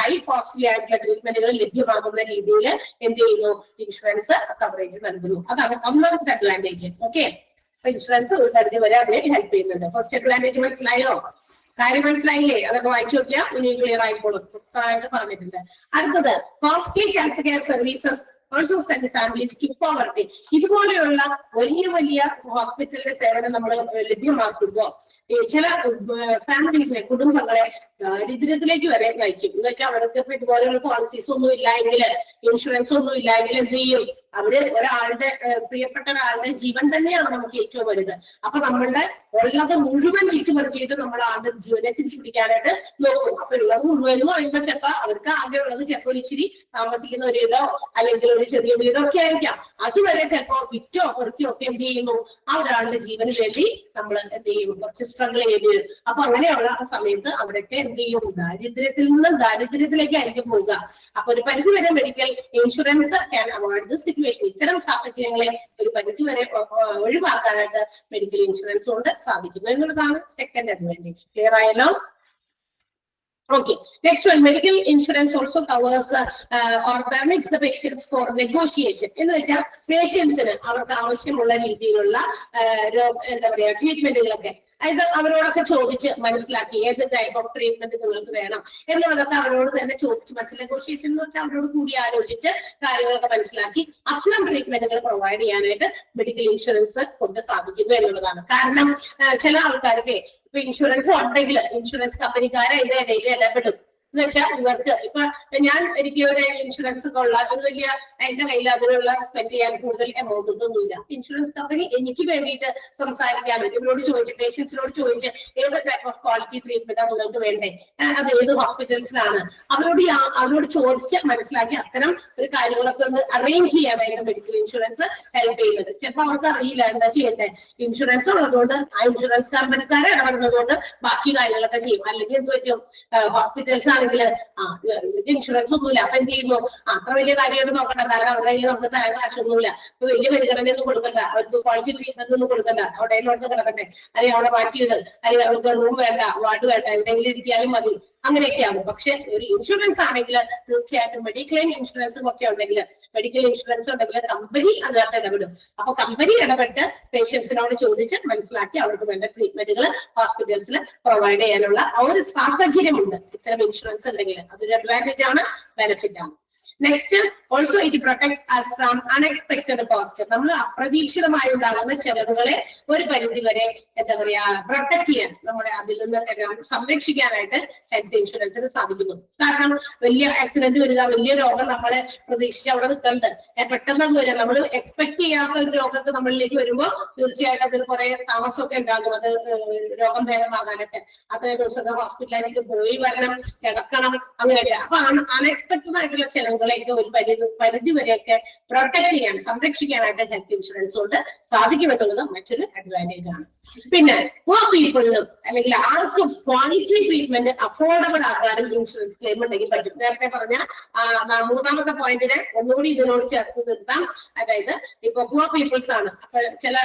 ഹൈ കോസ്റ്റ്ലി ആയിട്ടുള്ള ട്രീറ്റ്മെന്റുകൾ ലഭ്യമാകുന്ന രീതിയിൽ എന്ത് ചെയ്യുന്നു, ഇൻഷുറൻസ് കവറേജ് നൽകുന്നു. അതാണ് ഒന്നാമത്തെ അഡ്വാൻറ്റേജ്. ഓക്കെ, അപ്പൊ ഇൻഷുറൻസ് ഒരു പരിധി വരെ അതിനെ ഹെൽപ്പ് ചെയ്യുന്നുണ്ട്. ഫസ്റ്റ് അഡ്വാൻറ്റേജ് മനസ്സിലായോ? കാര്യം മനസ്സിലായില്ലേ? അതൊക്കെ വായിച്ചു നോക്കിയാൽ ഇനി ക്ലിയർ ആയിക്കോളും. വ്യക്തമായിട്ട് പറഞ്ഞിട്ടുണ്ട്. അടുത്തത് costly health care services also send families to poverty. ഇതുപോലെയുള്ള വലിയ ഹോസ്പിറ്റലിന്റെ സേവനം നമ്മൾ ലഭ്യമാക്കുമ്പോൾ ചില ഫാമിലീസിനെ, കുടുംബങ്ങളെ ദാരിദ്ര്യത്തിലേക്ക് വരെ നയിക്കും. എന്ന് വെച്ചാൽ അവർക്ക് ഇപ്പൊ ഇതുപോലെയുള്ള പോളിസീസ് ഒന്നും ഇല്ലെങ്കിൽ, ഇൻഷുറൻസ് ഒന്നും ഇല്ലെങ്കിൽ എന്ത് ചെയ്യും, അവര് ഒരാളുടെ പ്രിയപ്പെട്ട ഒരാളുടെ ജീവൻ തന്നെയാണ് നമുക്ക് ഏറ്റവും വലുത്. അപ്പൊ നമ്മളുടെ ഉള്ളത് മുഴുവൻ വിറ്റുപെറുക്കിയിട്ട് നമ്മൾ ആളുടെ ജീവനെ തിരിച്ചു പിടിക്കാനായിട്ട് നോക്കും. അപ്പൊ ഉള്ളത് മുഴുവൻ എന്ന് പറയുമ്പോൾ ചിലപ്പോൾ അവർക്ക് ആകെ ഉള്ളത് ചിലപ്പോൾ ഒരു ഇച്ചിരി താമസിക്കുന്ന ഒരു വീടോ അല്ലെങ്കിൽ ഒരു ചെറിയ വീടോ ഒക്കെ ആയിരിക്കാം. അതുവരെ ചിലപ്പോൾ വിറ്റോ പെറുക്കിയോ ഒക്കെ എന്ത് ചെയ്യുന്നു, ആ ഒരാളുടെ ജീവന് വേണ്ടി നമ്മൾ എന്ത് ചെയ്യും, കുറച്ച് സ്ട്രഗിൾ ചെയ്യേണ്ടി വരും. അപ്പൊ അങ്ങനെയുള്ള ആ സമയത്ത് അവരൊക്കെ എന്ത് ചെയ്യും, ദാരിദ്ര്യത്തിൽ നിന്ന് ദാരിദ്ര്യത്തിലേക്കായിരിക്കും പോവുക. അപ്പൊ ഒരു പരിധി വരെ medical insurance can avoid this situation. ഇത്തരം സാഹചര്യങ്ങളെ ഒരു പരിധി വരെ ഒഴിവാക്കാനായിട്ട് മെഡിക്കൽ ഇൻഷുറൻസ് കൊണ്ട് സാധിക്കുന്നു എന്നുള്ളതാണ് സെക്കൻഡ് അഡ്വാൻറ്റേജ്. ക്ലിയർ ആയല്ലോ? Okay, next one, medical insurance also covers or permits the patients for negotiation. എന്ന് വെച്ചാൽ പേഷ്യൻസിന് അവർക്ക് ആവശ്യമുള്ള രീതിയിലുള്ള എന്താ പറയാ ട്രീറ്റ്മെന്റുകളൊക്കെ, അതായത് അവരോടൊക്കെ ചോദിച്ച് മനസ്സിലാക്കി ഏത് ടൈപ്പ് ഓഫ് ട്രീറ്റ്മെന്റ് നിങ്ങൾക്ക് വേണം എന്നുള്ളതൊക്കെ അവരോട് തന്നെ ചോദിച്ച് നെഗോഷിയേഷൻ എന്ന് വെച്ചാൽ അവരോട് കൂടി ആലോചിച്ച് കാര്യങ്ങളൊക്കെ മനസ്സിലാക്കി അത്തരം ട്രീറ്റ്മെന്റുകൾ പ്രൊവൈഡ് ചെയ്യാനായിട്ട് മെഡിക്കൽ ഇൻഷുറൻസ് കൊണ്ട് സാധിക്കുന്നു എന്നുള്ളതാണ്. കാരണം ചില ആൾക്കാർക്ക് ഇപ്പൊ ഇൻഷുറൻസ് ഉണ്ടെങ്കിൽ ഇൻഷുറൻസ് കമ്പനിക്കാരെ ഇതിനിടയിൽ ഇടപെടും. എന്ന് വെച്ചാൽ ഇവർക്ക് ഇപ്പൊ എനിക്ക് ഒരു ഇൻഷുറൻസ് ഒക്കെ ഉള്ള ഒരു വലിയ എന്റെ കയ്യിൽ അതിനുള്ള സ്പെൻഡ് ചെയ്യാൻ കൂടുതൽ എമൗണ്ട് ഒന്നുമില്ല. ഇൻഷുറൻസ് കമ്പനി എനിക്ക് വേണ്ടിയിട്ട് സംസാരിക്കാൻ വേണ്ടി ഇവരോട് ചോദിച്ച്, പേഷ്യൻസിനോട് ചോദിച്ച് ഏത് ടൈപ്പ് ഓഫ് ക്വാളിറ്റി ട്രീറ്റ്മെന്റ് നിങ്ങൾക്ക് വേണ്ടേ, അത് ഏത് ഹോസ്പിറ്റൽസിലാണ്, അവരോട് ചോദിച്ച് മനസ്സിലാക്കി അത്തരം ഒരു കാര്യങ്ങളൊക്കെ ഒന്ന് അറേഞ്ച് ചെയ്യാൻ വേണ്ടി മെഡിക്കൽ ഇൻഷുറൻസ് ഹെൽപ്പ് ചെയ്യുന്നത്. ചിലപ്പോൾ അവർക്ക് അറിയില്ല എന്താ ചെയ്യണ്ടേ, ഇൻഷുറൻസ് ഉള്ളതുകൊണ്ട് ആ ഇൻഷുറൻസ് കമ്പനിക്കാരെ ഇടപെടുന്നത് കൊണ്ട് ബാക്കി കാര്യങ്ങളൊക്കെ ചെയ്യും. അല്ലെങ്കിൽ എന്ത് പറ്റും, ഹോസ്പിറ്റൽസ് ആണെങ്കിൽ ഇൻഷുറൻസ് ഒന്നുമില്ല, അപ്പൊ എന്ത് ചെയ്യുന്നു? അത്ര വലിയ കാര്യമായിട്ട് നോക്കണ്ട, കാരണം അവരുടെ കയ്യിൽ നമുക്ക് തരാൻ കാശൊന്നുമില്ല, ഇപ്പൊ വലിയ പരിഗണനയൊന്നും കൊടുക്കണ്ട, അവർക്ക് ക്വാളിറ്റി ട്രീറ്റ്മെന്റ് ഒന്നും കൊടുക്കണ്ട, അവിടെ ലോട്ട് കിടക്കട്ടെ, അല്ലെങ്കിൽ അവിടെ മാറ്റിയിട്, അല്ലെങ്കിൽ അവർക്ക് റൂം വേണ്ട, വാർഡ് വേണ്ട, എവിടെയെങ്കിലും ഇരിക്കാനും മതി, അങ്ങനെയൊക്കെയാണ്. പക്ഷെ ഒരു ഇൻഷുറൻസ് ആണെങ്കിൽ തീർച്ചയായിട്ടും മെഡിക്ലെയിം ഇൻഷുറൻസ് ഒക്കെ ഉണ്ടെങ്കിൽ, മെഡിക്കൽ ഇൻഷുറൻസ് ഉണ്ടെങ്കിൽ കമ്പനി അതിനകത്ത് ഇടപെടും. അപ്പൊ കമ്പനി ഇടപെട്ട് പേഷ്യൻസിനോട് ചോദിച്ച് മനസ്സിലാക്കി അവർക്ക് വേണ്ട ട്രീറ്റ്മെന്റുകൾ ഹോസ്പിറ്റൽസിൽ പ്രൊവൈഡ് ചെയ്യാനുള്ള ആ ഒരു സാഹചര്യമുണ്ട് ഇത്തരം ഇൻഷുറൻസ് ഉണ്ടെങ്കിൽ. അതൊരു അഡ്വാൻറ്റേജ് ആണ്, ബെനിഫിറ്റ് ആണ്. Next, also it protects us from unexpected cost. നമ്മൾ അപ്രതീക്ഷിതമായി ഉണ്ടാകുന്ന ചെലവുകളെ ഒരു പരിധി വരെ എന്താ പറയാ പ്രൊട്ടക്ട് ചെയ്യാൻ, നമ്മളെ അതിൽ നിന്ന് സംരക്ഷിക്കാനായിട്ട് ഹെൽത്ത് ഇൻഷുറൻസിന് സാധിക്കുന്നു. കാരണം വലിയ ആക്സിഡന്റ് വരിക, വലിയ രോഗം നമ്മളെ പ്രതീക്ഷിച്ച് അവിടെ നിൽക്കണ്ട്, പെട്ടെന്ന് വരിക, നമ്മൾ എക്സ്പെക്ട് ചെയ്യാത്ത ഒരു രോഗത്തെ നമ്മളിലേക്ക് വരുമ്പോൾ തീർച്ചയായിട്ടും അതിന് കുറെ താമസമൊക്കെ ഉണ്ടാകും, അത് രോഗം ഭേദമാകാനൊക്കെ. അത്രയും ദിവസമൊക്കെ ഹോസ്പിറ്റലിലേക്ക് പോയി വരണം, കിടക്കണം, അങ്ങനെയൊക്കെ. അപ്പൊ അൺഎക്സ്പെക്ടഡ് ആയിട്ടുള്ള ചെലവുകളെയൊക്കെ ഒരു പരിധി വരെയൊക്കെ പ്രൊട്ടക്ട് ചെയ്യാൻ, സംരക്ഷിക്കാനായിട്ട് ഹെൽത്ത് ഇൻഷുറൻസ് കൊണ്ട് സാധിക്കുമെന്നുള്ളത് മറ്റൊരു അഡ്വാൻറ്റേജ് ആണ്. പിന്നെ പുവർ പീപ്പിളിനും അല്ലെങ്കിൽ ആർക്കും ക്വാളിറ്റി ട്രീറ്റ്മെന്റ് അഫോർഡബിൾ ആക്കാനും ഇൻഷുറൻസ് ക്ലെയിം ഉണ്ടെങ്കിൽ പറ്റും. നേരത്തെ പറഞ്ഞ മൂന്നാമത്തെ പോയിന്റിനെ ഒന്നുകൂടി ഇതിനോട് ചേർത്ത് നിർത്താം. അതായത് ഇപ്പൊ പുവർ പീപ്പിൾസ് ആണ്, അപ്പൊ ചില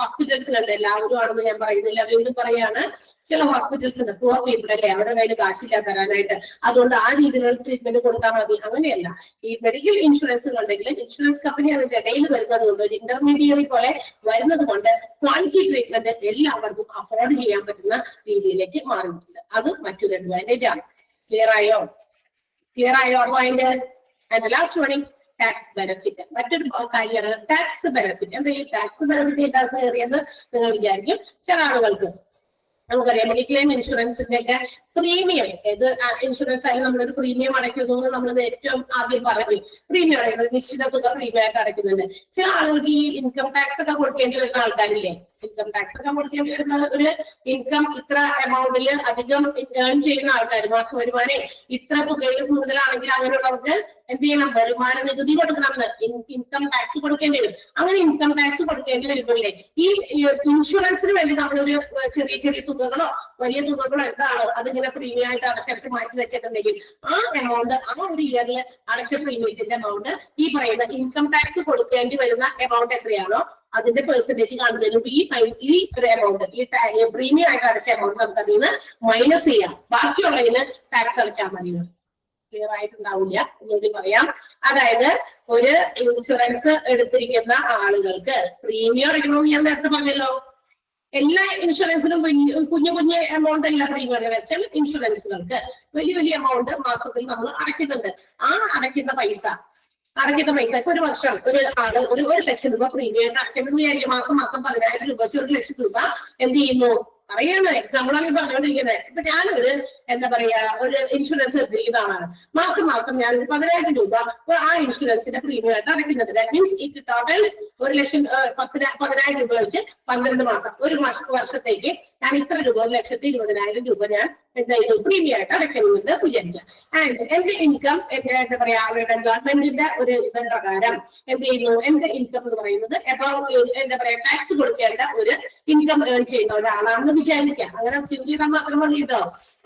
ഹോസ്പിറ്റൽസിലുണ്ട്, എല്ലാവരും ആണെന്ന് ഞാൻ പറയുന്നില്ല, വീണ്ടും പറയാണ്, ചില ഹോസ്പിറ്റൽസ് ഉണ്ട് പുവർ പീപ്പിൾ അല്ലേ, അവരുടെ കയ്യിൽ കാശില്ല തരാനായിട്ട്, അതുകൊണ്ട് ആ രീതിയിലുള്ള ട്രീറ്റ്മെന്റ് കൊടുത്താൽ മതി. അങ്ങനെയല്ല, ഈ മെഡിക്കൽ ഇൻഷുറൻസ് ഉണ്ടെങ്കിൽ ഇൻഷുറൻസ് കമ്പനി അതിന്റെ ഇടയിൽ വരുന്നത് കൊണ്ട്, ഒരു ഇന്റർമീഡിയറി പോലെ വരുന്നത് കൊണ്ട് ക്വാളിറ്റി ട്രീറ്റ്മെന്റ് എല്ലാവർക്കും അഫോർഡ് ചെയ്യാൻ പറ്റുന്ന രീതിയിലേക്ക് മാറിയിട്ടുണ്ട്. അത് മറ്റൊരു അഡ്വാൻറ്റേജ് ആണ്. ക്ലിയർ ആയോ? ക്ലിയർ ആയോ point? And last one is tax benefit. മറ്റൊരു കാര്യമാണ് ടാക്സ് ബെനിഫിറ്റ്. എന്താ ഈ ടാക്സ് ബെനിഫിറ്റ് എന്താണെന്ന് കയറിയെന്ന് നിങ്ങൾ വിചാരിക്കും. ചില ആളുകൾക്ക് നമുക്കറിയാം മെഡിക്ലെയിം ഇൻഷുറൻസിന്റെ ഒക്കെ പ്രീമിയം, ഏത് ഇൻഷുറൻസ് ആയാലും നമ്മളൊരു പ്രീമിയം അടയ്ക്കുന്നു എന്ന് നമ്മൾ ഏറ്റവും ആദ്യം പറഞ്ഞു. പ്രീമിയം അടയ്ക്കുന്നത് നിശ്ചിത തുക പ്രീമിയം ആയിട്ട് അടയ്ക്കുന്നുണ്ട്. ചില ആളുകൾക്ക് ഈ ഇൻകം ടാക്സ് ഒക്കെ കൊടുക്കേണ്ടി വരുന്ന ആൾക്കാരില്ലേ, ഇൻകം ടാക്സ് ഒക്കെ കൊടുക്കേണ്ടി വരുന്ന, ഒരു ഇൻകം ഇത്ര എമൗണ്ടിൽ അധികം ഏൺ ചെയ്യുന്ന ആൾക്കാർ, മാസ വരുമാനം ഇത്ര തുകയിൽ കൂടുതലാണെങ്കിൽ അങ്ങനെയുള്ളവർക്ക് എന്ത് ചെയ്യണം? വരുമാന നികുതി കൊടുക്കണമെന്ന്, ഇൻകം ടാക്സ് കൊടുക്കേണ്ടി വരും. അങ്ങനെ ഇൻകം ടാക്സ് കൊടുക്കേണ്ടി വരുമ്പോഴേ ഈ ഇൻഷുറൻസിന് വേണ്ടി നമ്മളൊരു ചെറിയ ചെറിയ തുകകളോ വലിയ തുകകളോ എന്താണോ അതിങ്ങനെ പ്രീമിയം ആയിട്ട് അടച്ചടച്ച് മാറ്റി വെച്ചിട്ടുണ്ടെങ്കിൽ ആ എമൗണ്ട്, ആ ഒരു ഇയറിൽ അടച്ച പ്രീമിയത്തിന്റെ എമൗണ്ട് ഈ പറയുന്ന ഇൻകം ടാക്സ് കൊടുക്കേണ്ടി വരുന്ന എമൗണ്ട് എത്രയാണോ അതിന്റെ പെർസെന്റേജ് കാണുന്നതിനും ഈ ഒരു എമൗണ്ട്, ഈ പ്രീമിയം ആയിട്ട് അടച്ച എമൗണ്ട് നമുക്ക് അതിൽ നിന്ന് മൈനസ് ചെയ്യാം. ബാക്കിയുള്ളതിന് ടാക്സ് അടച്ചാൽ മതി. ക്ലിയർ ആയിട്ടുണ്ടാവില്ല, ഒന്നുകൂടി പറയാം. അതായത് ഒരു ഇൻഷുറൻസ് എടുത്തിരിക്കുന്ന ആളുകൾക്ക് പ്രീമിയം അടയ്ക്കണമെന്ന് ഞാൻ നേരത്തെ പറഞ്ഞല്ലോ. എല്ലാ ഇൻഷുറൻസിനും കുഞ്ഞു കുഞ്ഞു എമൗണ്ട് അല്ല പ്രീമിയം വെച്ചാൽ ഇൻഷുറൻസുകൾക്ക് വലിയ വലിയ എമൗണ്ട് മാസത്തിൽ നമ്മൾ അടയ്ക്കുന്നുണ്ട്. ആ അടയ്ക്കുന്ന പൈസ ഇപ്പൊ ഒരു വർഷം ഒരു ആള് ഒരു ലക്ഷം രൂപ പ്രീമിയം അടച്ചിട്ടുണ്ടെന്ന് വിചാരിക്കും. മാസം 10,000 രൂപ വെച്ച് 1 ലക്ഷം രൂപ എന്ത് ചെയ്യുന്നു? അറിയണേ, നമ്മളാണ് പറഞ്ഞുകൊണ്ടിരിക്കുന്നത്. ഇപ്പൊ ഞാനൊരു എന്താ പറയാ ഒരു ഇൻഷുറൻസ് എടുത്തിരിക്കുന്ന ആളാണ്. മാസം ഞാനൊരു 10,000 രൂപ ആ ഇൻഷുറൻസിന്റെ പ്രീമിയം ആയിട്ട് അടയ്ക്കുന്നുണ്ട്. ദാറ്റ് മീൻസ് ഇറ്റ് ടോട്ടൽസ് 1,10,000 രൂപ വെച്ച് 12 മാസം, ഒരു വർഷത്തേക്ക് ഞാൻ ഇത്ര രൂപ 1,20,000 രൂപ ഞാൻ എന്താ ചെയ്തു? പ്രീമിയം ആയിട്ട് അടയ്ക്കണമെന്ന് വിചാരിക്കുക. ആൻഡ് എന്റെ ഇൻകം എന്താ പറയാ അവരുടെ ഗവൺമെന്റിന്റെ ഒരു ഇത് പ്രകാരം എന്ത് ചെയ്യുന്നു? എന്റെ ഇൻകം എന്ന് പറയുന്നത് എന്താ പറയാ ടാക്സ് കൊടുക്കേണ്ട ഒരു ഇൻകം ഏൺ ചെയ്യുന്ന ഒരാളാണെന്ന് വിചാരിക്കാം. അങ്ങനെ ചെയ്താൽ മാത്രം മതി ഇതോ.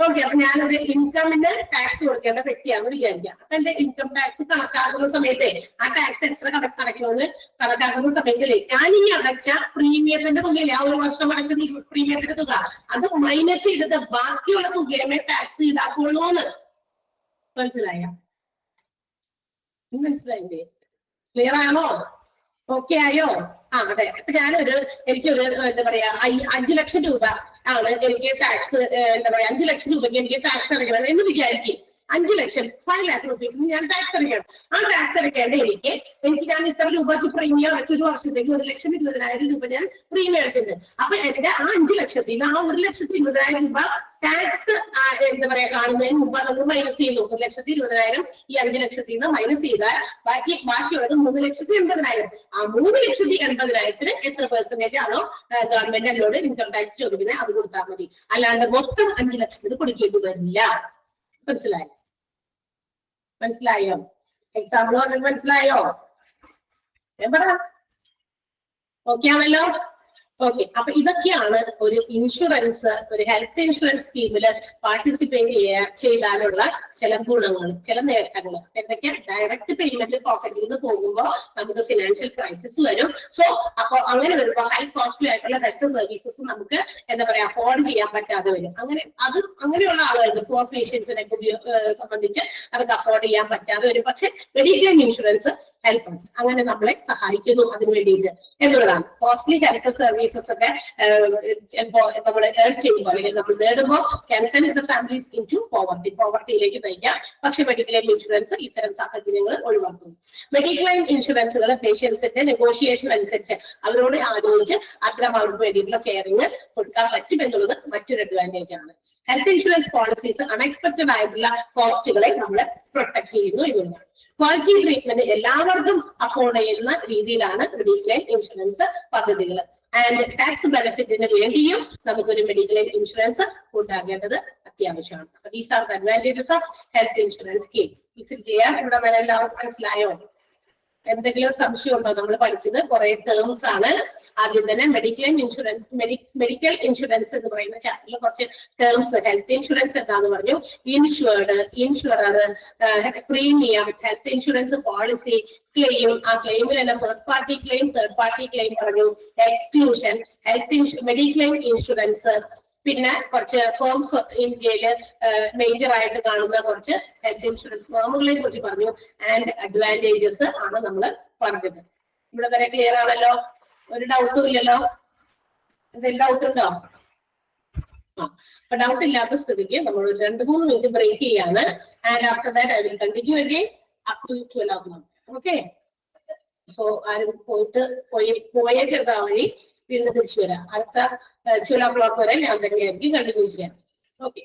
ഓക്കെ, അപ്പൊ ഞാനൊരു ഇൻകമിന് ടാക്സ് കൊടുക്കേണ്ട വ്യക്തിയാണെന്ന് വിചാരിക്കാം. അപ്പൊ എന്റെ ഇൻകം ടാക്സ് കണക്കാക്കുന്ന സമയത്ത് ആ ടാക്സ് എത്ര അടയ്ക്കണമെന്ന് കണക്കാക്കുന്ന സമയത്തില് ഞാൻ ഈ അടച്ച പ്രീമിയത്തിന്റെ തുകയില്ലേ, ആ ഒരു വർഷം അടച്ച പ്രീമിയത്തിന്റെ തുക അത് മൈനസ് ചെയ്തത് ബാക്കിയുള്ള തുകയുമേ ടാക്സ് ഈടാക്കുള്ളൂ എന്ന്. മനസ്സിലായോ? മനസ്സിലായില്ലേ? ക്ലിയർ ആണോ? ഓക്കെ ആയോ? അതെ. അപ്പൊ എനിക്കൊരു എന്താ പറയാ 5 ലക്ഷം രൂപ ആണ് എനിക്ക് ടാക്സ് എന്താ പറയാ 5 ലക്ഷം രൂപയ്ക്ക് എനിക്ക് ടാക്സ് അടയ്ക്കണം എന്ന് വിചാരിക്കും. 5 ലക്ഷം 5 lakh rupees ഞാൻ ടാക്സ് അടയ്ക്കണം. ആ ടാക്സ് അടയ്ക്കേണ്ട എനിക്ക് ഞാൻ ഇത്ര രൂപ വെച്ച് പ്രീമിയം അടച്ച ഒരു വർഷത്തേക്ക് 1,20,000 രൂപ ഞാൻ പ്രീമിയം അടച്ചിട്ടുണ്ട്. അപ്പൊ എന്റെ ആ 5 ലക്ഷത്തിൽ നിന്ന് ആ 1,20,000 രൂപ ടാക്സ് എന്താ പറയാ കാണുന്നതിന് മുമ്പ് നമ്മൾ മൈനസ് ചെയ്യുന്നു. 1,20,000 ഈ 5 ലക്ഷത്തിൽ നിന്ന് മൈനസ് ചെയ്താൽ ബാക്കിയുള്ളത് 3,80,000. ആ 3,80,000 എത്ര പെർസെന്റേജ് ആണോ ഗവൺമെന്റ് എന്നോട് ഇൻകം ടാക്സ് ചോദിക്കുന്നത് അത് കൊടുത്താൽ മതി. അല്ലാണ്ട് മൊത്തം 5 ലക്ഷത്തിന് കൊടുക്കേണ്ടി വരില്ല. മനസ്സിലായോ? എക്സാമ്പിൾ പറഞ്ഞത് മനസ്സിലായോ? പറ. ഓക്കെ ആണല്ലോ? ഓക്കെ, അപ്പൊ ഇതൊക്കെയാണ് ഒരു ഇൻഷുറൻസ്, ഒരു ഹെൽത്ത് ഇൻഷുറൻസ് സ്കീമില് പാർട്ടിസിപ്പേറ്റ് ചെയ്താലുള്ള ചില ഗുണങ്ങൾ, ചില നേട്ടങ്ങൾ. എന്തൊക്കെയാ? ഡയറക്റ്റ് പേയ്മെന്റ് പോക്കറ്റിൽ നിന്ന് പോകുമ്പോൾ നമുക്ക് ഫിനാൻഷ്യൽ ക്രൈസിസ് വരും. സോ അപ്പൊ അങ്ങനെ വരുമ്പോൾ ഹൈ കോസ്റ്റ്ലി ആയിട്ടുള്ള ഹെൽത്ത് സർവീസസ് നമുക്ക് എന്താ പറയാ അഫോർഡ് ചെയ്യാൻ പറ്റാതെ വരും. അങ്ങനെയുള്ള ആളുകൾക്ക് പുവർ പേഷ്യൻസിനെ സംബന്ധിച്ച് അതൊക്കെ അഫോർഡ് ചെയ്യാൻ പറ്റാതെ വരും. പക്ഷെ മെഡിക്ലെയിം ഇൻഷുറൻസ് ഹെൽപ്പേഴ്സ് അങ്ങനെ നമ്മളെ സഹായിക്കുന്നു അതിന് വേണ്ടിയിട്ട് എന്നുള്ളതാണ്. കോസ്റ്റ്ലി ഹെൽത്ത് സർവീസസ് ഒക്കെ ചിലപ്പോ നമ്മൾ ഏൺ ചെയ്യുമ്പോൾ അല്ലെങ്കിൽ നമ്മൾ നേടുമ്പോൾ can send the families into പോവർട്ടിയിലേക്ക് നയിക്കാം. പക്ഷെ മെഡിക്ലെയിം ഇൻഷുറൻസ് ഇത്തരം സാഹചര്യങ്ങൾ ഒഴിവാക്കുന്നു. മെഡിക്ലെയിം ഇൻഷുറൻസുകൾ പേഷ്യൻസിന്റെ നെഗോഷിയേഷൻ അനുസരിച്ച് അവരോട് ആലോചിച്ച് അത്തരം അവർക്ക് വേണ്ടിയിട്ടുള്ള കെയറിങ് കൊടുക്കാൻ പറ്റും എന്നുള്ളത് മറ്റൊരു അഡ്വാൻറ്റേജ് ആണ്. ഹെൽത്ത് ഇൻഷുറൻസ് പോളിസീസ് അൺഎക്സ്പെക്ടഡ് ആയിട്ടുള്ള കോസ്റ്റുകളെ നമ്മളെ പ്രൊട്ടക്ട് ചെയ്യുന്നു എന്നുള്ളതാണ്. ക്വാളിറ്റി ട്രീറ്റ്മെന്റ് എല്ലാവർക്കും അഫോർഡ് ചെയ്യുന്ന രീതിയിലാണ് മെഡിക്ലെയിം ഇൻഷുറൻസ് പദ്ധതികൾ. ആൻഡ് ടാക്സ് ബെനിഫിറ്റിന് വേണ്ടിയും നമുക്കൊരു മെഡിക്ലെയിം ഇൻഷുറൻസ് ഉണ്ടാകേണ്ടത് അത്യാവശ്യമാണ്. These are the advantages of health insurance scheme. ഇവിടെ വരെ എല്ലാവർക്കും മനസ്സിലായോ? എന്തെങ്കിലും സംശയം ഉണ്ടോ? നമ്മൾ പഠിച്ചത് കുറെ ടേംസ് ആണ്. ആദ്യം തന്നെ മെഡിക്ലെയിം ഇൻഷുറൻസ്, മെഡിക്കൽ ഇൻഷുറൻസ് എന്ന് പറയുന്ന ചാപ്റ്ററിൽ കുറച്ച് ടേംസ്, ഹെൽത്ത് ഇൻഷുറൻസ് എന്താന്ന് പറഞ്ഞു, insured, insurer, premium, health insurance policy, claim, ആ ക്ലെയിമിൽ തന്നെ first party claim, third party claim പറഞ്ഞു, എക്സ്ക്ലൂഷൻ, മെഡിക്ലെയിം ഇൻഷുറൻസ്, പിന്നെ കുറച്ച് ഫേംസ് ഇന്ത്യയില് മേജർ ആയിട്ട് കാണുന്ന കുറച്ച് ഹെൽത്ത് ഇൻഷുറൻസ് ഫേമുകളെ കുറിച്ച് പറഞ്ഞു. ആൻഡ് അഡ്വാൻറ്റേജസ് ആണ് നമ്മൾ പറഞ്ഞത്. ഇവിടെ വരെ ക്ലിയർ ആണല്ലോ? ഒരു ഡൗട്ടും ഇല്ലല്ലോ? എന്തെങ്കിലും ഡൗട്ട് ഉണ്ടോ? അപ്പൊ ഡൗട്ട് ഇല്ലാത്ത സ്ഥിതിക്ക് നമ്മൾ 2-3 മിനിറ്റ് ബ്രേക്ക് ചെയ്യാണ്. And after that I will continue again up to 12 okay. So ആരും പോയേക്കരുത് ആ വഴി, വീണ്ടും തിരിച്ചു വരാം. അടുത്ത 12 വരെ ഞാൻ തന്നെയായിരിക്കും കണ്ടിന്യൂ ചെയ്യാം. ഓക്കെ.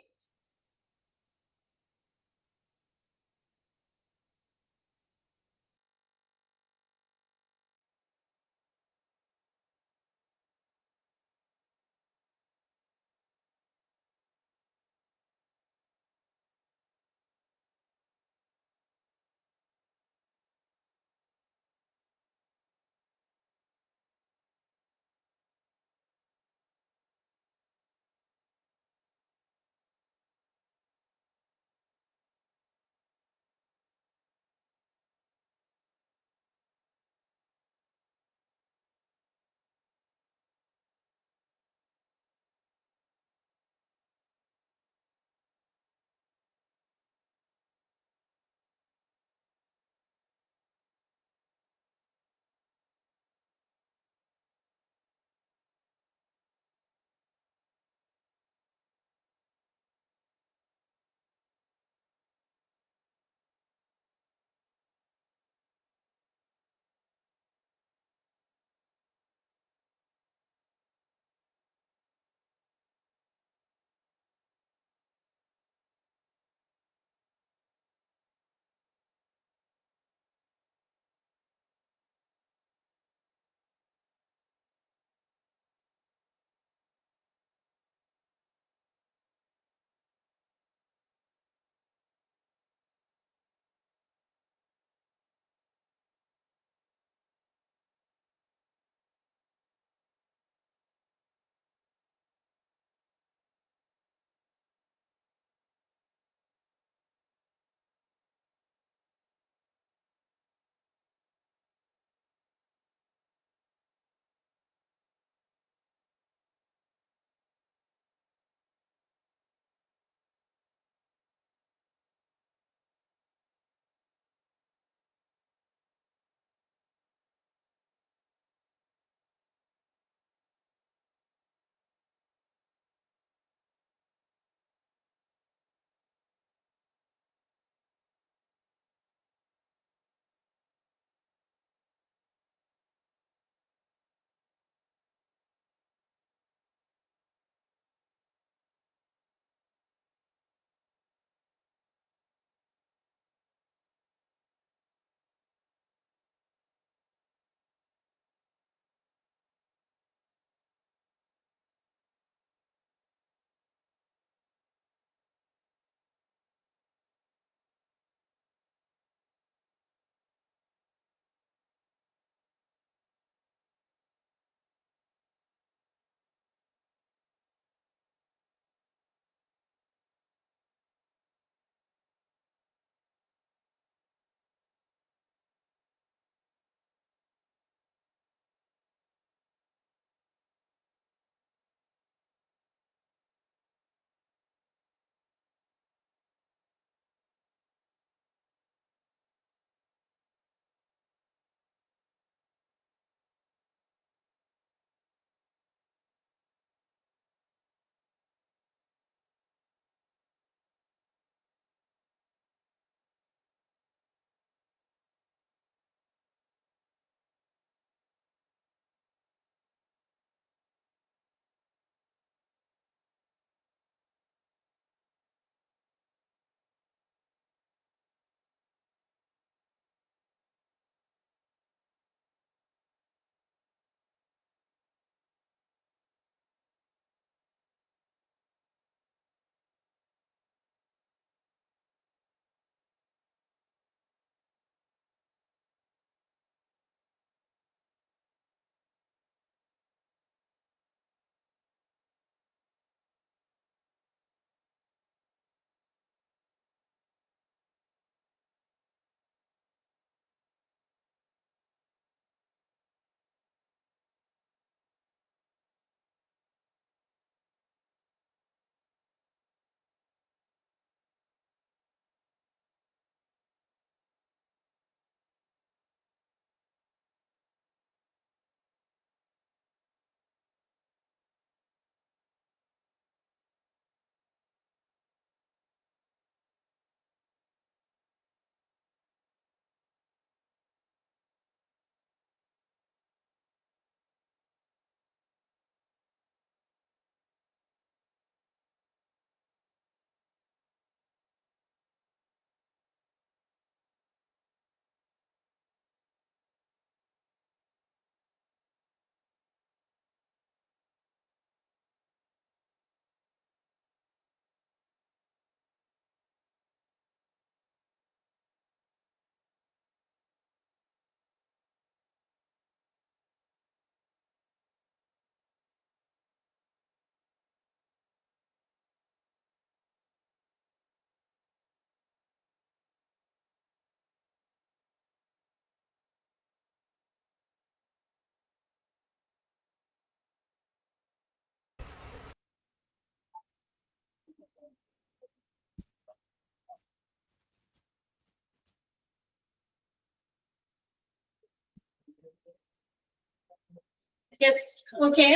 Yes okay.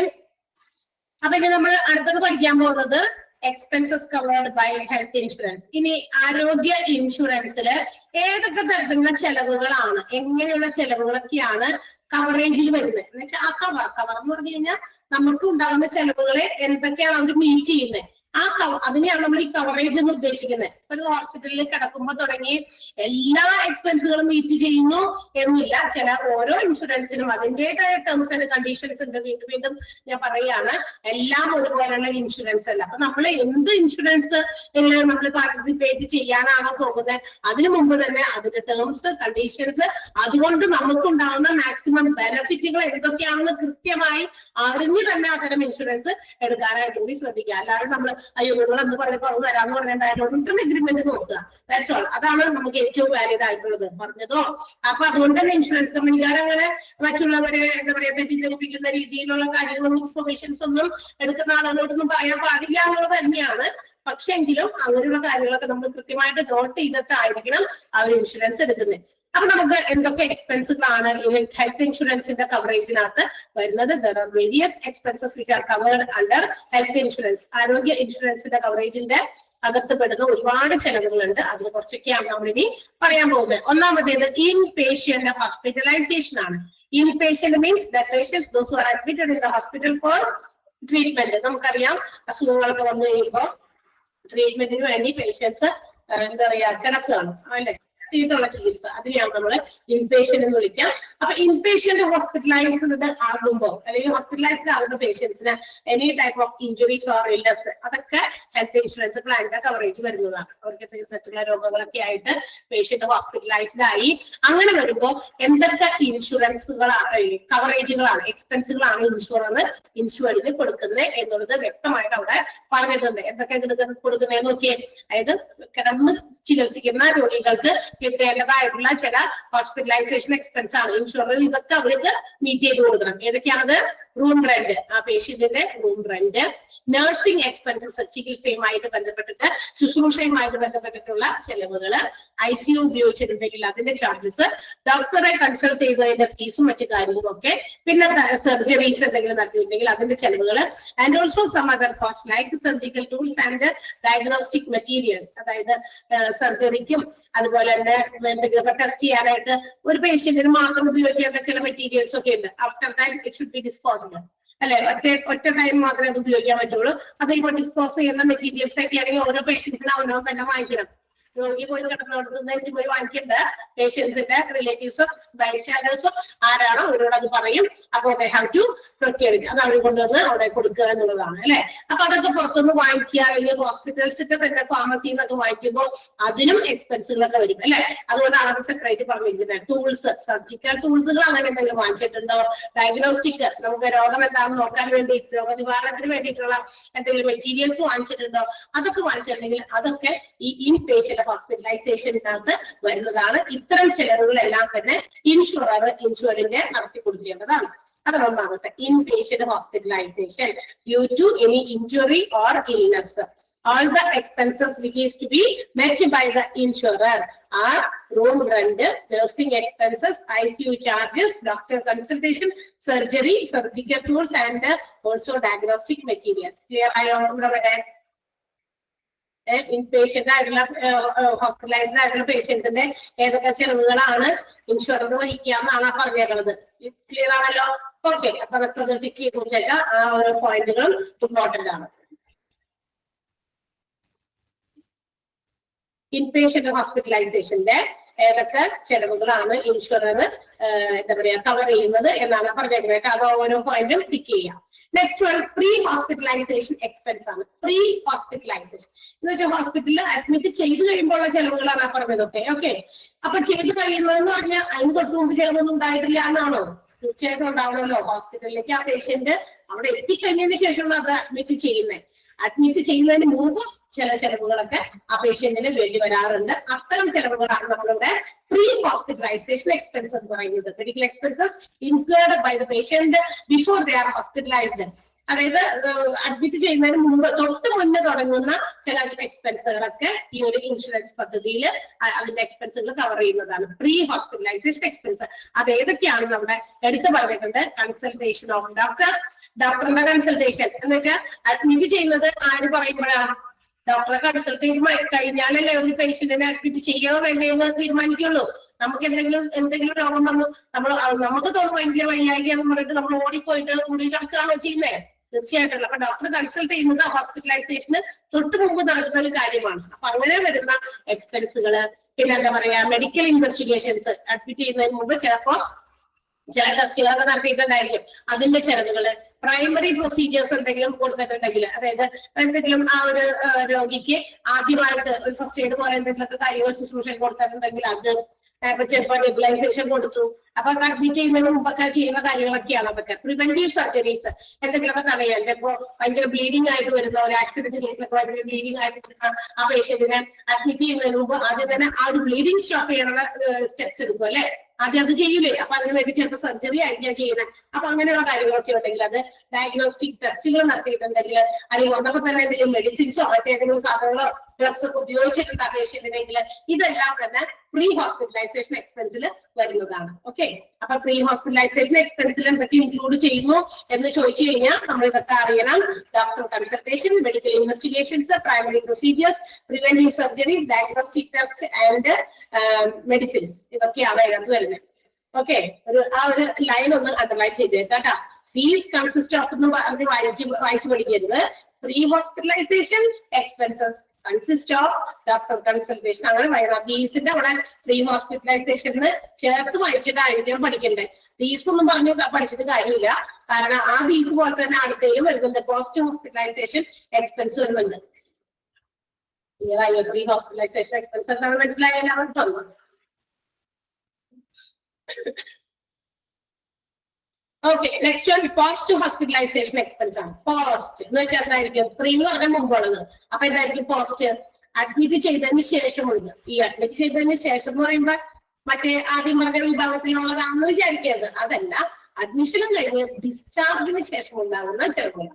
അപ്പൊ ഇനി നമ്മൾ അടുത്തത് പഠിക്കാൻ പോകുന്നത് expenses covered by health insurance. ഇനി ആരോഗ്യ ഇൻഷുറൻസിൽ ഏതൊക്കെ തരത്തിലുള്ള ചെലവുകളാണ്, എങ്ങനെയുള്ള ചെലവുകളൊക്കെയാണ് കവറേജിൽ വരുന്നത് എന്ന് വെച്ചാൽ ആ കവർ എന്ന് പറഞ്ഞു കഴിഞ്ഞാൽ നമുക്ക് ഉണ്ടാകുന്ന ചെലവുകളെ എന്തൊക്കെയാണ് അവർ മീറ്റ് ചെയ്യുന്നത്, അതിനെയാണ് നമ്മൾ ഈ കവറേജ് എന്ന് ഉദ്ദേശിക്കുന്നത്. ഒരു ഹോസ്പിറ്റലിൽ കിടക്കുമ്പോൾ തുടങ്ങി എല്ലാ എക്സ്പെൻസുകളും മീറ്റ് ചെയ്യുന്നു എന്നില്ല. ചില ഓരോ ഇൻഷുറൻസിനും അതിൻ്റെതായ ടേംസ് ആൻഡ് കണ്ടീഷൻസ് ഉണ്ട്. വീണ്ടും ഞാൻ പറയുകയാണ്, എല്ലാം ഒരുപോലെയുള്ള ഇൻഷുറൻസ് അല്ല. അപ്പൊ നമ്മൾ എന്ത് ഇൻഷുറൻസ് നമ്മൾ പാർട്ടിസിപ്പേറ്റ് ചെയ്യാനാണോ പോകുന്നത്, അതിനു മുമ്പ് തന്നെ അതിന്റെ ടേംസ് കണ്ടീഷൻസ്, അതുകൊണ്ട് നമുക്കുണ്ടാകുന്ന മാക്സിമം ബെനിഫിറ്റുകൾ എന്തൊക്കെയാണെന്ന് കൃത്യമായി അറിഞ്ഞു തന്നെ അത്തരം ഇൻഷുറൻസ് എടുക്കാനായിട്ട് കൂടി ശ്രദ്ധിക്കുക. അല്ലാതെ നമ്മൾ അയ്യോ നിങ്ങൾ എന്ന് പറഞ്ഞപ്പോ അത് തരാന്ന് പറഞ്ഞിട്ടുണ്ടായിരുന്നു എഗ്രിമെന്റ് നോക്കുക. That's all. അതാണ് നമുക്ക് ഏറ്റവും വാലിഡ് ആയിട്ടുള്ളത് പറഞ്ഞതോ. അപ്പൊ അതുകൊണ്ട് തന്നെ ഇൻഷുറൻസ് കമ്പനിക്കാർ അങ്ങനെ മറ്റുള്ളവരെ എന്താ പറയാ തെറ്റിദ്ധരിപ്പിക്കുന്ന രീതിയിലുള്ള കാര്യങ്ങളും ഇൻഫർമേഷൻസ് ഒന്നും എടുക്കുന്ന ആളുകളോടൊന്നും പറയാൻ പാടില്ല എന്നുള്ളത് തന്നെയാണ്. പക്ഷെ എങ്കിലും അങ്ങനെയുള്ള കാര്യങ്ങളൊക്കെ നമ്മൾ കൃത്യമായിട്ട് നോട്ട് ചെയ്തിട്ടായിരിക്കണം അവർ ഇൻഷുറൻസ് എടുക്കുന്നത്. അപ്പൊ നമുക്ക് എന്തൊക്കെ എക്സ്പെൻസുകളാണ് ഹെൽത്ത് ഇൻഷുറൻസിന്റെ കവറേജിനകത്ത് വരുന്നത്? There are various expenses which are covered under health insurance. ആരോഗ്യ ഇൻഷുറൻസിന്റെ കവറേജിന്റെ അകത്ത് പെടുന്ന ഒരുപാട് ചെലവുകളുണ്ട്. അതിനെ കുറച്ചൊക്കെയാണ് നമ്മൾ ഇനി പറയാൻ പോകുന്നത്. ഒന്നാമത്തേത് ഇൻ പേഷ്യന്റ് ഹോസ്പിറ്റലൈസേഷൻ ആണ്. Inpatient means the patients those who are admitted in the hospital for treatment. നമുക്കറിയാം അസുഖങ്ങളൊക്കെ വന്നു കഴിയുമ്പോൾ ട്രീറ്റ്മെന്റിന് വേണ്ടി പേഷ്യൻസ് എന്താ പറയാ കിടക്കുകയാണ് അല്ലെ, ുള്ള ചികിത്സ, അതിനെയാണ് നമ്മൾ ഇൻപേഷ്യന്റ് എന്ന് വിളിക്കാം. അപ്പൊ ഇൻപേഷ്യന്റ് ഹോസ്പിറ്റലൈസ്ഡ് ആകുമ്പോൾ അല്ലെങ്കിൽ ഹോസ്പിറ്റലൈസ്ഡ് ആകുന്ന പേഷ്യൻസിന് any type of injuries or illness അതൊക്കെ ഹെൽത്ത് ഇൻഷുറൻസ് പ്ലാനിന്റെ കവറേജ് വരുന്നതാണ്. അവർക്ക് മറ്റുള്ള രോഗങ്ങളൊക്കെ ആയിട്ട് പേഷ്യന്റ് ഹോസ്പിറ്റലൈസ്ഡ് ആയി. അങ്ങനെ വരുമ്പോൾ എന്തൊക്കെ ഇൻഷുറൻസുകളാണ് കവറേജുകളാണ് എക്സ്പെൻസുകളാണ് ഇൻഷുറൻസിന് കൊടുക്കുന്നത് എന്നുള്ളത് വ്യക്തമായിട്ട് അവിടെ പറഞ്ഞിട്ടുണ്ട്. എന്തൊക്കെ കൊടുക്കുന്നതെന്ന് നോക്കിയേ. അതായത് കിടന്ന് ചികിത്സിക്കുന്ന രോഗികൾക്ക് കിട്ടേണ്ടതായിട്ടുള്ള ചില ഹോസ്പിറ്റലൈസേഷൻ എക്സ്പെൻസ് ആണ് ഇൻഷുറൻസ്. ഇതൊക്കെ അവർക്ക് മീറ്റ് ചെയ്ത് കൊടുക്കണം. ഏതൊക്കെയാണത്? റൂം റെന്റ്, ആ പേഷ്യന്റിന്റെ റൂം റെന്റ്, നഴ്സിംഗ് എക്സ്പെൻസസ് ചികിത്സയുമായിട്ട് ബന്ധപ്പെട്ടിട്ട് ശുശ്രൂഷയുമായിട്ട് ബന്ധപ്പെട്ടിട്ടുള്ള ചെലവുകള്, ICU ഉപയോഗിച്ചിട്ടുണ്ടെങ്കിൽ അതിന്റെ ചാർജസ്, ഡോക്ടറെ കൺസൾട്ട് ചെയ്തതിന്റെ ഫീസും മറ്റു കാര്യങ്ങളും ഒക്കെ, പിന്നെ സർജറീസ് എന്തെങ്കിലും നടത്തിയിട്ടുണ്ടെങ്കിൽ അതിന്റെ ചെലവുകൾ, and also some other cost like surgical tools and diagnostic materials. അതായത് സർജറിക്കും അതുപോലെ തന്നെ എന്തെങ്കിലും ടെസ്റ്റ് ചെയ്യാനായിട്ട് ഒരു പേഷ്യന്റിന് മാത്രം ഉപയോഗിക്കേണ്ട ചില മെറ്റീരിയൽസ് ഒക്കെ ഉണ്ട്. After that it should B disposable അല്ലെ, ഒറ്റ ടൈം മാത്രമേ അത് ഉപയോഗിക്കാൻ പറ്റുള്ളൂ. അത് ഇപ്പോൾ ഡിസ്പോസ് ചെയ്യുന്ന മെറ്റീരിയൽസ് ഒക്കെ ആണെങ്കിൽ ഓരോ പേഷ്യന്റിനും അവനവൻ തന്നെ വാങ്ങിക്കണം. രോഗി പോയി കിടന്നിടത്തുനിന്ന് പോയി വാങ്ങിക്കേണ്ട പേഷ്യൻസിന്റെ റിലേറ്റീവ്സോ ബൈസ്റ്റാൻഡേഴ്സോ ആരാണോ അവരോട് അത് പറയും. അപ്പോൾ they have to procure it. അത് അവർ കൊണ്ടുവന്ന് അവിടെ കൊടുക്കുക എന്നുള്ളതാണ് അല്ലെ. അപ്പൊ അതൊക്കെ പുറത്തുനിന്ന് വാങ്ങിക്കുക, അല്ലെങ്കിൽ ഹോസ്പിറ്റൽസിന്റെ തന്നെ ഫാർമസിയിൽ നിന്നൊക്കെ വാങ്ങിക്കുമ്പോൾ അതിനും എക്സ്പെൻസുകളൊക്കെ വരും അല്ലെ. അതുകൊണ്ടാണ് അത് സെപ്പറേറ്റ് പറഞ്ഞിരിക്കുന്നത്. ടൂൾസ്, സർജിക്കൽ ടൂൾസുകൾ അങ്ങനെ എന്തെങ്കിലും വാങ്ങിച്ചിട്ടുണ്ടോ? ഡയഗ്നോസ്റ്റിക്, നമുക്ക് രോഗം എന്താണെന്ന് നോക്കാൻ വേണ്ടി രോഗനിവാരണത്തിന് വേണ്ടിയിട്ടുള്ള എന്തെങ്കിലും മെറ്റീരിയൽസ് വാങ്ങിച്ചിട്ടുണ്ടോ? അതൊക്കെ വാങ്ങിച്ചിട്ടുണ്ടെങ്കിൽ അതൊക്കെ ഈ ഇൻ പേഷ്യന്റ് ഹോസ്പിറ്റലൈസേഷനകത്ത് വരുന്നതാണ്. ഇത്തരം ചെലവുകളെല്ലാം തന്നെ ഇൻഷുറിന്റെ നടത്തി കൊടുക്കേണ്ടതാണ്. അതാണ് ഒന്നാമത്തെ inpatient hospitalization due to any injury or illness. All the expenses which is to be met by the insurer are room rent, nursing expenses, ICU charges, doctor consultation, surgery, surgical tools and also diagnostic materials. Clear ആയോ? ഇവിടെ വരാൻ inpatient ആയിട്ടുള്ള hospitalised ആയിട്ടുള്ള പേഷ്യന്റിന്റെ ഏതൊക്കെ ചെലവുകളാണ് insurance വഹിക്കാമെന്നാണ് പറഞ്ഞേക്കുന്നത്. Clear ആണല്ലോ? Okay. അപ്പൊ അതൊക്കെ ടിക്ക് ചെയ്ത് വെച്ചേക്കാം. ആ ഓരോ പോയിന്റുകളും ഇമ്പോർട്ടന്റ് ആണ്. ഇൻപേഷ്യന്റ് ഹോസ്പിറ്റലൈസേഷന്റെ ഏതൊക്കെ ചെലവുകളാണ് ഇൻഷുറൻസ് എന്താ പറയാ കവർ ചെയ്യുന്നത് എന്നാണ് പറഞ്ഞേക്കുന്നത്. അത് ഓരോ പോയിന്റും ടിക്ക് ചെയ്യാം. Next one pre hospitalization expense ആണ്. പ്രീ ഹോസ്പിറ്റലൈസേഷൻ എന്ന് വെച്ചാൽ ഹോസ്പിറ്റലിൽ അഡ്മിറ്റ് ചെയ്ത് കഴിയുമ്പോഴുള്ള ചെലവുകളാണ് ആ പറഞ്ഞതൊക്കെ. ഓക്കെ. അപ്പൊ ചെയ്ത് കഴിയുന്നതെന്ന് പറഞ്ഞാൽ അതിന് തൊട്ട് മുമ്പ് ചെലവൊന്നും ഉണ്ടായിട്ടില്ല എന്നാണോ? തീർച്ചയായിട്ടും ഉണ്ടാവണമല്ലോ. ഹോസ്പിറ്റലിലേക്ക് ആ പേഷ്യന്റ് അവിടെ എത്തിക്കഴിഞ്ഞതിന് ശേഷമാണ് അത് അഡ്മിറ്റ് ചെയ്യുന്നത്. അഡ്മിറ്റ് ചെയ്യുന്നതിന് മുമ്പ് ചില ചെലവുകളൊക്കെ ആ പേഷ്യന്റിന് വേണ്ടി വരാറുണ്ട്. അത്തരം ചെലവുകളാണ് നമ്മളിവിടെ പ്രീ ഹോസ്പിറ്റലൈസേഷൻ എക്സ്പെൻസ് എന്ന് പറയുന്നത്. Medical expenses incurred by the patient before they are hospitalized. അതായത് അഡ്മിറ്റ് ചെയ്യുന്നതിന് മുമ്പ് തൊട്ട് മുന്നേ തുടങ്ങുന്ന ചില എക്സ്പെൻസുകളൊക്കെ ഈ ഒരു ഇൻഷുറൻസ് പദ്ധതിയിൽ അതിന്റെ എക്സ്പെൻസുകൾ കവർ ചെയ്യുന്നതാണ്. പ്രീ ഹോസ്പിറ്റലൈസേഷൻ എക്സ്പെൻസ് അത് ഏതൊക്കെയാണെന്ന് അവിടെ എടുത്തു പറഞ്ഞിട്ടുണ്ട്. കൺസൾട്ടേഷൻ ഓഫ് ഡോക്ടറിന്റെ കൺസൾട്ടേഷൻ എന്ന് വെച്ചാൽ അഡ്മിറ്റ് ചെയ്യുന്നത് ആര് പറയുമ്പോഴാണ്? ഡോക്ടറെ കൺസൾട്ട് ചെയ്ത് കഴിഞ്ഞാലല്ലേ ഒരു പേഷ്യന്റിനെ അഡ്മിറ്റ് ചെയ്യണോ വേണ്ടതെന്ന് തീരുമാനിക്കുള്ളൂ. നമുക്ക് എന്തെങ്കിലും രോഗം വന്നു നമുക്ക് തോന്നുന്നു ഭയങ്കര വൈകാരികയാണെന്ന് പറഞ്ഞിട്ട് നമ്മൾ ഓടിപ്പോയിട്ട് മുറി കിടക്കുകയാണോ ചെയ്യുന്നത്? തീർച്ചയായിട്ടും. അപ്പൊ ഡോക്ടർ കൺസൾട്ട് ചെയ്യുന്നത് ഹോസ്പിറ്റലൈസേഷന് തൊട്ട് മുമ്പ് നടക്കുന്ന ഒരു കാര്യമാണ്. അപ്പൊ അങ്ങനെ വരുന്ന എക്സ്പെൻസുകള്, പിന്നെ എന്താ പറയാ, മെഡിക്കൽ ഇൻവെസ്റ്റിഗേഷൻസ്, അഡ്മിറ്റ് ചെയ്യുന്നതിന് മുമ്പ് ചിലപ്പോ ചില ടെസ്റ്റുകളൊക്കെ നടത്തിയിട്ടുണ്ടായിരിക്കും, അതിന്റെ ചെലവുകള്, പ്രൈമറി പ്രൊസീജിയേഴ്സ് എന്തെങ്കിലും കൊടുത്തിട്ടുണ്ടെങ്കിൽ, അതായത് എന്തെങ്കിലും ആ ഒരു രോഗിക്ക് ആദ്യമായിട്ട് ഒരു ഫസ്റ്റ് എയ്ഡ് പോലെ എന്തെങ്കിലുമൊക്കെ കാര്യങ്ങൾ ശുശ്രൂഷ കൊടുത്തിട്ടുണ്ടെങ്കിൽ അത്, ഇപ്പൊ ചിലപ്പോ നെബുലൈസേഷൻ കൊടുത്തു, അപ്പൊ അഡ്മിറ്റ് ചെയ്യുന്നതിന് മുമ്പൊക്കെ ചെയ്യുന്ന കാര്യങ്ങളൊക്കെയാണ് അതൊക്കെ. പ്രിവെന്റീവ് സർജറീസ് എന്തെങ്കിലുമൊക്കെ തടയാൻ, ചിലപ്പോ ഭയങ്കര ബ്ലീഡിംഗ് ആയിട്ട് വരുന്ന ഒരു ആക്സിഡന്റ് കേസിലൊക്കെ ഭയങ്കര ബ്ലീഡിംഗ് ആയിട്ട് വരുന്ന ആ പേഷ്യന്റിനെ അഡ്മിറ്റ് ചെയ്യുന്നതിന് മുമ്പ് ആദ്യം തന്നെ ആ ഒരു ബ്ലീഡിംഗ് സ്റ്റോപ്പ് ചെയ്യാനുള്ള സ്റ്റെപ്സ് എടുക്കും അല്ലെ, ആദ്യം അത് ചെയ്യൂലേ. അപ്പൊ അതിന് വേണ്ടി ചിലപ്പോൾ സർജറി ആയിരിക്കാം ചെയ്യുന്നത്. അപ്പൊ അങ്ങനെയുള്ള കാര്യങ്ങളൊക്കെ ഉണ്ടെങ്കിൽ അത് ഡയഗ്നോസ്റ്റിക് ടെസ്റ്റുകൾ നടത്തിയിട്ടുണ്ടെങ്കിൽ, അല്ലെങ്കിൽ വന്നപ്പോൾ തന്നെ എന്തെങ്കിലും മെഡിസിൻസോ മറ്റേതെങ്കിലും സാധനങ്ങളോ ഡ്രഗ്സ് ഒക്കെ ഉപയോഗിച്ചിട്ടുണ്ട് ആ പേഷ്യന്റിനെങ്കിൽ, ഇതെല്ലാം തന്നെ പ്രീ ഹോസ്പിറ്റലൈസേഷൻ എക്സ്പെൻസിൽ വരുന്നതാണ്. ഓക്കെ, അപ്പൊ പ്രീ ഹോസ്പിറ്റലൈസേഷൻ എക്സ്പെൻസിൽ എന്തൊക്കെ ഇൻക്ലൂഡ് ചെയ്യുന്നു എന്ന് ചോദിച്ചു കഴിഞ്ഞാൽ നമ്മൾ ഇതൊക്കെ അറിയണം. Doctor consultation, medical investigations, primary procedures, preventive surgeries, diagnostic test and medicines, ഇതൊക്കെയാണ് അതിനകത്ത് വരുന്നത്. ഓക്കെ, ആ ഒരു ലൈൻ ഒന്ന് അണ്ടർലൈൻ ചെയ്തേക്കാട്ടാ. ദീസ് കൺസിസ്റ്റ് ഓഫ് എന്ന് വായിച്ചു പഠിക്കരുത്. Pre hospitalisation expenses consist of doctor consultation, അങ്ങനെ വരണം. ദീസിന്റെ അവിടെ പ്രീ ഹോസ്പിറ്റലൈസേഷന് ചേർത്ത് വായിച്ചിട്ടായിരിക്കും പഠിക്കണ്ടേ. ദീസ് ഒന്നും പറഞ്ഞു പഠിച്ചിട്ട് കാര്യമില്ല, കാരണം ആ ദീസ് പോലെ തന്നെ അടുത്തേലും വരുന്നുണ്ട് പോസ്റ്റ് ഹോസ്പിറ്റലൈസേഷൻ എക്സ്പെൻസ് വരുന്നുണ്ട്. പ്രീ ഹോസ്പിറ്റലൈസേഷൻ എക്സ്പെൻസ് എന്താണെന്ന് മനസ്സിലായാലും അവർ തന്നു. Okay, next one post hospitalisation expense ആണ്. പോസ്റ്റ് എന്ന് വെച്ചാൽ എന്തായിരിക്കും? പ്രീ എന്ന് പറഞ്ഞാൽ മുമ്പുള്ളത്. അപ്പൊ എന്തായിരിക്കും പോസ്റ്റ്? അഡ്മിറ്റ് ചെയ്തതിന് ശേഷമുള്ളത്. ഈ അഡ്മിറ്റ് ചെയ്തതിന് ശേഷം എന്ന് പറയുമ്പോൾ മറ്റേ ആദ്യം പറഞ്ഞ വിഭാഗത്തിലുള്ളതാണെന്ന് വിചാരിക്കരുത്. അതല്ല, അഡ്മിഷനും കഴിഞ്ഞ് ഡിസ്ചാർജിന് ശേഷം ഉണ്ടാകുന്ന ചെലവുകൾ.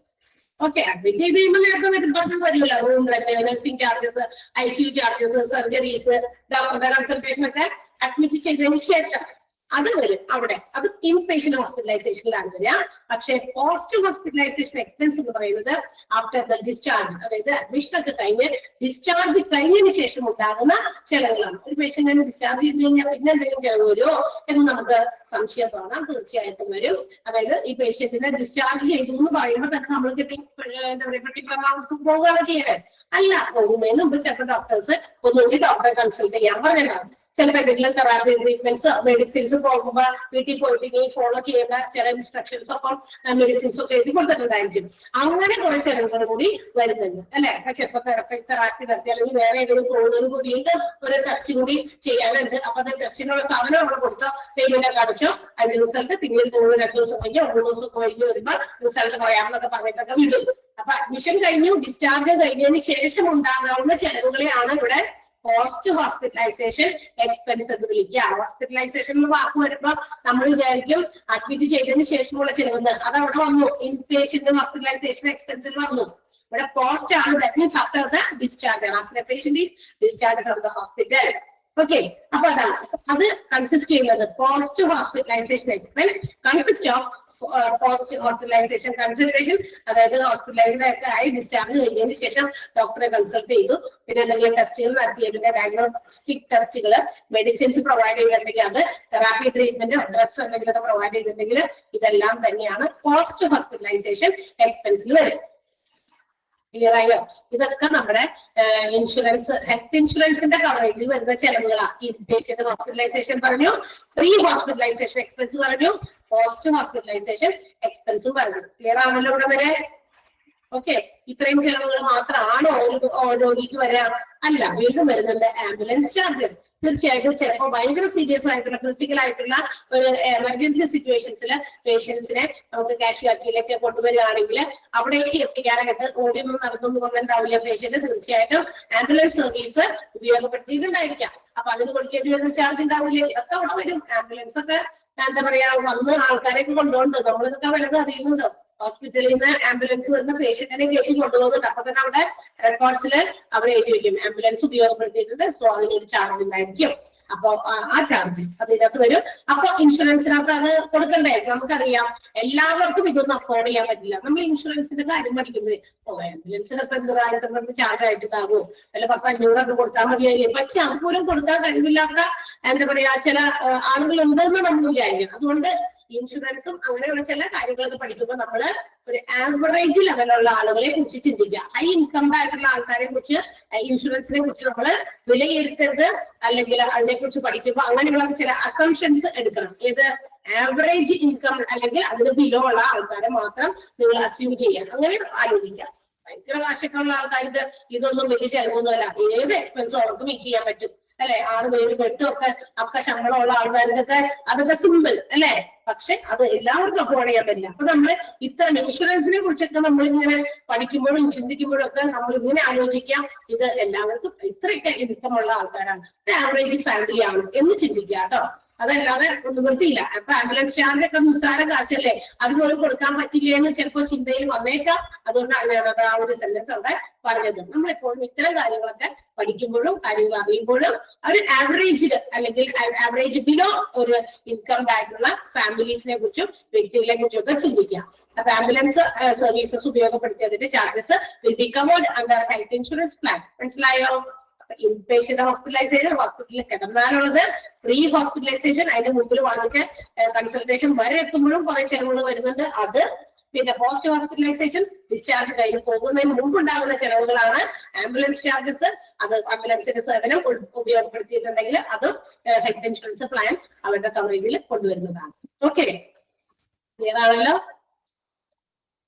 ഓക്കെ, അഡ്മിറ്റ് ചെയ്ത് കഴിയുമ്പോൾ നേരത്തെ വരുമല്ലോ, റൂം തന്നെ, nursing charges, ICU charges, surgeries, ഡോക്ടറുടെ കൺസൾട്ടേഷൻ ഒക്കെ അഡ്മിറ്റ് ചെയ്തതിന് ശേഷം അത് വരും അവിടെ. അത് ഇൻ പേഷ്യന്റ് ഹോസ്പിറ്റലൈസേഷനിലാണ് വരിക. പക്ഷേ പോസ്റ്റ് ഹോസ്പിറ്റലൈസേഷൻ എക്സ്പെൻസ് എന്ന് പറയുന്നത് ആഫ്റ്റർ ദ ഡിസ്ചാർജ്, അതായത് അഡ്മിഷൻ ഒക്കെ കഴിഞ്ഞ് ഡിസ്ചാർജ് കഴിഞ്ഞതിന് ശേഷം ഉണ്ടാകുന്ന ചെലവുകളാണ്. ഒരു പേഷ്യന്റിനെ ഡിസ്ചാർജ് ചെയ്ത് കഴിഞ്ഞാൽ പിന്നെ എന്തെങ്കിലും ചെലവ് വരുമോ എന്ന് നമുക്ക് സംശയം തോന്നാം. തീർച്ചയായിട്ടും വരും. അതായത് ഈ പേഷ്യന്റിനെ ഡിസ്ചാർജ് ചെയ്തു എന്ന് പറയുമ്പോൾ തന്നെ നമ്മൾ എന്താ പറയുക, പെട്ടിപ്രമാണത്ത് പോവുകയാണ് ചെയ്യുന്നത്. അല്ല, പോകുന്നതിന് മുമ്പ് ചിലപ്പോൾ ഡോക്ടേഴ്സ് ഒന്നുകൂടി ഡോക്ടറെ കൺസൾട്ട് ചെയ്യാൻ പറഞ്ഞതാണ്. ചിലപ്പോൾ എന്തെങ്കിലും തെറാപ്പി ട്രീറ്റ്മെന്റ്സ്, മെഡിസിൻസ് പോകുമ്പോൾ വീട്ടിൽ പോയിട്ട് ഇനി ഫോളോ ചെയ്യുന്ന ചില ഇൻസ്ട്രക്ഷൻസ് ഒപ്പം മെഡിസിൻസ് ഒക്കെ എഴുതി കൊടുത്തിട്ടുണ്ടായിരിക്കും. അങ്ങനെ കുറെ ചെലവുകൾ കൂടി വരുന്നുണ്ട് അല്ലെ. ചിലപ്പോൾ തെറാപ്പി നടത്തി അല്ലെങ്കിൽ വേറെ ഏതെങ്കിലും പോകുന്നതിന് വീണ്ടും ഒരു ടെസ്റ്റ് കൂടി ചെയ്യാനുണ്ട്. അപ്പൊ അത് ടെസ്റ്റിനുള്ള സാധനം അവിടെ കൊടുത്തോ, പേയ്മെന്റ് ഒക്കെ അടച്ചോ, അതിന്റെ റിസൾട്ട് പിന്നീട് 2 ദിവസം കഴിഞ്ഞോ 3 ദിവസം ഒക്കെ കഴിഞ്ഞ് വരുമ്പോൾ റിസൾട്ട് പറയാമെന്നൊക്കെ പറഞ്ഞിട്ടൊക്കെ വിടും. അപ്പൊ അഡ്മിഷൻ കഴിഞ്ഞു ഡിസ്ചാർജ് കഴിഞ്ഞതിന് ശേഷം ഉണ്ടാകാവുന്ന ചെലവുകളെയാണ് ഇവിടെ പോസ്റ്റ് ഹോസ്പിറ്റലൈസേഷൻ എക്സ്പെൻസ് എന്ന് വിളിക്കുക. ഹോസ്പിറ്റലൈസേഷൻ എന്ന വാക്ക് വരുമ്പോ നമ്മൾ വിചാരിക്കും അഡ്മിറ്റ് ചെയ്തതിന് ശേഷമുള്ള ചെലവെന്ന്. അത് അവിടെ വന്നു, ഇൻ പേഷ്യന്റ് ഹോസ്പിറ്റലൈസേഷൻ എക്സ്പെൻസിൽ വന്നു. ഇവിടെ പോസ്റ്റ് ആണ്, that means after the discharge ആണ്. After patient is discharge from the hospital. Okay, അപ്പൊ അതാണ് അത് കൺസിസ്റ്റ് ചെയ്യുന്നത്. Post hospitalisation expense consist of post hospitalisation consultation, അതായത് ഹോസ്പിറ്റലൈസ്ഡ് ഒക്കെ ആയി ഡിസ്ചാർജ് കഴിഞ്ഞതിന് ശേഷം ഡോക്ടറെ കൺസൾട്ട് ചെയ്തു, പിന്നെ എന്തെങ്കിലും ടെസ്റ്റുകൾ നടത്തിയതിന്റെ ഡയഗ്നോസ്റ്റിക് ടെസ്റ്റുകൾ, മെഡിസിൻസ് പ്രൊവൈഡ് ചെയ്തിട്ടുണ്ടെങ്കിൽ അത്, തെറാപ്പി ട്രീറ്റ്മെന്റ്, ഡ്രഗ്സ് എന്തെങ്കിലും പ്രൊവൈഡ് ചെയ്തിട്ടുണ്ടെങ്കിൽ ഇതെല്ലാം തന്നെയാണ് പോസ്റ്റ് ഹോസ്പിറ്റലൈസേഷൻ എക്സ്പെൻസിൽ വരും. ക്ലിയർ ആയോ? ഇതൊക്കെ നമ്മുടെ ഇൻഷുറൻസ്, ഹെൽത്ത് ഇൻഷുറൻസിന്റെ കവറേജിൽ വരുന്ന ചെലവുകളാണ്. ഇൻപേഷ്യന്റ് ഹോസ്പിറ്റലൈസേഷൻ പറഞ്ഞു, പ്രീ ഹോസ്പിറ്റലൈസേഷൻ എക്സ്പെൻസ് പറഞ്ഞു, പോസ്റ്റ് ഹോസ്പിറ്റലൈസേഷൻ എക്സ്പെൻസ് പറഞ്ഞു. ക്ലിയർ ആണല്ലോ ഇവിടെ വരെ? ഓക്കെ, ഇത്രയും ചെലവുകൾ മാത്രമാണോ ഒരു രോഗിക്ക് വരാ? അല്ല, വീണ്ടും വരുന്നുണ്ട് ആംബുലൻസ് ചാർജസ്. തീർച്ചയായിട്ടും ചിലപ്പോൾ ഭയങ്കര സീരിയസ് ആയിട്ടുള്ള ക്രിട്ടിക്കൽ ആയിട്ടുള്ള ഒരു എമർജൻസി സിറ്റുവേഷൻസിൽ പേഷ്യൻസിനെ നമുക്ക് കാഷ്വാലിറ്റിയിലേക്ക് കൊണ്ടുവരികയാണെങ്കിൽ അവിടേക്ക് എത്തിക്കാനായിട്ട് ഓടിയൊന്നും നടന്നൊന്നും വന്നിട്ടുണ്ടാവില്ല പേഷ്യന്റ്. തീർച്ചയായിട്ടും ആംബുലൻസ് സർവീസ് ഉപയോഗപ്പെടുത്തിയിട്ടുണ്ടായിരിക്കാം. അപ്പൊ അതിന് കൊടുക്കേണ്ടി വരുന്ന ചാർജ് ഉണ്ടാവില്ലേ? ഇതൊക്കെ അവിടെ വരും. ആംബുലൻസ് ഒക്കെ എന്താ പറയാ, വന്ന് ആൾക്കാരെയൊക്കെ കൊണ്ടുപോകുന്നുണ്ട്. നമ്മളിതൊക്കെ വലുത് അറിയുന്നുണ്ടോ? ഹോസ്പിറ്റലിൽ നിന്ന് ആംബുലൻസ് വരുന്ന പേഷ്യന്റിനെ കയറ്റി കൊണ്ടുപോകുന്നുണ്ട്. അപ്പൊ തന്നെ അവിടെ റെക്കോർഡ്സിൽ അവർ എഴുതി വെക്കും ആംബുലൻസ് ഉപയോഗപ്പെടുത്തിയിട്ടുണ്ട്, സോ അതിനൊരു ചാർജ് ഉണ്ടായിരിക്കും. അപ്പൊ ആ ചാർജ് അതിനകത്ത് വരും. അപ്പൊ ഇൻഷുറൻസിനകത്ത് അത് കൊടുക്കണ്ടേ? നമുക്കറിയാം എല്ലാവർക്കും ഇതൊന്നും അഫോർഡ് ചെയ്യാൻ പറ്റില്ല. നമ്മൾ ഇൻഷുറൻസിന്റെ കാര്യം പഠിക്കുന്നത് ആംബുലൻസിന് ഇപ്പൊ 100,000 ചാർജ് ആയിട്ട് താകുമോ, അല്ല 10,500 കൊടുത്താൽ മതിയായിരിക്കും. പക്ഷെ അതുപോലും കൊടുക്കാൻ കഴിവില്ലാത്ത എന്താ പറയാ ചില ആളുകൾ ഉണ്ടെന്ന് നമ്മൾ വിചാരിക്കണം. അതുകൊണ്ട് ഇൻഷുറൻസും അങ്ങനെയുള്ള ചില കാര്യങ്ങളൊക്കെ പഠിക്കുമ്പോൾ നമ്മള് ഒരു ആവറേജ് ലെവലുള്ള ആളുകളെ കുറിച്ച് ചിന്തിക്കുക. ഹൈ ഇൻകം ആയിട്ടുള്ള ആൾക്കാരെ കുറിച്ച് ഇൻഷുറൻസിനെ കുറിച്ച് നമ്മൾ വിലയിരുത്തരുത്, അല്ലെങ്കിൽ അതിനെ കുറിച്ച് പഠിക്കുമ്പോൾ അങ്ങനെയുള്ള ചില അസംഷൻസ് എടുക്കണം. ഏത് ആവറേജ് ഇൻകം അല്ലെങ്കിൽ അതിന് ബിലോ ഉള്ള ആൾക്കാരെ മാത്രം നിങ്ങൾ അസ്യൂം ചെയ്യാൻ അങ്ങനെ ആലോചിക്കാം. ഭയങ്കര കാശൊക്കെയുള്ള ആൾക്കാർക്ക് ഇതൊന്നും വലിയ ചെലവൊന്നുമല്ല. ഏത് എക്സ്പെൻസും അവർക്ക് മീറ്റ് ചെയ്യാൻ പറ്റും അല്ലെ. 6, 7, 8 ഒക്കെ ശമ്പളമുള്ള ആൾക്കാർക്കൊക്കെ അതൊക്കെ സിമ്പിൾ അല്ലെ. പക്ഷെ അത് എല്ലാവർക്കും അഫോർഡ് ചെയ്യാൻ പറ്റില്ല. അപ്പൊ നമ്മള് ഇത്തരം ഇൻഷുറൻസിനെ കുറിച്ചൊക്കെ നമ്മൾ ഇങ്ങനെ പഠിക്കുമ്പോഴും ചിന്തിക്കുമ്പോഴും ഒക്കെ നമ്മൾ ഇങ്ങനെ ആലോചിക്കാം, ഇത് എല്ലാവർക്കും ഇത്രയൊക്കെ ഇൻകമുള്ള ആൾക്കാരാണ്, ഒരു ആവറേജ് ഫാമിലി ആണ് എന്ന് ചിന്തിക്കുക കേട്ടോ. അതല്ലാതെ നിവൃത്തിയില്ല. അപ്പൊ ആംബുലൻസ് ചാർജ് ഒക്കെ നിസ്സാര കാശല്ലേ, അതുപോലും കൊടുക്കാൻ പറ്റില്ല എന്ന് ചിലപ്പോൾ ചിന്തയിൽ വന്നേക്കാം. അതുകൊണ്ടാണ് ഞാനത് ആ ഒരു സെന്റൻസ് അവിടെ പറഞ്ഞത്. നമ്മളെപ്പോഴും ഇത്തരം കാര്യങ്ങളൊക്കെ പഠിക്കുമ്പോഴും കാര്യങ്ങൾ അറിയുമ്പോഴും ഒരു ആവറേജില് അല്ലെങ്കിൽ ആവറേജ് ബിലോ ഒരു ഇൻകം ആയിട്ടുള്ള ഫാമിലീസിനെ കുറിച്ചും വ്യക്തികളെ കുറിച്ചും ഒക്കെ ചിന്തിക്കാം. അപ്പൊ ആംബുലൻസ് സർവീസസ് ഉപയോഗപ്പെടുത്തിയതിന്റെ charges will be covered under health insurance plan. മനസ്സിലായോ? ഇൻപേഷ്യന്റ് ഹോസ്പിറ്റലൈസേഷൻ, ഹോസ്പിറ്റലിൽ കിടന്നാലുള്ളത്, പ്രീ ഹോസ്പിറ്റലൈസേഷൻ, അതിന്റെ മുമ്പിൽ വന്നിട്ട് കൺസൾട്ടേഷൻ വരെ എത്തുമ്പോഴും കുറെ ചെലവുകൾ വരുന്നുണ്ട്, അത്. പിന്നെ പോസ്റ്റ് ഹോസ്പിറ്റലൈസേഷൻ, ഡിസ്ചാർജ് കഴിഞ്ഞ് പോകുന്നതിന് മുമ്പ് ഉണ്ടാകുന്ന ചെലവുകളാണ് ആംബുലൻസ് ചാർജസ്. അത് ആംബുലൻസിന്റെ സേവനം ഉപയോഗപ്പെടുത്തിയിട്ടുണ്ടെങ്കിൽ അതും ഹെൽത്ത് ഇൻഷുറൻസ് പ്ലാൻ അവരുടെ കവറേജിൽ കൊണ്ടുവരുന്നതാണ്. ഓക്കെ, ക്ലിയർ ആണല്ലോ?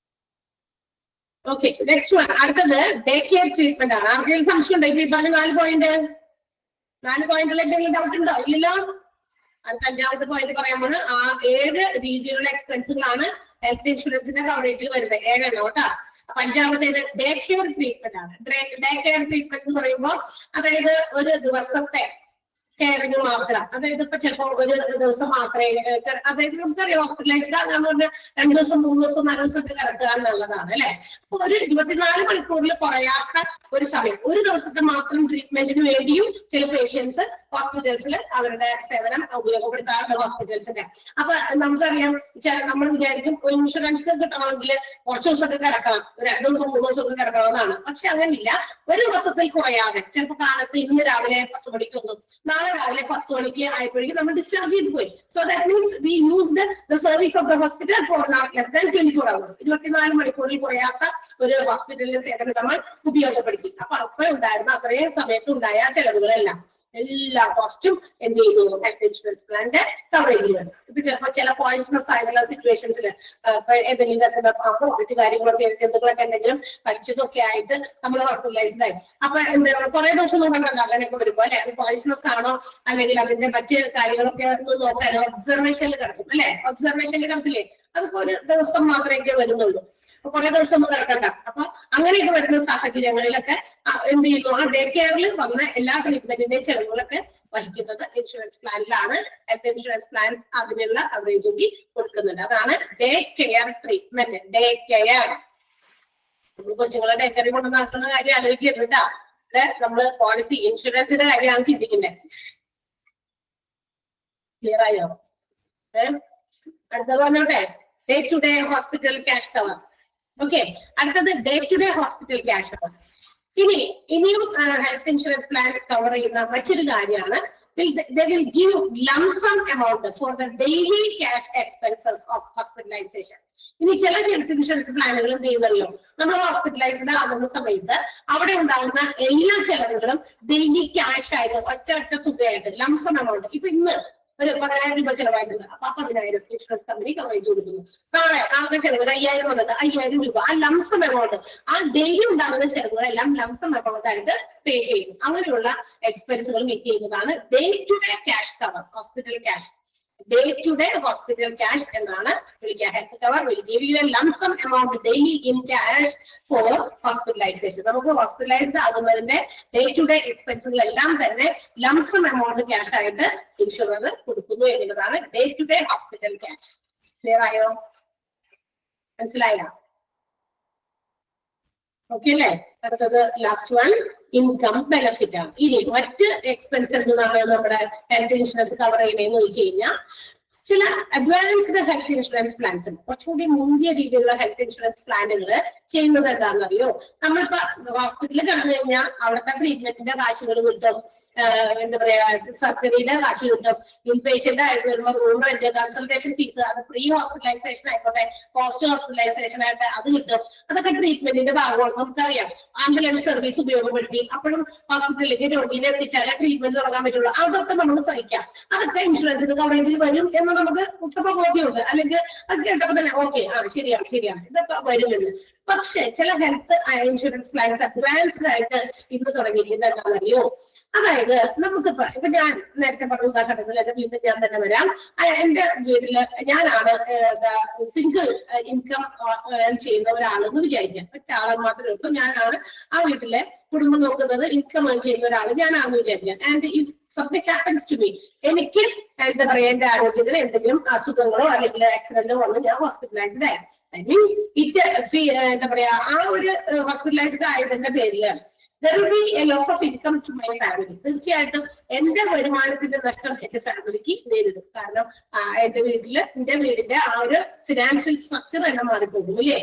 Okay, next one. അടുത്തത് ഡേ കെയർ ട്രീറ്റ്മെന്റ് ആണ്. ആർക്കെങ്കിലും സംശയം ഉണ്ടോ? ഈ പറഞ്ഞ 4 പോയിന്റിൽ എന്തെങ്കിലും ഡൗട്ട് ഉണ്ടോ? ഇല്ലല്ലോ. അടുത്ത 5ാമത്തെ പോയിന്റ് പറയാൻ 7 രീതിയിലുള്ള എക്സ്പെൻസുകളാണ് ഹെൽത്ത് ഇൻഷുറൻസിന്റെ കവറേജിൽ വരുന്നത്. 7 എണ്ണം കേട്ടോ. 5ാമത്തേത് ഡേ കെയർ ട്രീറ്റ്മെന്റ് ആണ്. ഡേ കെയർ ട്രീറ്റ്മെന്റ് എന്ന് പറയുമ്പോൾ അതായത് ഒരു ദിവസത്തെ കെയറിങ് മാത്രം. അതായത് ഇപ്പൊ ചിലപ്പോൾ ഒരു ദിവസം മാത്രമേ, അതായത് നമുക്കറിയാം ഹോസ്പിറ്റലൈസ്ഡ് ആകാന്ന് 2 ദിവസം 3 ദിവസം 4 ദിവസം ഒക്കെ കിടക്കുക എന്നുള്ളതാണ് അല്ലെ. അപ്പൊ ഒരു 24 മണിക്കൂറിൽ കുറയാത്ത ഒരു സമയം, ഒരു ദിവസത്തെ മാത്രം ട്രീറ്റ്മെന്റിന് വേണ്ടിയും ചില പേഷ്യൻസ് ഹോസ്പിറ്റൽസിൽ അവരുടെ സേവനം ഉപയോഗപ്പെടുത്താറുണ്ട് ഹോസ്പിറ്റൽസിന്റെ. അപ്പൊ നമുക്കറിയാം നമ്മൾ വിചാരിക്കും ഇൻഷുറൻസ് കിട്ടണമെങ്കിൽ കുറച്ച് ദിവസമൊക്കെ കിടക്കണം, 2 ദിവസം 3 ദിവസം ഒക്കെ കിടക്കണമെന്നാണ്. പക്ഷെ അങ്ങനെയില്ല. ഒരു ദിവസത്തിൽ കുറയാതെ, ചിലപ്പോൾ കാലത്ത് ഇന്ന് രാവിലെ 10 മണിക്കൊന്നും നാളെ രാവിലെ 10 മണിക്ക് ആയപ്പോഴേക്കും നമ്മൾ ഡിസ്ചാർജ് ചെയ്ത് പോയി. So that means we used the service of the hospital for not less than 24 hours. 24 മണിക്കൂറിൽ കുറയാത്ത ഒരു ഹോസ്പിറ്റലിന്റെ സേവനം നമ്മൾ ഉപയോഗപ്പെടുത്തി. അപ്പൊ ഉണ്ടായിരുന്ന അത്രയും സമയത്ത് ഉണ്ടായ ചെലവുകളെല്ലാം എല്ലാ കോസ്റ്റും എന്ത് ചെയ്തു? ഹെൽത്ത് ഇൻഷുറൻസ് പ്ലാന്റെ കവറേജിൽ വരും. ഇപ്പൊ ചിലപ്പോൾ ചില പോയിസണസ് ആയിട്ടുള്ള സിറ്റുവേഷൻസിൽ എന്തെങ്കിലും മറ്റു കാര്യങ്ങളൊക്കെ ജന്തുക്കളൊക്കെ എന്തെങ്കിലും കഴിച്ചതൊക്കെ ആയിട്ട് നമ്മൾ ഹോസ്പിറ്റലൈസ്ഡ് ആയി. അപ്പൊ എന്താണ് കുറെ ദിവസം നോക്കണ്ടല്ലോ അങ്ങനെയൊക്കെ വരുമ്പോ അല്ലെ, അത് പോയിസണസ് ആണോ അല്ലെങ്കിൽ അതിന്റെ മറ്റ് കാര്യങ്ങളൊക്കെ ഒന്ന് നോക്കാൻ ഒബ്സർവേഷനിൽ കിടക്കും അല്ലെ. ഒബ്സർവേഷനിൽ കിടത്തില്ലേ, അതൊക്കെ ഒരു ദിവസം മാത്രമേ വരുന്നുള്ളൂ, കുറെ ദിവസം ഒന്നും കിടക്കണ്ട. അപ്പൊ അങ്ങനെയൊക്കെ വരുന്ന സാഹചര്യങ്ങളിലൊക്കെ എന്ത് ചെയ്യുന്നു? ആ ഡേ കെയറിൽ വന്ന എല്ലാ ട്രീറ്റ്മെന്റിന്റെയും ചെലവുകളൊക്കെ വഹിക്കുന്നത് ഇൻഷുറൻസ് പ്ലാനിലാണ്. ഹെൽത്ത് ഇൻഷുറൻസ് പ്ലാൻസ് അതിനുള്ള കവറേജ് കൂടി കൊടുക്കുന്നുണ്ട്. അതാണ് day care treatment. Day care കൊച്ചുങ്ങളെ ഡേ കെയറിൽ കൊണ്ടുവന്നാക്കുന്ന കാര്യം ആലോചിക്കരുത് കേട്ടോ. നമ്മള് പോളിസി ഇൻഷുറൻസിന്റെ കാര്യമാണ് ചിന്തിക്കുന്നത്. ക്ലിയർ ആയോ? അടുത്തത് പറഞ്ഞോട്ടെ, day to day hospital cash cover. Okay, അടുത്തത് day to day hospital cash cover. ഇനിയും ഹെൽത്ത് ഇൻഷുറൻസ് പ്ലാൻ കവർ ചെയ്യുന്ന മറ്റൊരു കാര്യമാണ് they will give lump sum amount for the daily cash expenses of hospitalization. ഇനി ചില ഹെൽത്ത് ഇൻഷുറൻസ് പ്ലാനുകൾ എന്ത് ചെയ്യുന്നറിയോ? നമ്മൾ ഹോസ്പിറ്റലൈസ്ഡ് ആകുന്ന സമയത്ത് അവിടെ ഉണ്ടാകുന്ന എല്ലാ ചെലവുകളും ഡെയിലി ക്യാഷ് ആയിട്ട് ഒറ്റ തുകയായിട്ട് ലംപ് സം എമൗണ്ട്. ഇപ്പൊ ഇന്ന് ഒരു 10,000 രൂപ ചെലവായിട്ടുണ്ട്, അപ്പൊ 10,000 ഇൻഷുറൻസ് കമ്പനി കവറേജ് കൊടുക്കുന്നു. നാളത്തെ ചെലവ് 5,000 വന്നത് 5,000 രൂപ. ആ ലംസം എമൗണ്ട്, ആ ഡെയിലി ഉണ്ടാകുന്ന ചെലവുകളെല്ലാം ലംസം എമൗണ്ട് ആയിട്ട് പേ ചെയ്യും. അങ്ങനെയുള്ള എക്സ്പെൻസുകൾ മീറ്റ് ചെയ്യുന്നതാണ് day to day cash cover, hospital cash. Day to day hospital cash എന്നാണ് വിളിക്കുക. Health cover will give you a lump sum amount daily in cash for hospitalization. നമുക്ക് ഹോസ്പിറ്റലൈസ്ഡ് ആകുന്നതിന്റെ ഡേ ടു ഡേ എക്സ്പെൻസുകളെല്ലാം തന്നെ ലംസം എമൗണ്ട് ക്യാഷ് ആയിട്ട് insurer കൊടുക്കുന്നു എന്നുള്ളതാണ് day to day hospital cash. Clear ആയോ? മനസ്സിലായ? ഓക്കെ അല്ലേ? അടുത്തത് ലാസ്റ്റ് വൺ ഇൻകം ബെനിഫിറ്റ് ആണ്. ഇനി മറ്റ് എക്സ്പെൻസ് എന്താണ് നമ്മുടെ ഹെൽത്ത് ഇൻഷുറൻസ് കവർ ചെയ്യുന്നതെന്ന് ചോദിച്ചു കഴിഞ്ഞാൽ ചില അഡ്വാൻസ്ഡ് ഹെൽത്ത് ഇൻഷുറൻസ് പ്ലാൻസ് ഉണ്ട്. കുറച്ചുകൂടി മുന്തിയ രീതിയിലുള്ള ഹെൽത്ത് ഇൻഷുറൻസ് പ്ലാനുകൾ ചെയ്യുന്നത് എന്താണെന്നറിയോ? നമ്മളിപ്പോ ഹോസ്പിറ്റലിൽ കിടന്നു കഴിഞ്ഞാൽ അവിടുത്തെ ട്രീറ്റ്മെന്റിന്റെ കാശുകൾ കിട്ടും, എന്താ പറയാ സർജറിയുടെ കാശ് കിട്ടും, ഇൻപേഷ്യന്റ് ആയിട്ട് വരുമ്പോൾ റൂം റെന്റ്, കൺസൾട്ടേഷൻ ഫീസ്, അത് പ്രീ ഹോസ്പിറ്റലൈസേഷൻ ആയിക്കോട്ടെ പോസ്റ്റ് ഹോസ്പിറ്റലൈസേഷൻ ആയിട്ട് അത് കിട്ടും. അതൊക്കെ ട്രീറ്റ്മെന്റിന്റെ ഭാഗമാണ്. നമുക്കറിയാം ആംബുലൻസ് സർവീസ് ഉപയോഗപ്പെടുത്തി അപ്പോഴും ഹോസ്പിറ്റലിലേക്ക് രോഗിനെ എത്തിച്ചാലേ ട്രീറ്റ്മെന്റ് തുടങ്ങാൻ പറ്റുള്ളൂ. അതൊക്കെ നമുക്ക് സഹിക്കാം, അതൊക്കെ ഇൻഷുറൻസിന്റെ കവറേജിൽ വരും എന്ന് നമുക്ക് ഉത്തമ ബോധ്യമുണ്ട്. അല്ലെങ്കിൽ അത് കേട്ടപ്പോൾ തന്നെ ഓക്കെ ശരിയാണ് ഇതൊക്കെ വരുമെന്ന്. പക്ഷെ ചില ഹെൽത്ത് ഇൻഷുറൻസ് പ്ലാൻസ് അഡ്വാൻസ്ഡ് ആയിട്ട് ഇന്ന് തുടങ്ങിയിരിക്കുന്നത് എന്താണെന്നറിയോ? അതായത് നമുക്കിപ്പോ ഞാൻ നേരത്തെ പറഞ്ഞ ഉദാഹരണത്തിൽ എന്റെ വീട്ടിൽ ഞാൻ തന്നെ വരാം. എന്റെ വീട്ടില് ഞാനാണ് സിംഗിൾ ഇൻകം ചെയ്യുന്ന ഒരാളെന്ന് വിചാരിക്കാം. ഒറ്റ ആളെ മാത്രമേ ഉള്ളൂ, ഞാനാണ് ആ വീട്ടിലെ കുടുംബം നോക്കുന്നത്, ഇൻകം ഏൺ ചെയ്യുന്ന ഒരാൾ ഞാനാണെന്ന് വിചാരിക്കാം. And if something happens to me, എനിക്ക് എന്താ പറയാ എന്റെ ആരോഗ്യത്തിന് എന്തെങ്കിലും അസുഖങ്ങളോ അല്ലെങ്കിൽ ആക്സിഡന്റോ വന്ന് ഞാൻ ഹോസ്പിറ്റലൈസ്ഡ് ആയി, എന്താ പറയാ ആ ഒരു ഹോസ്പിറ്റലൈസ്ഡ് ആയതിന്റെ പേരില് there will be a loss of income to my family. തീർച്ചയായിട്ടും എന്റെ വരുമാനത്തിന്റെ നഷ്ടം എന്റെ ഫാമിലിക്ക് നേരിടും. കാരണം എന്റെ വീടിന്റെ ആ ഒരു ഫിനാൻഷ്യൽ സ്ട്രക്ചർ തന്നെ മാറിപ്പോകും അല്ലേ?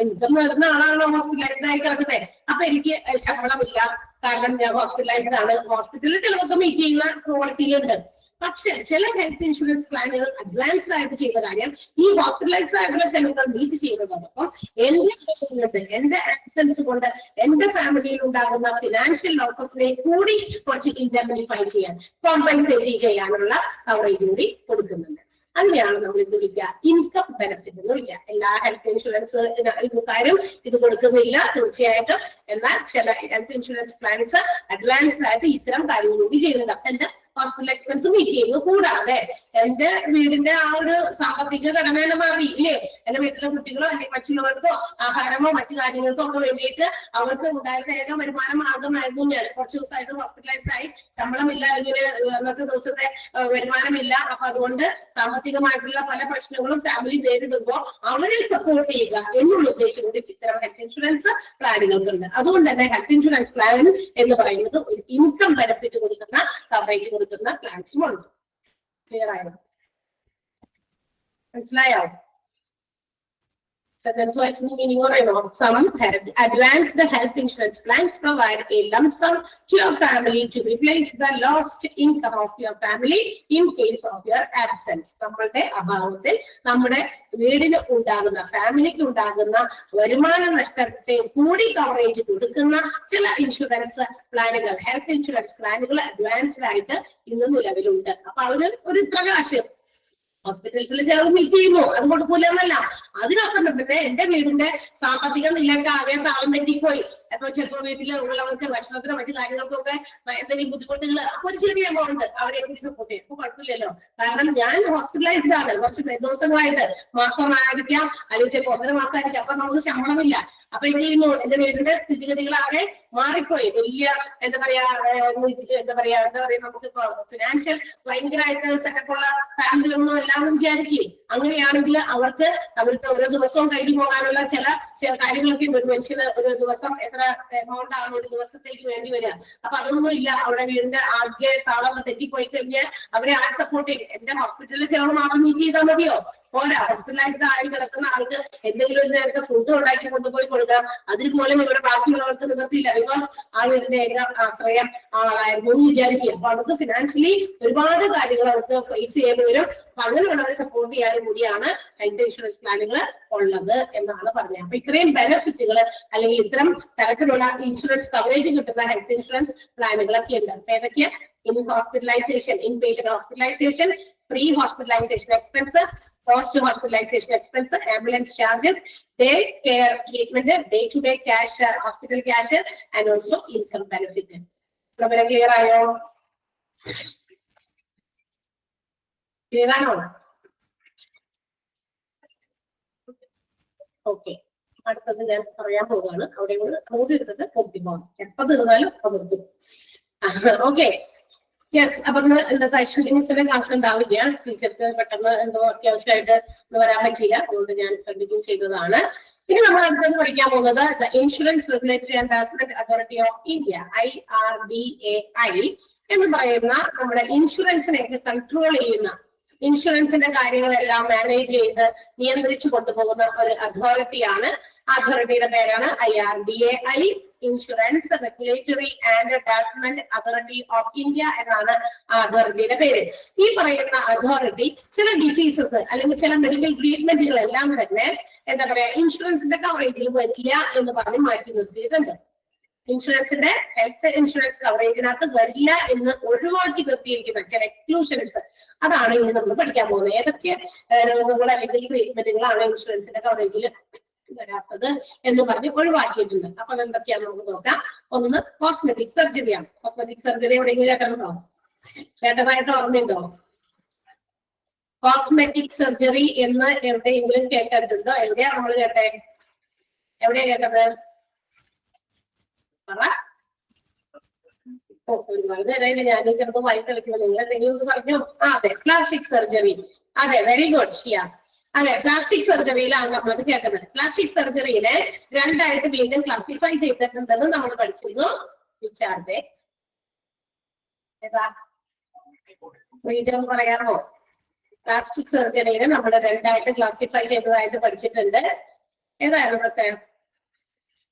ഇൻകം നേടുന്ന ആളാണല്ലോ ഹോസ്പിറ്റലൈസ്ഡ് ആയി കിടക്കുന്നത്. അപ്പൊ എനിക്ക് ശമ്പളമില്ല, കാരണം ഞാൻ ഹോസ്പിറ്റലൈസ്ഡ് ആണ്. ഹോസ്പിറ്റലിൽ ചിലവൊക്കെ മീറ്റ് ചെയ്യുന്ന ക്വാളിറ്റിയിലുണ്ട്. പക്ഷെ ചില ഹെൽത്ത് ഇൻഷുറൻസ് പ്ലാനുകൾ അഡ്വാൻസ്ഡ് ആയിട്ട് ചെയ്യുന്ന കാര്യം ഈ ഹോസ്പിറ്റലൈസ്ഡ് ആയിട്ടുള്ള ചെലവുകൾ മീറ്റ് ചെയ്യുന്നതോടൊപ്പം എന്റെ ആക്സിഡൻസ് കൊണ്ട് എന്റെ ഫാമിലിയിൽ ഉണ്ടാകുന്ന ഫിനാൻഷ്യൽ ലോസസിനെ കൂടി കുറച്ച് ഇൻഡെംനിഫൈ ചെയ്യാൻ, കോമ്പൻസേറ്റ് ചെയ്യാനുള്ള കവറേജ് കൂടി കൊടുക്കുന്നുണ്ട്. അതിനെയാണ് നമ്മൾ ഇത് വിളിക്കുക ഇൻകം ബെനിഫിറ്റ് എന്ന് വിളിക്കുക. എല്ലാ ഹെൽത്ത് ഇൻഷുറൻസ് കാര്യം ഇത് കൊടുക്കുന്നില്ല തീർച്ചയായിട്ടും. എന്നാൽ ചില ഹെൽത്ത് ഇൻഷുറൻസ് പ്ലാൻസ് അഡ്വാൻസ്ഡ് ആയിട്ട് ഇത്തരം കാര്യങ്ങൾ കൂടി ചെയ്യുന്നുണ്ട്. എന്റെ ഹോസ്പിറ്റൽ എക്സ്പെൻസ് മീറ്റ് ചെയ്യുന്നു. കൂടാതെ എന്റെ വീടിന്റെ ആ ഒരു സാമ്പത്തിക ഘടന തന്നെ മാറി ഇല്ലേ? എന്റെ വീട്ടിലെ കുട്ടികളോ അല്ലെങ്കിൽ മറ്റുള്ളവർക്കോ ആഹാരമോ മറ്റു കാര്യങ്ങൾക്കോ ഒക്കെ വേണ്ടിയിട്ട് അവർക്ക് ഉണ്ടായിരുന്ന ഏക വരുമാന മാർഗമായിരുന്നു ഞാൻ. കുറച്ച് ദിവസമായിട്ട് ഹോസ്പിറ്റലൈസ്ഡ് ആയി, ശമ്പളമില്ല, ഇങ്ങനെ അന്നത്തെ ദിവസത്തെ വരുമാനമില്ല. അപ്പൊ അതുകൊണ്ട് സാമ്പത്തികമായിട്ടുള്ള പല പ്രശ്നങ്ങളും ഫാമിലി നേരിടുമ്പോൾ അവരെ സപ്പോർട്ട് ചെയ്യുക എന്നുള്ള ഉദ്ദേശം കൂടി ഇത്തരം ഹെൽത്ത് ഇൻഷുറൻസ് പ്ലാനുകൾക്കുണ്ട്. അതുകൊണ്ട് തന്നെ ഹെൽത്ത് ഇൻഷുറൻസ് പ്ലാൻ എന്ന് പറയുന്നത് ഒരു ഇൻകം ബെനിഫിറ്റ് കൊടുക്കുന്ന കവറേജ് കൊടുക്കുന്ന പ്ലാൻസും ഉണ്ട്. ക്ലിയർ ആയോ? മനസ്സിലായോ? Sentence wise meaning or some advanced health insurance plans provide a lump sum to your family to replace the lost income of your family in case of your absence. നമ്മളുടെ അഭാവത്തിൽ നമ്മുടെ വീടിന് ഉണ്ടാകുന്ന ഫാമിലിക്ക് ഉണ്ടാകുന്ന വരുമാന നഷ്ടത്തെ കൂടി കവറേജ് കൊടുക്കുന്ന ചില ഇൻഷുറൻസ് പ്ലാനുകൾ, ഹെൽത്ത് ഇൻഷുറൻസ് പ്ലാനുകൾ അഡ്വാൻസ്ഡ് ആയിട്ട് ഇന്ന് നിലവിലുണ്ട്. അപ്പൊ ഒരു ഇത്ര കാശ് ഹോസ്പിറ്റൽസിൽ ചിലവ് മീറ്റ് ചെയ്യുന്നു, അത് കൊടുക്കൂലെന്നല്ല. അതിനൊക്കെ തന്നെ എന്റെ വീടിന്റെ സാമ്പത്തിക നിലക്ക് ആകെ താളം തെറ്റിപ്പോയി. അപ്പൊ ചിലപ്പോ വീട്ടിൽ ഉള്ളവർക്ക് ഭക്ഷണത്തിനോ മറ്റു കാര്യങ്ങൾക്കൊക്കെ എന്തെങ്കിലും ബുദ്ധിമുട്ടുകൾ, അപ്പൊ ഒരു ചെറിയ എമൗണ്ട് അവരെ സപ്പോർട്ട് ചെയ്യും. അപ്പൊ കുഴപ്പമില്ലല്ലോ, കാരണം ഞാൻ ഹോസ്പിറ്റലൈസ്ഡ് ആണ് കുറച്ച് ദിവസങ്ങളായിട്ട്, മാസമായിരിക്കാം അല്ലെങ്കിൽ ചിലപ്പോൾ 1.5 മാസമായിരിക്കാം. അപ്പൊ നമുക്ക് ശമ്പളമില്ല. അപ്പൊ എന്ത് ചെയ്യുന്നു, എന്റെ വീടിന്റെ സ്ഥിതിഗതികളാകെ മാറിപ്പോയി. വലിയ എന്താ പറയാ നമുക്ക് ഫിനാൻഷ്യൽ ഭയങ്കരമായിട്ട് സെറ്റപ്പുള്ള ഫാമിലിയൊന്നും എല്ലാവരും വിചാരിക്കും. അങ്ങനെയാണെങ്കിൽ അവർക്ക് ഓരോ ദിവസവും കഴിഞ്ഞു പോകാനുള്ള ചില കാര്യങ്ങളൊക്കെ ഉണ്ട്. ഒരു മനുഷ്യന് ഒരു ദിവസം എത്ര എമൗണ്ട് ആണ് ഒരു ദിവസത്തേക്ക് വേണ്ടി വരിക. അപ്പൊ അതൊന്നും ഇല്ല. അവിടെ വീടിന്റെ ആദ്യ താളം തെറ്റിപ്പോയി കഴിഞ്ഞാൽ അവരെ ആ സപ്പോർട്ട് ചെയ്യും. എന്റെ ഹോസ്പിറ്റലിൽ ചിലവ് മാത്രം മീറ്റ് ചെയ്താൽ മതിയോ? പോരാ. ഹോസ്പിറ്റലൈസ്ഡ് ആയി കിടക്കുന്ന ആൾക്ക് എന്തെങ്കിലും ഒരു നേരത്തെ ഫുഡ് ഉണ്ടാക്കി കൊണ്ടുപോയി കൊടുക്കാം. അതിന് പോലും ഇവിടെ ബാക്കിയുള്ളവർക്ക് നിവർത്തിയില്ല. ബിക്കോസ് ആ വീടിന്റെ ഏക ആശ്രയം ആളായിരുന്നു എന്ന് വിചാരിക്കുക. അപ്പൊ അവർക്ക് ഫിനാൻഷ്യലി ഒരുപാട് കാര്യങ്ങൾ അവർക്ക് ഫേസ് ചെയ്യേണ്ടി വരും. അപ്പൊ അങ്ങനെയുള്ളവരെ സപ്പോർട്ട് ചെയ്യാനും കൂടിയാണ് ഹെൽത്ത് ഇൻഷുറൻസ് പ്ലാനുകൾ ഉള്ളത് എന്നാണ് പറഞ്ഞത്. അപ്പൊ ഇത്രയും ബെനിഫിറ്റുകൾ അല്ലെങ്കിൽ ഇത്തരം തരത്തിലുള്ള ഇൻഷുറൻസ് കവറേജ് കിട്ടുന്ന ഹെൽത്ത് ഇൻഷുറൻസ് പ്ലാനുകളൊക്കെ ഉണ്ട്. അപ്പൊ ഏതൊക്കെയാ? In hospitalization, inpatient hospitalization, pre-hospitalization expense, post-hospitalization expense, ambulance charges, day care treatment, day-to-day cash, hospital cash, and also income benefit. Very clear ayo? Clear ano? Okay. അടുത്തത് ഞാൻ പറയാൻ പോവുകയാണ്. അവിടെ നോട്ട് എടുത്തിട്ട് പൂർത്തി പോകണം. എപ്പോൾ തീർന്നാലും അത് നിർത്തും. ഓക്കെ. യെസ്, അപ്പൊ ഇന്നത്തെ അശ്വിനി മിസ്സിന്റെ ക്ലാസ് ഉണ്ടാവില്ല. ടീച്ചർക്ക് പെട്ടെന്ന് എന്തോ അത്യാവശ്യമായിട്ട് വരാൻ പറ്റില്ല, അതുകൊണ്ട് ഞാൻ കണ്ടിന്യൂ ചെയ്തതാണ്. ഇനി നമ്മൾ അടുത്തത് പഠിക്കാൻ പോകുന്നത് the insurance regulatory and development authority of India, IRDAI എന്ന് പറയുന്ന നമ്മുടെ ഇൻഷുറൻസിനെയൊക്കെ കൺട്രോൾ ചെയ്യുന്ന, ഇൻഷുറൻസിന്റെ കാര്യങ്ങളെല്ലാം മാനേജ് ചെയ്ത് നിയന്ത്രിച്ചു കൊണ്ടുപോകുന്ന ഒരു അതോറിറ്റിയാണ്. അതോറിറ്റിയുടെ പേരാണ് IRDAI, insurance regulatory and development authority of India എന്നാണ് ആ അതോറിറ്റിയുടെ പേര്. ഈ പറയുന്ന അതോറിറ്റി ചില ഡിസീസസ് അല്ലെങ്കിൽ ചില മെഡിക്കൽ ട്രീറ്റ്മെന്റുകളെല്ലാം തന്നെ എന്താ പറയാ ഇൻഷുറൻസിന്റെ കവറേജിൽ വരില്ല എന്ന് പറഞ്ഞ് മാറ്റി നിർത്തിയിട്ടുണ്ട്. ഇൻഷുറൻസിന്റെ ഹെൽത്ത് ഇൻഷുറൻസ് കവറേജിനകത്ത് വരില്ല എന്ന് ഒഴിവാക്കി നിർത്തിയിരിക്കുന്ന ചില എക്സ്ക്ലൂഷൻസ്, അതാണ് ഇനി നമ്മൾ പഠിക്കാൻ പോകുന്നത്. ഏതൊക്കെ രോഗങ്ങൾ അല്ലെങ്കിൽ ട്രീറ്റ്മെന്റുകളാണ് ഇൻഷുറൻസിന്റെ കവറേജിൽ വരാത്തത് എന്ന് പറഞ്ഞ് ഒഴിവാക്കിയിട്ടുണ്ട്. അപ്പൊ അതെന്തൊക്കെയാന്ന് നമുക്ക് നോക്കാം. ഒന്ന് കോസ്മെറ്റിക് സർജറിയാണ്. കോസ്മെറ്റിക് സർജറി എവിടെയെങ്കിലും കേട്ടോ? കേട്ടതായിട്ട് ഓർമ്മയുണ്ടോ? കോസ്മെറ്റിക് സർജറി എന്ന് എവിടെയെങ്കിലും കേട്ടിട്ടുണ്ടോ? എവിടെയാ നമ്മൾ കേട്ടെ? എവിടെയാ കേട്ടത്? ഒരുപാട് നേരം ഞാൻ ചിലപ്പോൾ വായി കളിക്കുമ്പോൾ നിങ്ങൾ എന്തെങ്കിലും ഒന്ന് പറഞ്ഞോ? അതെ, പ്ലാസ്റ്റിക് സർജറി. അതെ, വെരി ഗുഡ് ഷിയാസ്. അതെ, പ്ലാസ്റ്റിക് സർജറിയിലാണ് നമ്മളത് കേട്ടത്. പ്ലാസ്റ്റിക് സർജറിയിലെ രണ്ടായിട്ട് വീണ്ടും ക്ലാസിഫൈ ചെയ്തിട്ടുണ്ടെന്ന് നമ്മൾ പഠിച്ചിരുന്നു. വിചാരത്തെ ഏതാ ശ്രീജം പറയാമോ? പ്ലാസ്റ്റിക് സർജറിനെ നമ്മൾ രണ്ടായിട്ട് ക്ലാസിഫൈ ചെയ്തതായിട്ട് പഠിച്ചിട്ടുണ്ട്. ഏതായിരുന്നു അതൊക്കെ?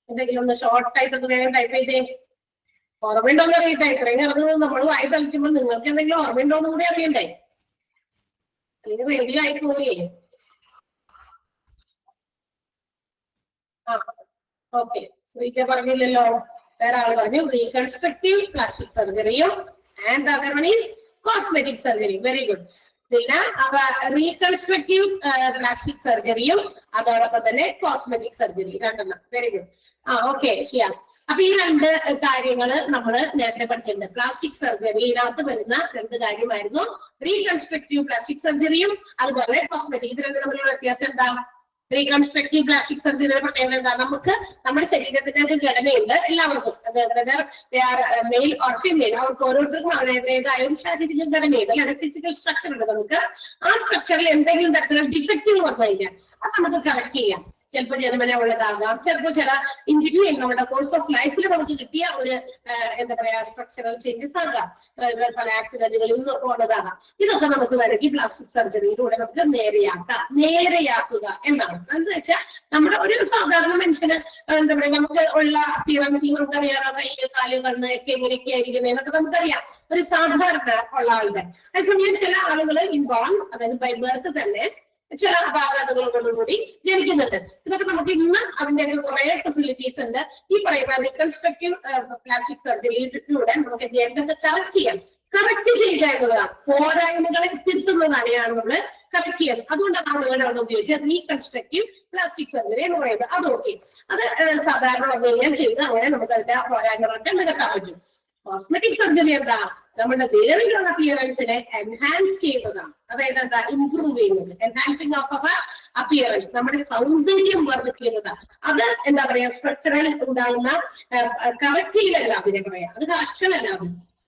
എന്തെങ്കിലും ഒന്ന് ഷോർട്ടായിട്ട് ഒന്ന് വേഗം ടൈപ്പ് ചെയ്തേ. ഓർമ്മയുണ്ടോന്ന് അറിയട്ടെ. ഇത്രയും കിടന്ന് നമ്മൾ വായി കളിക്കുമ്പോൾ നിങ്ങൾക്ക് എന്തെങ്കിലും ഓർമ്മയുണ്ടോന്നും കൂടി അറിയണ്ടേ? അല്ലെങ്കിൽ റെഡി ആയി പോവുകയെ. ഓക്കെ, ശ്രീജ പറഞ്ഞില്ലല്ലോ. വേറെ ആള് പറഞ്ഞു റീകൺസ്ട്രക്റ്റീവ് പ്ലാസ്റ്റിക് സർജറിയും and other one is cosmetic surgery. Very good. പിന്നെ റീകൺസ്ട്രക്റ്റീവ് പ്ലാസ്റ്റിക് സർജറിയും അതോടൊപ്പം തന്നെ കോസ്മെറ്റിക് സർജറി രണ്ടെണ്ണം. Very good. ഓക്കെ ഷിയാസ്. അപ്പൊ ഈ രണ്ട് കാര്യങ്ങള് നമ്മൾ നേരത്തെ പഠിച്ചിട്ടുണ്ട്. പ്ലാസ്റ്റിക് സർജറിയിനകത്ത് വരുന്ന രണ്ട് കാര്യമായിരുന്നു റീകൺസ്ട്രക്റ്റീവ് പ്ലാസ്റ്റിക് സർജറിയും അതുപോലെ കോസ്മെറ്റിക്. ഇത് രണ്ടും തമ്മിലുള്ള വ്യത്യാസം എന്താ? റീകൺസ്ട്രക്റ്റീവ് പ്ലാസ്റ്റിക് സർജറിയുടെ പ്രത്യേകത എന്താ? നമുക്ക് നമ്മുടെ ശരീരത്തിന്റെ ഒരു ഘടനയുണ്ട് എല്ലാവർക്കും. അത് whether they are male or female, അവർക്ക് ഓരോരുത്തർക്കും അവരുടേതായ ഒരു ശാരീരിക ഘടനയുണ്ട്, അല്ലെങ്കിൽ ഫിസിക്കൽ സ്ട്രക്ചർ ഉണ്ട്. നമുക്ക് ആ സ്ട്രക്ചറിൽ എന്തെങ്കിലും തരത്തിലുള്ള ഡിഫക്റ്റുകൾ വന്നു കഴിഞ്ഞാൽ അത് നമുക്ക് കറക്റ്റ് ചെയ്യാം. ചിലപ്പോൾ ജന്മന ഉള്ളതാകാം, ചിലപ്പോൾ ചില ഇൻഡിവിജ്വൽ നമ്മുടെ കോഴ്സ് ഓഫ് ലൈഫിൽ നമുക്ക് കിട്ടിയ ഒരു എന്താ പറയാ സ്ട്രക്ചറൽ ചേഞ്ചസ് ആകാം, പല ആക്സിഡന്റുകളിൽ നിന്നൊക്കെ ഉള്ളതാകാം. ഇതൊക്കെ നമുക്ക് വേണമെങ്കിൽ പ്ലാസ്റ്റിക് സർജറിയിലൂടെ നമുക്ക് നേരെയാക്കുക എന്നാണ്. എന്ന് വെച്ചാൽ നമ്മുടെ ഒരു സാധാരണ മനുഷ്യന് എന്താ പറയാ നമുക്ക് ഉള്ള അപ്പിയറൻസിൽ നമുക്കറിയാമോ, കയ്യില് കാല് കണ്ണ് ഒക്കെ എങ്ങനെയൊക്കെ ആയിരിക്കുന്നത് എന്നൊക്കെ നമുക്കറിയാം ഒരു സാധാരണ ഉള്ള ആളുടെ. അതേസമയം ചില ആളുകൾ ഇൻവോൾവ്, അതായത് ബൈ ബർത്ത് തന്നെ ചില അപാകതകളോടുകൂടി ജനിക്കുന്നുണ്ട്. ഇതൊക്കെ നമുക്ക് ഇന്ന് അതിന്റെയൊക്കെ കുറെ ഫെസിലിറ്റീസ് ഉണ്ട്. ഈ പറയുന്ന റീകൺസ്ട്രക്റ്റീവ് പ്ലാസ്റ്റിക് സർജറിയിലൂടെ നമുക്ക് എന്തൊക്കെ കറക്റ്റ് ചെയ്യാം. കറക്റ്റ് ചെയ്യുക എന്നുള്ളതാണ്, പോരായ്മകളെ തിരുത്തുന്നതാണ് നമ്മൾ കറക്റ്റ് ചെയ്യാൻ. അതുകൊണ്ടാണ് നമ്മൾ ഇവിടെ ഉപയോഗിച്ചത് റീകൺസ്ട്രക്റ്റീവ് പ്ലാസ്റ്റിക് സർജറി എന്ന് പറയുന്നത്. അത് ഓക്കെ, അത് സാധാരണ വന്നു കഴിഞ്ഞാൽ ചെയ്ത് അങ്ങനെ നമുക്ക് അതിന്റെ പോരായ്മകളൊക്കെ നികത്താൻ പറ്റും. കോസ്മെറ്റിക് സർജറി എന്താ? നമ്മുടെ നിലവിലുള്ള അപ്പിയറൻസിനെ എൻഹാൻസ് ചെയ്യുന്നതാണ്. അതായത് എന്താ? ഇംപ്രൂവ് ചെയ്യുന്നത്, എൻഹാൻസിങ് ഓഫ് അവർ അപ്പിയറൻസ്, നമ്മുടെ സൗന്ദര്യം വർദ്ധിപ്പിക്കുന്നതാണ്. അത് എന്താ പറയാ സ്ട്രക്ചറൽ ഉണ്ടാകുന്ന കറക്റ്റ് ചെയ്യലല്ല അതിനെ പറയാം, അത് കറക്ഷൻ അല്ല.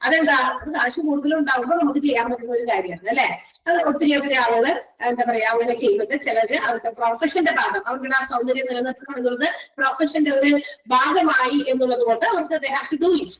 അതെന്താ? അത് കാശ് കൂടുതലും ഉണ്ടാകുമ്പോൾ നമുക്ക് ചെയ്യാൻ പറ്റുന്ന ഒരു കാര്യമാണ് അല്ലെ. അത് ഒത്തിരി ആളുകൾ എന്താ പറയാ അങ്ങനെ ചെയ്യുന്നുണ്ട്. ചിലര് അവരുടെ പ്രൊഫഷന്റെ ഭാഗം, അവരുടെ ആ സൗന്ദര്യം നിലനിർത്തുക എന്നുള്ളത് പ്രൊഫഷന്റെ ഒരു ഭാഗമായി എന്നുള്ളത് കൊണ്ട് അവർക്ക് they have to do it.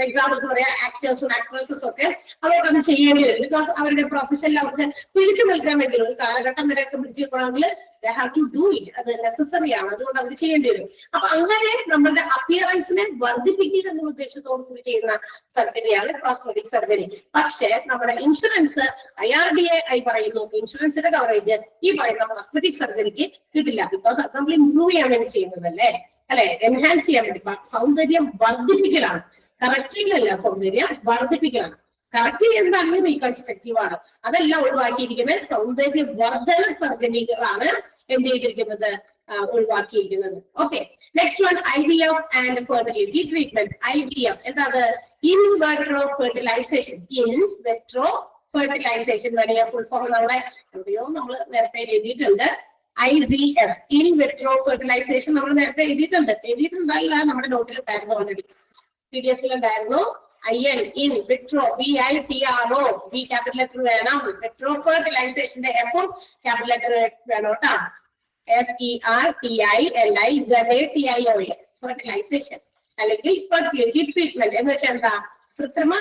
Examples പറയാം, ആക്ടേഴ്സും ആക്ട്രസസും ഒക്കെ അവർക്കത് ചെയ്യേണ്ടി വരും. ബിക്കോസ് അവരുടെ പ്രൊഫഷനിൽ അവർക്ക് പിടിച്ചു നിൽക്കാൻ വേണ്ടി ഒരു കാലഘട്ടം വരെയൊക്കെ പിടിച്ചു നിൽക്കണമെങ്കിൽ they have to do it. അത് നെസസറി ആണ്, അതുകൊണ്ട് അവർ ചെയ്യേണ്ടി വരും. അപ്പൊ അങ്ങനെ നമ്മുടെ അപ്പിയറൻസിനെ വർദ്ധിപ്പിക്കുക എന്ന ഉദ്ദേശത്തോടു കൂടി ചെയ്യുന്ന സർജറിയാണ് കോസ്മെറ്റിക് സർജറി. പക്ഷെ നമ്മുടെ ഇൻഷുറൻസ് IRDAI പറയുന്നു ഇൻഷുറൻസിന്റെ കവറേജ് ഈ പറയുന്ന കോസ്മെറ്റിക് സർജറിക്ക് കിട്ടില്ല. ബിക്കോസ് അത് നമ്മൾ ഇംപ്രൂവ് ചെയ്യാൻ വേണ്ടി ചെയ്യുന്നതല്ലേ, അല്ലെ, എൻഹാൻസ് ചെയ്യാൻ വേണ്ടി, സൗന്ദര്യം വർദ്ധിപ്പിക്കലാണ്. കറക്റ്റിംഗല്ല, സൗന്ദര്യം വർദ്ധിപ്പിക്കലാണ്. കറക്റ്റ് ചെയ്യുന്നതാണ് റീകൺസ്ട്രക്റ്റീവ് ആണ്. അതെല്ലാം ഒഴിവാക്കിയിരിക്കുന്ന സൗന്ദര്യ വർദ്ധന സർജറികളാണ് എന്ത് ചെയ്തിരിക്കുന്നത്, ഒഴിവാക്കിയിരിക്കുന്നത്. Okay, next one IVF and fertility treatment. IVF എന്താണ്? In vitro fertilisation. In vitro fertilisation വേണമെങ്കിൽ ഫുൾ ഫോം നമ്മളെ എവിടെയോ നമ്മൾ നേരത്തെ എഴുതിയിട്ടുണ്ട്. IVF ഇൻ വെട്രോ ഫെർട്ടിലൈസേഷൻ നമ്മൾ നേരത്തെ എഴുതിയിട്ടുണ്ടല്ല, നമ്മുടെ നോട്ടിൽ ഉണ്ടായിരുന്നു, ഓൾറെഡി PDF ഉണ്ടായിരുന്നു. IN in vitro VITRO V capital letter വേണം. Vitro fertilization F capital letter വേണം ട്ടോ. FERTILIZATION fertilization അല്ലെങ്കിൽ fertility treatment എന്ന് വെച്ചാൽ എന്താ? കൃത്രിമ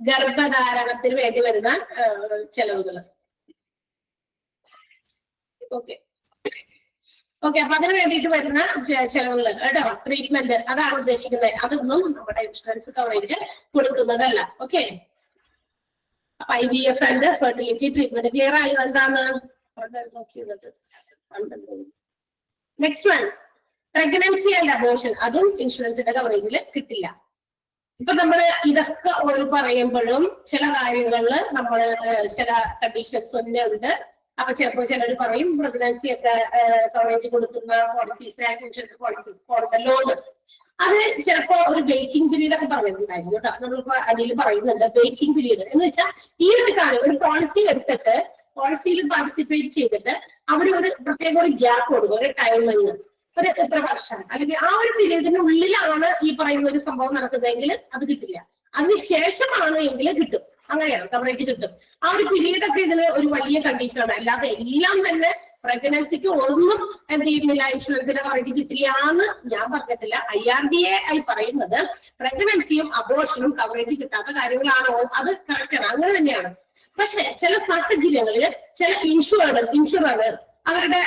ഗർഭധാരണത്തിന് വേണ്ടി വരുന്ന ചെലവുകൾ. ഓക്കെ അപ്പൊ അതിന് വേണ്ടിയിട്ട് വരുന്ന ചെലവുകൾ കേട്ടോ, ട്രീറ്റ്മെന്റ് അതാണ് ഉദ്ദേശിക്കുന്നത്. അതൊന്നും നമ്മുടെ ഇൻഷുറൻസ് കവറേജ് കൊടുക്കുന്നതല്ല. ഓക്കെ, അപ്പൊ IVF and fertility treatment clear ആയി എന്താണ് നോക്കിയത്. Next one, pregnancy and abortion. അതും ഇൻഷുറൻസിന്റെ കവറേജിൽ കിട്ടില്ല. ഇപ്പൊ നമ്മള് ഇതൊക്കെ ഓരോ പറയുമ്പോഴും ചില കാര്യങ്ങളില് നമ്മള് ചില കണ്ടീഷൻസ് തന്നെ ഉണ്ട്. അപ്പൊ ചിലപ്പോൾ ചിലർ പറയും പ്രഗ്നൻസി ഒക്കെ കവറേജ് കൊടുക്കുന്ന പോളിസീസ് ഇൻഷുറൻസ് പോളിസീസ് ഉണ്ടല്ലോ. അത് ചിലപ്പോ ഒരു വെയിറ്റിംഗ് പീരീഡ് ഒക്കെ പറയുന്നുണ്ടായിരുന്നു കേട്ടോ. നമ്മളിപ്പോ അടിയിൽ പറയുന്നുണ്ട് വെയിറ്റിംഗ് പീരീഡ് എന്ന് വെച്ചാൽ ഈ ഒരു കാര്യം ഒരു പോളിസി എടുത്തിട്ട് പോളിസിയിൽ പാർട്ടിസിപ്പേറ്റ് ചെയ്തിട്ട് അവര് ഒരു പ്രത്യേക ഒരു ഗ്യാപ്പ് കൊടുക്കും, ഒരു ടൈമിങ്, ഒരു എത്ര വർഷം അല്ലെങ്കിൽ ആ ഒരു പീരീഡിനുള്ളിലാണ് ഈ പറയുന്ന ഒരു സംഭവം നടക്കുന്നതെങ്കിൽ അത് കിട്ടില്ല. അതിനുശേഷമാണ് എങ്കിൽ കിട്ടും. അങ്ങനെയാണ് കവറേജ് കിട്ടും. ആ ഒരു പീരീഡ് ഒക്കെ ഇതിന് ഒരു വലിയ കണ്ടീഷനാണ്. അല്ലാതെ എല്ലാം തന്നെ പ്രഗ്നൻസിക്ക് ഒന്നും എന്ത് ചെയ്യുന്നില്ല, ഇൻഷുറൻസിന്റെ കവറേജ് കിട്ടില്ലാന്ന് ഞാൻ പറഞ്ഞിട്ടില്ല. IRDA പറയുന്നത് പ്രഗ്നൻസിയും അബോർഷനും കവറേജ് കിട്ടാത്ത കാര്യങ്ങളാണോ, അത് കറക്റ്റാണ്, അങ്ങനെ തന്നെയാണ്. പക്ഷെ ചില സാഹചര്യങ്ങളിൽ ചില ഇൻഷുറർ അവരുടെ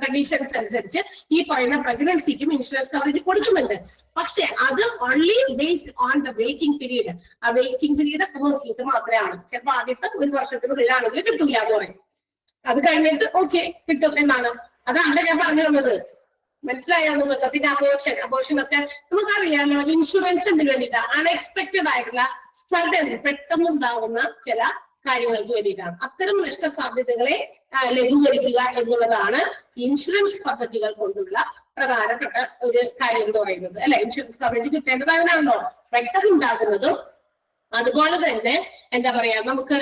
കണ്ടീഷൻസ് അനുസരിച്ച് ഈ പറയുന്ന പ്രഗ്നൻസിക്കും ഇൻഷുറൻസ് കവറേജ് കൊടുക്കുന്നുണ്ട്. പക്ഷെ അത് only based on the waiting period. ആ വെയിറ്റിംഗ് പീരീഡ് ഒക്കെ നോക്കിയിട്ട് മാത്രമാണ്. ചിലപ്പോൾ ആദ്യത്തെ ഒരു വർഷത്തിനുള്ളിലാണെങ്കിൽ കിട്ടൂല എന്ന് പറയും. അത് കഴിഞ്ഞിട്ട് ഓക്കെ കിട്ടും എന്നാണ്. അതാണ് ഞാൻ പറഞ്ഞു തന്നത്. മനസ്സിലായോ നിങ്ങൾക്ക്? പിന്നെ അബോർഷൻ ഒക്കെ നമുക്കറിയാലോ, ഇൻഷുറൻസ് എന്തിനു വേണ്ടിയിട്ടാ? അൺഎക്സ്പെക്ടഡ് ആയിട്ടുള്ള സഡൻ പെട്ടെന്നുണ്ടാവുന്ന ചില കാര്യങ്ങൾക്ക് വേണ്ടിയിട്ടാണ്. അത്തരം നഷ്ടസാധ്യതകളെ ലഘൂകരിക്കുക എന്നുള്ളതാണ് ഇൻഷുറൻസ് പദ്ധതികൾ കൊണ്ടുള്ള പ്രധാനപ്പെട്ട ഒരു കാര്യം എന്ന് പറയുന്നത്. അല്ലെ, ഇൻഷുറൻസ് കവറേജ് കിട്ടേണ്ടത് അങ്ങനെയാണല്ലോ. പെട്ടെന്നുണ്ടാകുന്നതും അതുപോലെ തന്നെ എന്താ പറയാ നമ്മൾക്ക്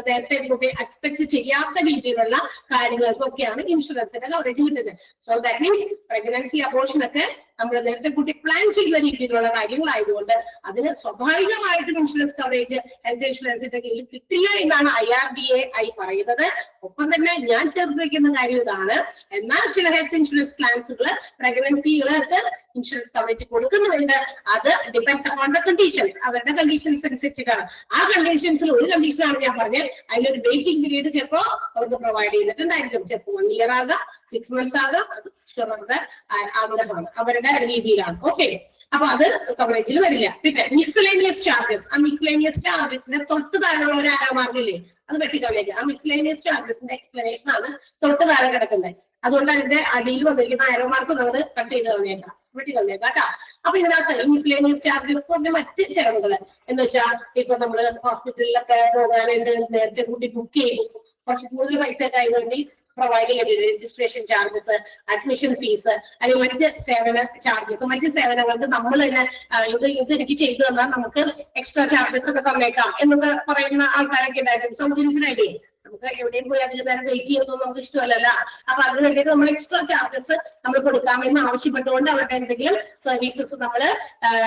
നേരത്തെ കൂട്ടി എക്സ്പെക്ട് ചെയ്യാത്ത രീതിയിലുള്ള കാര്യങ്ങൾക്കൊക്കെയാണ് ഇൻഷുറൻസിന്റെ കവറേജ് കിട്ടുന്നത്. So that means pregnancy abortion ഒക്കെ നമ്മൾ നേരത്തെ കൂട്ടി പ്ലാൻ ചെയ്യുന്ന രീതിയിലുള്ള കാര്യങ്ങളായതുകൊണ്ട് അതിന് സ്വാഭാവികമായിട്ടും ഇൻഷുറൻസ് കവറേജ് ഹെൽത്ത് ഇൻഷുറൻസിന്റെ കീഴിൽ കിട്ടില്ല എന്നാണ് IRDA പറയുന്നത്. ഒപ്പം തന്നെ ഞാൻ ചേർത്ത് വെക്കുന്ന കാര്യം ഇതാണ്, എന്നാൽ ചില ഹെൽത്ത് ഇൻഷുറൻസ് പ്ലാൻസുകൾ പ്രഗ്നൻസികൾക്ക് ഇൻഷുറൻസ് കവറേജ് കൊടുക്കുന്നുണ്ട്. അത് ഡിപെൻഡ്സ് അപ്പോൺ ദ കണ്ടീഷൻസ്, അവരുടെ കണ്ടീഷൻസ് അനുസരിച്ചിട്ടാണ്. ആ കണ്ടീഷൻസിൽ ഒരു കണ്ടീഷനാണ് ഞാൻ പറഞ്ഞത്, അതിലൊരു വെയിറ്റിംഗ് പീരീഡ് ചിലപ്പോ അവർക്ക് പ്രൊവൈഡ് ചെയ്തിട്ടുണ്ടായിരിക്കും. ചിലപ്പോൾ 1 year ആകാം, 6 months ആകാം. അത് ഇൻഷുററുടെ ആഗ്രഹമാണ്, അവരുടെ രീതിയിലാണ്. ഓക്കെ, അപ്പൊ അത് കവറേജിൽ വരില്ല. പിന്നെ മിസ്ലേനിയസ് ചാർജസ്. ആ മിസ്ലേനിയസ് ചാർജസിന്റെ തൊട്ട് താഴെയുള്ള ഒരു ആരോ മാർക്കില്ലേ, അത് വെട്ടിക്കളഞ്ഞേക്ക്. ആ മിസ്ലേനിയസ് ചാർജസിന്റെ എക്സ്പ്ലനേഷൻ ആണ് തൊട്ട് താഴെ കിടക്കുന്നത്. അതുകൊണ്ട് അതിന്റെ അടിയിൽ വന്നിരിക്കുന്ന ആരോ മാർക്ക് നമ്മൾ കട്ട് ചെയ്ത് കളഞ്ഞേക്കാം, വെട്ടിക്കളഞ്ഞേക്കാം കേട്ടോ. അപ്പൊ ഇതിനകത്ത് മിസ്ലേനിയസ് ചാർജസ് പറഞ്ഞ മറ്റ് ചെലവുകൾ എന്ന് വെച്ചാൽ ഇപ്പൊ നമ്മള് ഹോസ്പിറ്റലിലൊക്കെ പോകാനായിട്ട് നേരത്തെ കൂട്ടി ബുക്ക് ചെയ്തു, കുറച്ച് കൂടുതൽ പൈസയൊക്കെ ആയി വേണ്ടി പ്രൊവൈഡ് ചെയ്യേണ്ടി രജിസ്ട്രേഷൻ ചാർജസ്, അഡ്മിഷൻ ഫീസ്, അല്ലെങ്കിൽ മറ്റ് സേവന ചാർജസ്, മറ്റ് സേവനങ്ങൾക്ക് നമ്മൾ തന്നെ ഇത് എനിക്ക് ചെയ്തു തന്നാൽ നമുക്ക് എക്സ്ട്രാ ചാർജസ് ഒക്കെ തന്നേക്കാം എന്നൊക്കെ പറയുന്ന ആൾക്കാരൊക്കെ ഉണ്ടായിരുന്നു. സൗകര്യത്തിനായിട്ടേ നമുക്ക് എവിടെയും പോയി അധികം നേരം വെയിറ്റ് ചെയ്യുന്നതൊന്നും നമുക്ക് ഇഷ്ടമല്ലല്ലോ. അപ്പൊ അതിന് വേണ്ടിയിട്ട് നമ്മൾ എക്സ്ട്രാ ചാർജസ് നമ്മൾ കൊടുക്കാമെന്ന് ആവശ്യപ്പെട്ടുകൊണ്ട് അവരുടെ എന്തെങ്കിലും സർവീസസ് നമ്മൾ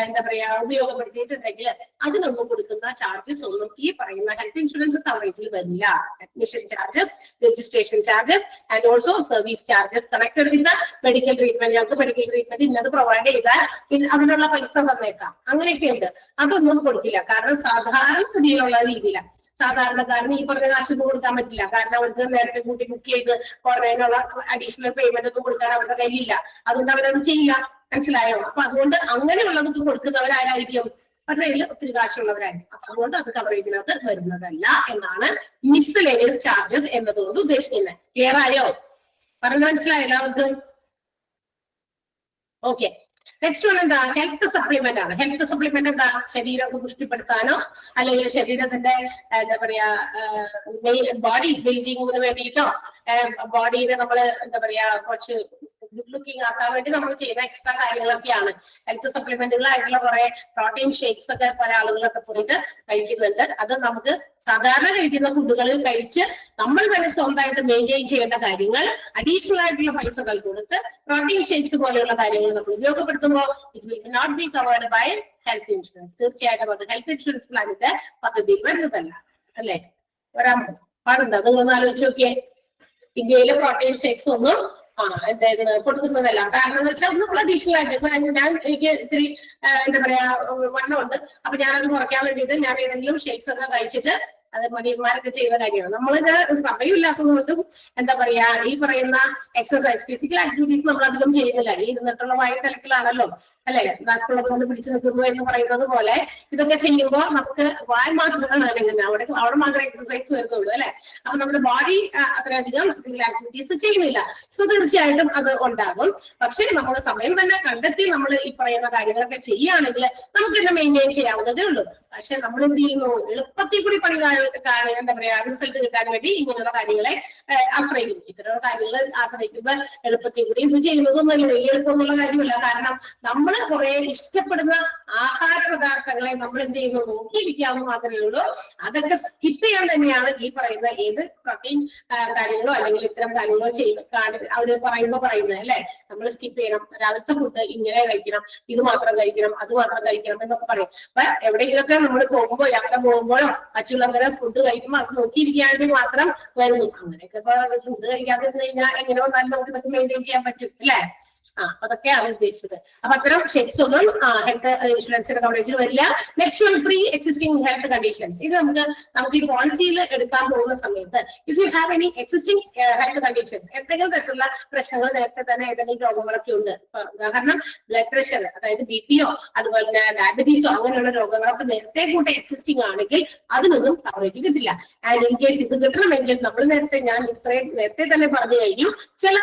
എന്താ പറയാ ഉപയോഗപ്പെടുത്തിയിട്ടുണ്ടെങ്കിൽ അതിനൊന്നും കൊടുക്കുന്ന ചാർജസ് ഒന്നും ഈ പറയുന്ന ഹെൽത്ത് ഇൻഷുറൻസ് കവറേജിൽ വരില്ല. Admission charges, registration charges and also service charges connected with medical treatment. ഞങ്ങൾക്ക് മെഡിക്കൽ ട്രീറ്റ്മെന്റ് ഇന്നത് പ്രൊവൈഡ് ചെയ്താൽ പിന്നെ അതിനുള്ള പൈസ തന്നേക്കാം, അങ്ങനെയൊക്കെ ഉണ്ട്. അതൊന്നും കൊടുക്കില്ല. കാരണം സാധാരണ സ്ഥിതിയിലുള്ള രീതിയിലാണ്. സാധാരണക്കാരന് ഈ പറഞ്ഞ കാശൊന്നും കൊടുക്കാൻ പറ്റില്ല. കാരണം അവർക്ക് നേരത്തെ കൂട്ടി ബുക്ക് ചെയ്ത് കുറേനുള്ള അഡീഷണൽ പേയ്മെന്റ് ഒന്നും കൊടുക്കാൻ അവരുടെ കയ്യിലില്ല. അതുകൊണ്ട് അവരത് ചെയ്യില്ല. മനസ്സിലായോ? അപ്പൊ അതുകൊണ്ട് അങ്ങനെയുള്ളതൊക്കെ കൊടുക്കുന്നവരാരായിരിക്കും? അവരുടെ കയ്യിൽ ഒത്തിരി കാശുള്ളവരായിരിക്കും. അപ്പൊ അതുകൊണ്ട് അത് കവറേജിനകത്ത് വരുന്നതല്ല എന്നാണ് മിസ്സലേനിയസ് ചാർജസ് എന്നതുകൊണ്ട് ഉദ്ദേശിക്കുന്നത്. ക്ലിയർ ആയോ? പറഞ്ഞു മനസ്സിലായോ എല്ലാവർക്കും? ഓക്കെ, നെക്സ്റ്റ് വൺ എന്താ? ഹെൽത്ത് സപ്ലിമെന്റ് ആണ്. ഹെൽത്ത് സപ്ലിമെന്റ് എന്താ? ശരീരമൊക്കെ പുഷ്ടിപ്പെടുത്താനോ അല്ലെങ്കിൽ ശരീരത്തിന്റെ എന്താ പറയാ ബോഡി ബിൽഡിങ്ങിന് വേണ്ടിയിട്ടോ ബോഡിനെ നമ്മള് എന്താ പറയാ കുറച്ച് ഗുഡ് ലുക്കിംഗ് ആക്കാൻ വേണ്ടി നമ്മൾ ചെയ്യുന്ന എക്സ്ട്രാ കാര്യങ്ങളൊക്കെയാണ്. ഹെൽത്ത് സപ്ലിമെന്റുകളായിട്ടുള്ള കുറെ പ്രോട്ടീൻ ഷേക്സ് ഒക്കെ പല ആളുകളൊക്കെ പോയിട്ട് കഴിക്കുന്നുണ്ട്. അത് നമുക്ക് സാധാരണ കഴിക്കുന്ന ഫുഡുകളിൽ കഴിച്ച് നമ്മൾ തന്നെ സ്വന്തമായിട്ട് മെയിൻറ്റെയിൻ ചെയ്യേണ്ട കാര്യങ്ങൾ അഡീഷണൽ ആയിട്ടുള്ള പൈസകൾ കൊടുത്ത് പ്രോട്ടീൻ ഷേക്സ് പോലെയുള്ള കാര്യങ്ങൾ നമ്മൾ ഉപയോഗപ്പെടുത്തുമ്പോൾ it will not be covered by health insurance. തീർച്ചയായിട്ടും അത് ഹെൽത്ത് ഇൻഷുറൻസ് പ്ലാനിന്റെ പദ്ധതിയിൽ വരുന്നതല്ല, അല്ലെ? വരാൻ പാടുണ്ടോ? നിങ്ങളൊന്ന് ആലോചിച്ച് നോക്കിയേ. ഇന്ത്യയിലെ പ്രോട്ടീൻ ഷേക്സ് ഒന്നും എന്തായിരുന്നു കൊടുക്കുന്നതല്ല. കാരണം എന്ന് വെച്ചാൽ ഒന്നും അഡീഷണൽ ആയിട്ട് ഇപ്പൊ എനിക്ക് ഇത്തിരി എന്താ പറയാ വണ്ണമുണ്ട്, അപ്പൊ ഞാനത് കുറയ്ക്കാൻ വേണ്ടിയിട്ട് ഞാൻ ഏതെങ്കിലും ഷേക്സ് ഒക്കെ കഴിച്ചിട്ട് അത് മടിയന്മാരൊക്കെ ചെയ്യുന്ന കാര്യമാണ്. നമ്മളിത് സമയമില്ലാത്തതുകൊണ്ടും എന്താ പറയാ ഈ പറയുന്ന എക്സസൈസ് ഫിസിക്കൽ ആക്ടിവിറ്റീസ് നമ്മൾ അധികം ചെയ്യുന്നില്ല. ഈ ഇരുന്നിട്ടുള്ള വായു കലക്കലാണല്ലോ, അല്ലെ? നാക്കുള്ളത് കൊണ്ട് പിടിച്ചു നിൽക്കുന്നു എന്ന് പറയുന്നത് പോലെ ഇതൊക്കെ ചെയ്യുമ്പോൾ നമുക്ക് വായു മാത്രമാണ് അനങ്ങുന്നത്, അവിടെ മാത്രമേ എക്സസൈസ് വരുന്നുള്ളൂ, അല്ലെ? അപ്പൊ നമ്മുടെ ബോഡി അത്രയധികം ഫിസിക്കൽ ആക്ടിവിറ്റീസ് ചെയ്യുന്നില്ല. സോ തീർച്ചയായിട്ടും അത് ഉണ്ടാകും. പക്ഷെ നമ്മൾ സമയം തന്നെ കണ്ടെത്തി നമ്മൾ ഈ പറയുന്ന കാര്യങ്ങളൊക്കെ ചെയ്യുകയാണെങ്കിൽ നമുക്ക് തന്നെ മെയിൻറ്റെയിൻ ചെയ്യാവുന്നതേ ഉള്ളൂ. പക്ഷെ നമ്മൾ എന്ത് ചെയ്യുന്നു? എളുപ്പത്തിൽ കൂടി പണി എന്താ പറയാ റിസൾട്ട് കിട്ടാൻ വേണ്ടി ഇങ്ങനെയുള്ള കാര്യങ്ങളെ ആശ്രയിക്കുന്നു. ഇത്തരമുള്ള കാര്യങ്ങൾ ആശ്രയിക്കുമ്പോൾ എളുപ്പത്തിൽ കൂടി ഇത് ചെയ്യുന്നതൊന്നും വലിയ എളുപ്പമുള്ള കാര്യമല്ല. കാരണം നമ്മൾ കുറെ ഇഷ്ടപ്പെടുന്ന ആഹാര പദാർത്ഥങ്ങളെ നമ്മൾ എന്ത് ചെയ്യുന്നു? നോക്കിയിരിക്കാവുന്ന മാത്രമേ ഉള്ളൂ. അതൊക്കെ സ്കിപ്പ് ചെയ്യാൻ തന്നെയാണ് ഈ പറയുന്ന ഏത് പ്രോട്ടീൻ കാര്യങ്ങളോ അല്ലെങ്കിൽ ഇത്തരം കാര്യങ്ങളോ അവര് പറയുന്നത്, അല്ലെ? നമ്മൾ സ്കിപ്പ് ചെയ്യണം, രാവിലത്തെ ഫുഡ് ഇങ്ങനെ കഴിക്കണം, ഇത് മാത്രം കഴിക്കണം, അത് മാത്രം കഴിക്കണം എന്നൊക്കെ പറയും. അപ്പൊ എവിടെയെങ്കിലൊക്കെ നമ്മൾ പോകുമ്പോ യാത്ര പോകുമ്പോഴോ മറ്റുള്ളവരെ ഫുഡ് കഴിക്കുമ്പോൾ അത് നോക്കിയിരിക്കാണ്ട് മാത്രം വരുന്നു. അങ്ങനെയൊക്കെ ഇപ്പൊ ഫുഡ് കഴിക്കാതിരുന്നു കഴിഞ്ഞാൽ എങ്ങനെ വന്നാലും നമുക്ക് ഇതൊക്കെ മെയിൻറ്റെയിൻ ചെയ്യാൻ പറ്റും, അല്ലെ? അതൊക്കെയാണ് ഉദ്ദേശിച്ചത്. അപ്പൊ അത്തരം ഷെയ്ക്സ് ഒന്നും ഹെൽത്ത് ഇൻഷുറൻസിന്റെ കവറേജിൽ വരില്ല. Next one, pre existing health conditions. ഇത് നമുക്ക് ഈ പോളിസിയിൽ എടുക്കാൻ പോകുന്ന സമയത്ത് if you have any existing health conditions, എന്തെങ്കിലും തരത്തിലുള്ള പ്രശ്നങ്ങൾ നേരത്തെ തന്നെ ഏതെങ്കിലും രോഗങ്ങളൊക്കെ ഉണ്ട്, ഉദാഹരണം ബ്ലഡ് പ്രഷർ, അതായത് ബിപിയോ അതുപോലെ തന്നെ ഡയബറ്റീസോ അങ്ങനെയുള്ള രോഗങ്ങളൊക്കെ നേരത്തെ കൂടെ എക്സിസ്റ്റിംഗ് ആണെങ്കിൽ അതിനൊന്നും കവറേജ് കിട്ടില്ല. ആൻഡ് ഇൻ കേസ് ഇത് കിട്ടണമെങ്കിൽ നമ്മൾ ഞാൻ ഇത്രയും നേരത്തെ തന്നെ പറഞ്ഞു കഴിഞ്ഞു, ചില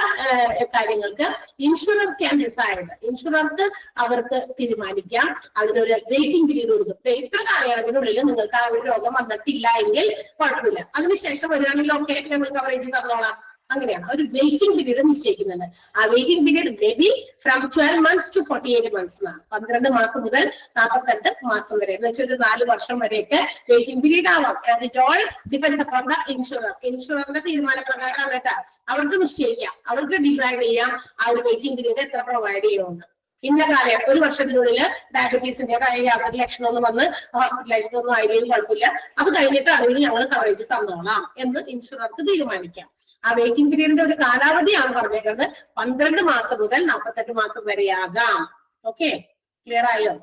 കാര്യങ്ങൾക്ക് ഇൻഷുറൻസ് ക്യാൻ ഡിസൈഡ്, ഇൻഷുറൻസ് അവർക്ക് തീരുമാനിക്കാം, അതിനൊരു വെയിറ്റിംഗ് പീരീഡ് കൊടുക്കും. ഇത്ര കാലയളവിനുള്ളിൽ നിങ്ങൾക്ക് ആ ഒരു രോഗം വന്നിട്ടില്ല എങ്കിൽ കുഴപ്പമില്ല, അതിനുശേഷം വരികയാണെങ്കിൽ ഒക്കെ ഞങ്ങൾ കവറേജ് തന്നോളാം. അങ്ങനെയാണ് ഒരു വെയിറ്റിംഗ് പീരീഡ് നിശ്ചയിക്കുന്നത്. ആ waiting period may be from 12 months to 48 months എന്നാണ്. 12 മാസം മുതൽ 48 മാസം വരെ, എന്ന് വെച്ചാൽ ഒരു 4 വർഷം വരെയൊക്കെ വെയിറ്റിംഗ് പീരീഡ് ആവാം. It all depends upon the insurer. ഇൻഷുററിന്റെ തീരുമാനപ്രകാരമാണ് കേട്ടോ. അവർക്ക് നിശ്ചയിക്കാം, അവർക്ക് ഡിസൈഡ് ചെയ്യാം ആ ഒരു വെയിറ്റിംഗ് പീരീഡ് എത്ര പ്രൊവൈഡ് ചെയ്യുമെന്ന്. ഇന്ന കാലം ഒരു വർഷത്തിനുള്ളിൽ ഡയബറ്റീസിന്റേതായ യാതൊരു ലക്ഷണമൊന്നും വന്ന് ഹോസ്പിറ്റലൈസ്ഡ് ഒന്നും ആയാലും കുഴപ്പമില്ല, അത് കഴിഞ്ഞിട്ടാണെങ്കിൽ ഞങ്ങൾ കവറേജ് തന്നോളാം എന്ന് ഇൻഷുറർക്ക് തീരുമാനിക്കാം. ആ വെയിറ്റിംഗ് പീരീഡിന്റെ ഒരു കാലാവധിയാണ് പറഞ്ഞേക്കുന്നത് 12 മാസം മുതൽ 48 മാസം വരെയാകാം. ഓക്കെ, ക്ലിയർ ആയോ?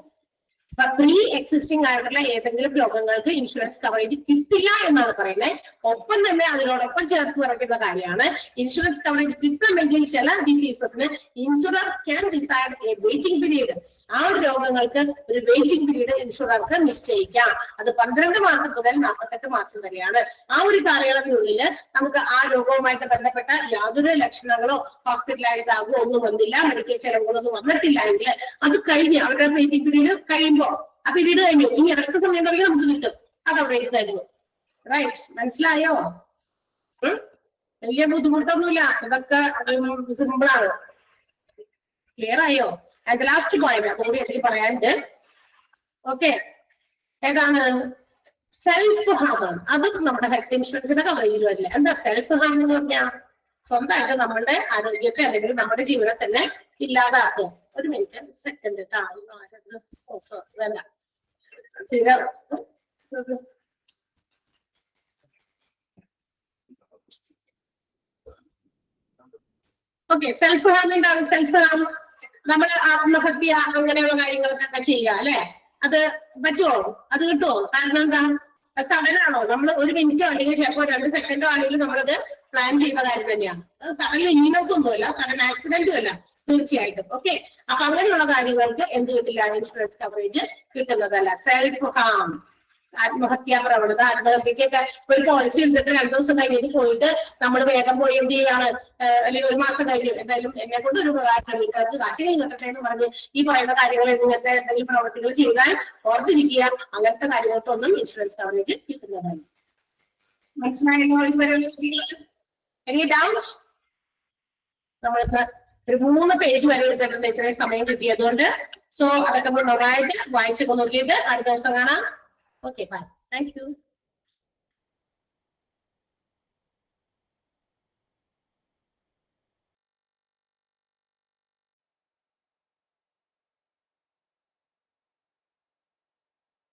പ്രീ എക്സിസ്റ്റിംഗ് ആയിട്ടുള്ള ഏതെങ്കിലും രോഗങ്ങൾക്ക് ഇൻഷുറൻസ് കവറേജ് കിട്ടില്ല എന്നാണ് പറയുന്നത്. ഒപ്പം തന്നെ അതിനോടൊപ്പം ചേർത്ത് പറയുന്ന കാര്യമാണ് ഇൻഷുറൻസ് കവറേജ് കിട്ടണമെങ്കിൽ ചില ഡിസീസസിന് insurer can decide a waiting period. ആ ഒരു രോഗങ്ങൾക്ക് ഒരു വെയിറ്റിംഗ് പീരീഡ് ഇൻഷുറർക്ക് നിശ്ചയിക്കാം. അത് 12 മാസം മുതൽ 48 മാസം വരെയാണ്. ആ ഒരു കാലയളവിനുള്ളിൽ നമുക്ക് ആ രോഗവുമായിട്ട് ബന്ധപ്പെട്ട യാതൊരു ലക്ഷണങ്ങളോ ഹോസ്പിറ്റലൈസ്ഡ് ആകുമോ ഒന്നും വന്നില്ല, മെഡിക്കൽ ചെലവുകളൊന്നും വന്നിട്ടില്ല എങ്കിൽ അത് കഴിഞ്ഞ് അവരുടെ വെയിറ്റിംഗ് പീരീഡ് കഴിയുമ്പോൾ ആ പീരീഡ് കഴിഞ്ഞു, ഇനി അടുത്ത സമയം തുടങ്ങി നമുക്ക് കിട്ടും ആ കവറേജ് തരുന്നു. റൈറ്റ്, മനസ്സിലായോ? വലിയ ബുദ്ധിമുട്ടൊന്നുമില്ല, ഇതൊക്കെ സിമ്പിൾ ആണ്. ക്ലിയർ ആയോ? ആൻഡ് ലാസ്റ്റ് പോയിന്റ് അതുകൂടി എനിക്ക് പറയാനുണ്ട്. ഓക്കെ, ഏതാണ്? Self harm. അത് നമ്മുടെ ഹെൽത്ത് ഇൻഷുറൻസിന്റെ കവറേജിൽ വരില്ല. എന്താ സെൽഫ് ഹാം എന്ന് പറഞ്ഞാൽ? സ്വന്തമായിട്ട് നമ്മളുടെ ആരോഗ്യത്തെ അല്ലെങ്കിൽ നമ്മുടെ ജീവനെ തന്നെ ഇല്ലാതാക്കുക. ഒരു മിനിറ്റ്, സെക്കൻഡ് വേണ്ട. ഓക്കെ, സെൽഫ് ഹാം എന്താണ്? സെൽഫ് ഹാം നമ്മൾ ആത്മഹത്യ അങ്ങനെയുള്ള കാര്യങ്ങളൊക്കെ ചെയ്യുക, അല്ലെ? അത് പറ്റുമോ? അത് കിട്ടുമോ? കാരണം എന്താ? സഡനാണോ? നമ്മൾ ഒരു മിനിറ്റോ അല്ലെങ്കിൽ ചിലപ്പോൾ 2 സെക്കൻഡോ ആണെങ്കിലും നമ്മളത് പ്ലാൻ ചെയ്യുന്ന കാര്യം തന്നെയാണ്. അത് സഡൻ ഇന്നസ് ഒന്നുമല്ല, സഡൻ ആക്സിഡന്റും അല്ല തീർച്ചയായിട്ടും. ഓക്കെ, അപ്പൊ അങ്ങനെയുള്ള കാര്യങ്ങൾക്ക് എന്ത് കിട്ടില്ല? ഇൻഷുറൻസ് കവറേജ് കിട്ടുന്നതല്ല. സെൽഫ് ഹാം, ആത്മഹത്യാ പ്രവണത, ആത്മഹത്യക്കൊക്കെ ഒരു പോളിസി എടുത്തിട്ട് 2 ദിവസം കഴിഞ്ഞിട്ട് പോയിട്ട് നമ്മൾ വേഗം പോയി എന്ത് ചെയ്യാണ്, അല്ലെങ്കിൽ 1 മാസം കഴിഞ്ഞു എന്തായാലും എന്നെ കൊണ്ട് ഒരു ഉപകാരം വീട്ടുകാർക്ക് കാശ് കിട്ടട്ടെ എന്ന് പറഞ്ഞ് ഈ പറയുന്ന കാര്യങ്ങൾ ഇങ്ങനത്തെ എന്തെങ്കിലും പ്രവർത്തികൾ ചെയ്താൽ ഓർത്തിരിക്കുക, അങ്ങനത്തെ കാര്യങ്ങൾക്കൊന്നും ഇൻഷുറൻസ് കവറേജ് കിട്ടുന്നതാണ്. മനസ്സിലായോ? Any doubt? നമ്മൾക്ക് ഒരു 3 പേജ് വരെ എടുത്തിട്ടുണ്ട് ഇത്രയും സമയം കിട്ടിയതുകൊണ്ട്. സോ അതൊക്കെ നന്നായിട്ട് വായിച്ചൊക്കെ നോക്കിയിട്ട് അടുത്ത ദിവസം കാണാം. Okay bye. Thank you.